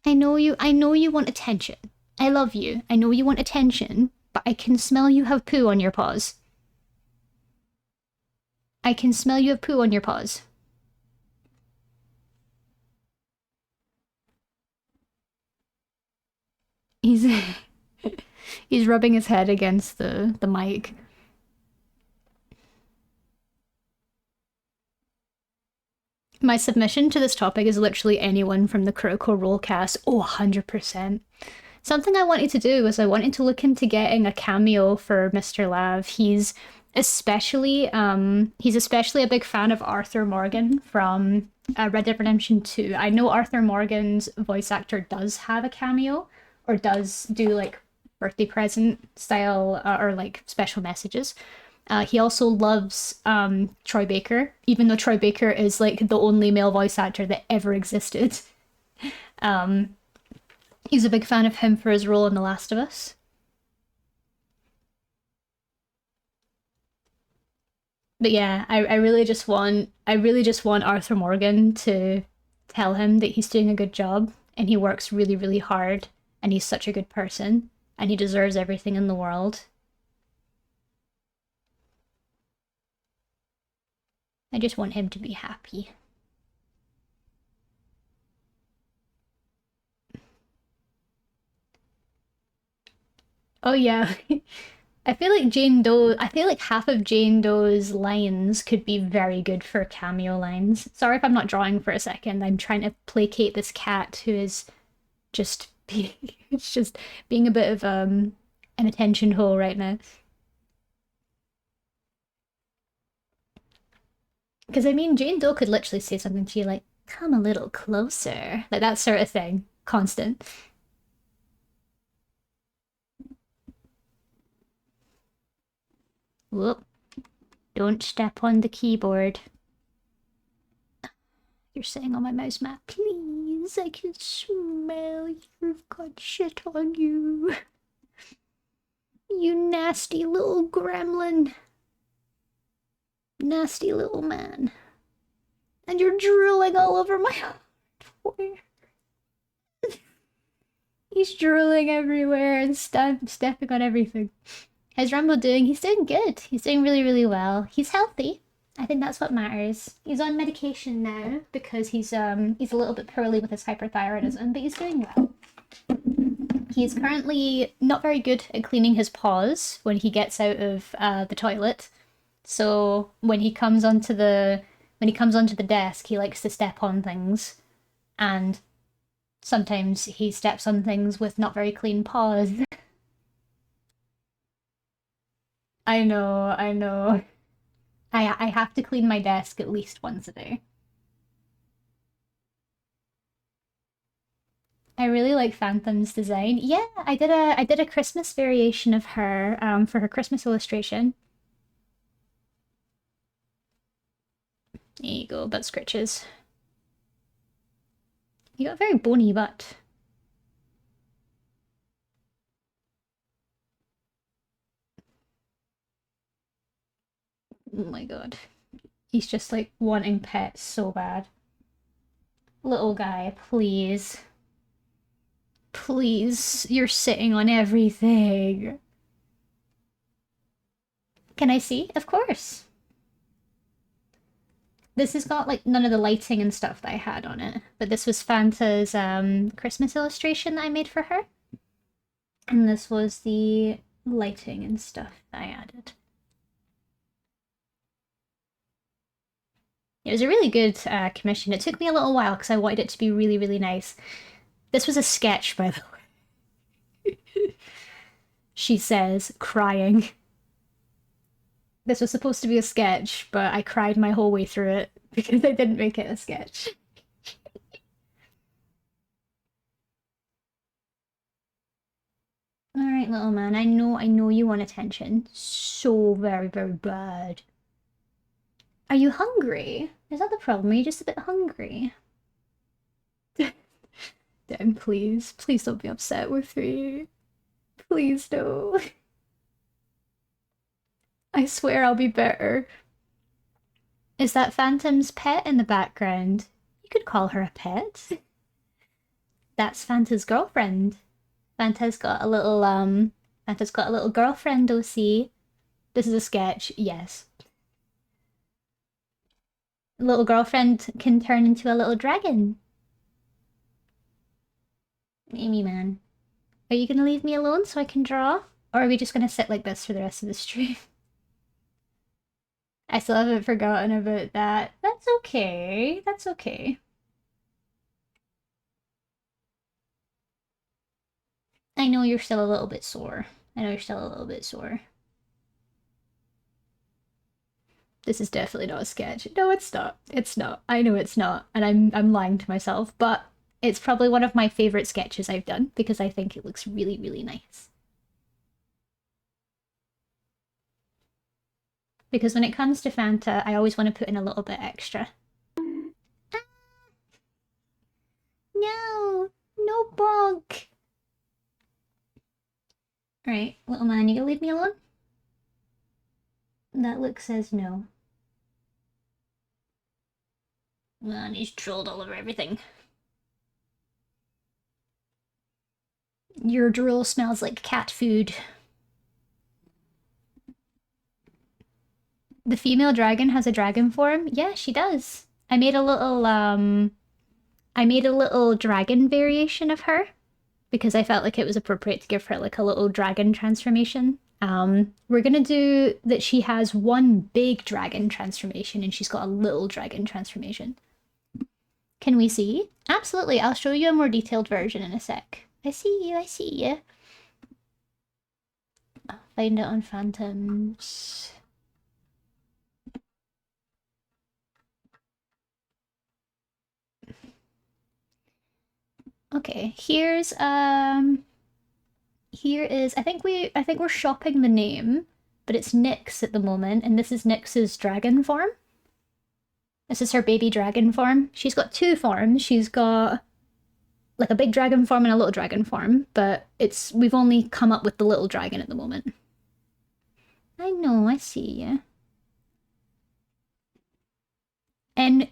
I know you want attention. I love you. I know you want attention, but I can smell you have poo on your paws. I can smell you have poo on your paws. He's he's rubbing his head against the mic. My submission to this topic is literally anyone from the Critical Role cast. Oh, 100%. Something I wanted to do was I wanted to look into getting a cameo for Mr. Lav. He's especially a big fan of Arthur Morgan from Red Dead Redemption 2. I know Arthur Morgan's voice actor does have a cameo, or does do like birthday present style or like special messages. He also loves Troy Baker, even though Troy Baker is like the only male voice actor that ever existed. He's a big fan of him for his role in The Last of Us. But yeah, I really just want Arthur Morgan to tell him that he's doing a good job and he works really, really hard and he's such a good person and he deserves everything in the world. I just want him to be happy. Oh yeah. I feel like half of Jane Doe's lines could be very good for cameo lines. Sorry if I'm not drawing for a second. I'm trying to placate this cat who is just being, it's just being a bit of an attention hole right now. Because I mean, Jane Doe could literally say something to you like, "Come a little closer," like that sort of thing, constant. Whoop! Don't step on the keyboard. You're sitting on my mouse mat. Please, I can smell you've got shit on you. You nasty little gremlin. Nasty little man. And you're drooling all over my hardware. He's drooling everywhere and stepping on everything. How's Rumble doing? He's doing good. He's doing really, really well. He's healthy. I think that's what matters. He's on medication now because he's a little bit poorly with his hyperthyroidism, but he's doing well. He's currently not very good at cleaning his paws when he gets out of the toilet. So when he comes onto the desk, he likes to step on things, and sometimes he steps on things with not very clean paws. I know, I know. I have to clean my desk at least once a day. I really like Phantom's design. Yeah, I did a Christmas variation of her for her Christmas illustration. There you go, butt scritches. You got a very bony butt. Oh my god. He's just like wanting pets so bad. Little guy, please. Please, you're sitting on everything. Can I see? Of course. This has got like none of the lighting and stuff that I had on it, but this was Phanta's Christmas illustration that I made for her. And this was the lighting and stuff that I added. It was a really good commission. It took me a little while because I wanted it to be really, really nice. This was a sketch, by the way. She says, crying. This was supposed to be a sketch, but I cried my whole way through it because I didn't make it a sketch. Alright, little man, I know you want attention. So very, very bad. Are you hungry? Is that the problem? Are you just a bit hungry? Dan, please. Please don't be upset with me. Please no. I swear I'll be better. Is that Phantom's pet in the background? You could call her a pet. That's Phanta's girlfriend. Phanta's got a little girlfriend, OC. This is a sketch, yes. Little girlfriend can turn into a little dragon. Amy, man. Are you gonna leave me alone so I can draw? Or are we just gonna sit like this for the rest of the stream? I still haven't forgotten about that. That's That's okay. That's okay. I know you're still a little bit sore. I know you're still a little bit sore. This is definitely not a sketch. No, it's not. It's not. I know it's not, and I'm lying to myself, but it's probably one of my favorite sketches I've done because I think it looks really, really nice. Because when it comes to Phanta, I always want to put in a little bit extra. Ah, no, no bonk. Alright, little man, you gonna leave me alone? That look says no. And he's drooled all over everything. Your drool smells like cat food. The female dragon has a dragon form? Yeah, she does. I made a little dragon variation of her because I felt like it was appropriate to give her like a little dragon transformation. We're gonna do that she has one big dragon transformation and she's got a little dragon transformation. Can we see? Absolutely, I'll show you a more detailed version in a sec. I see you, I see you. I'll find it on Phantoms. Okay, here is I think we're shopping the name, but it's Nyx at the moment, and this is Nyx's dragon form. This is her baby dragon form. She's got two forms. She's got like a big dragon form and a little dragon form, but we've only come up with the little dragon at the moment. I know, I see you. NYX.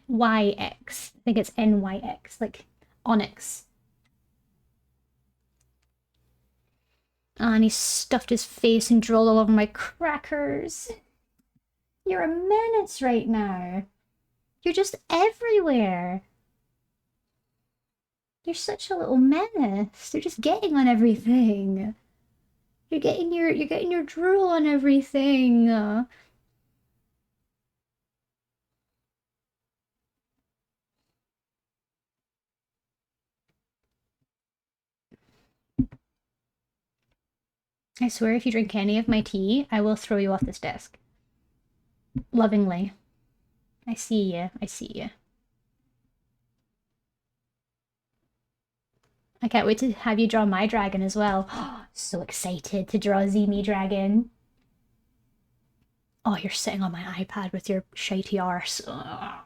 I think it's NYX, like Onyx. Oh, and he stuffed his face and drooled all over my crackers. You're a menace right now. You're just everywhere. You're such a little menace. You're just getting on everything. You're getting your drool on everything. I swear if you drink any of my tea, I will throw you off this desk. Lovingly. I see you. I see you. I can't wait to have you draw my dragon as well. So excited to draw Zimi dragon. Oh, you're sitting on my iPad with your shitey arse. Ugh.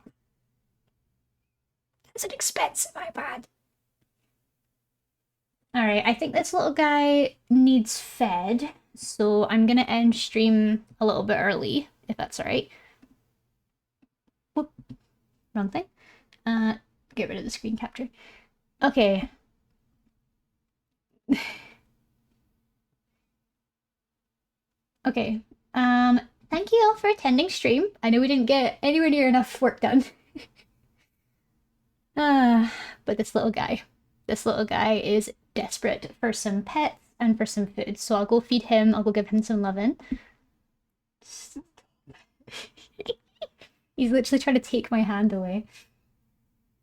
It's an expensive iPad. Alright, I think this little guy needs fed, so I'm gonna end stream a little bit early, if that's alright. Whoop. Wrong thing. Get rid of the screen capture. Okay. Okay. Thank you all for attending stream. I know we didn't get anywhere near enough work done. But this little guy is desperate for some pets and for some food. So I'll go feed him, I'll go give him some loving. He's literally trying to take my hand away.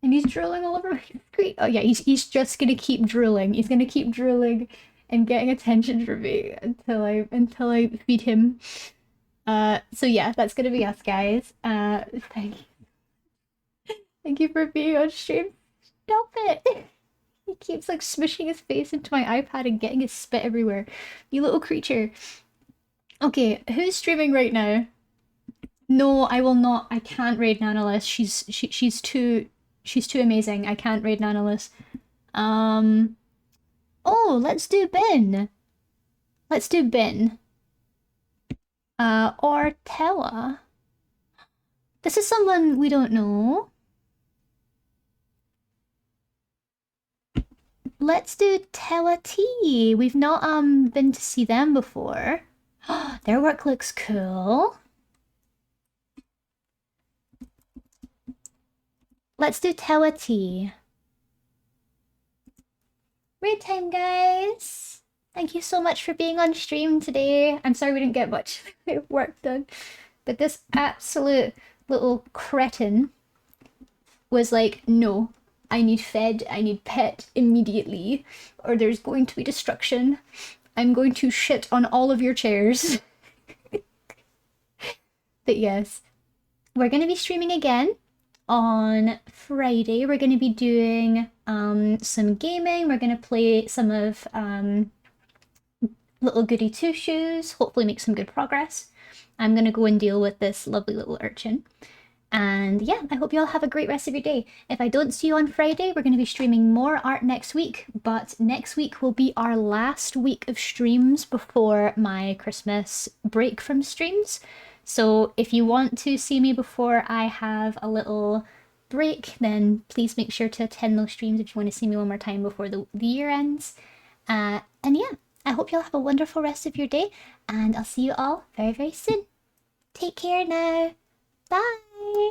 And he's drooling all over my screen. Oh yeah, he's just gonna keep drooling. He's gonna keep drooling and getting attention from me until I feed him. So yeah, that's gonna be us, guys. Thank you for being on stream. Stop it. He keeps like smishing his face into my iPad and getting his spit everywhere. You little creature. Okay, who's streaming right now? No, I will not. I can't raid Nanolis. She's too amazing. I can't raid Nanolis. Oh, let's do Bin. Let's do Bin. Or Tella. This is someone we don't know. Let's do Tella T. We've not been to see them before. Their work looks cool. Let's do Tella T. Raid time, guys. Thank you so much for being on stream today. I'm sorry we didn't get much work done, but this absolute little cretin was like, no, I need fed, I need pet immediately, or there's going to be destruction. I'm going to shit on all of your chairs. But yes, we're going to be streaming again on Friday. We're going to be doing some gaming. We're going to play some of Little Goody Two Shoes, hopefully make some good progress. I'm going to go and deal with this lovely little urchin. And yeah, I hope you all have a great rest of your day. If I don't see you on Friday, we're going to be streaming more art next week, but next week will be our last week of streams before my Christmas break from streams. So if you want to see me before I have a little break, then please make sure to attend those streams if you want to see me one more time before the year ends. And yeah, I hope you all have a wonderful rest of your day, and I'll see you all very, very soon. Take care now. Bye!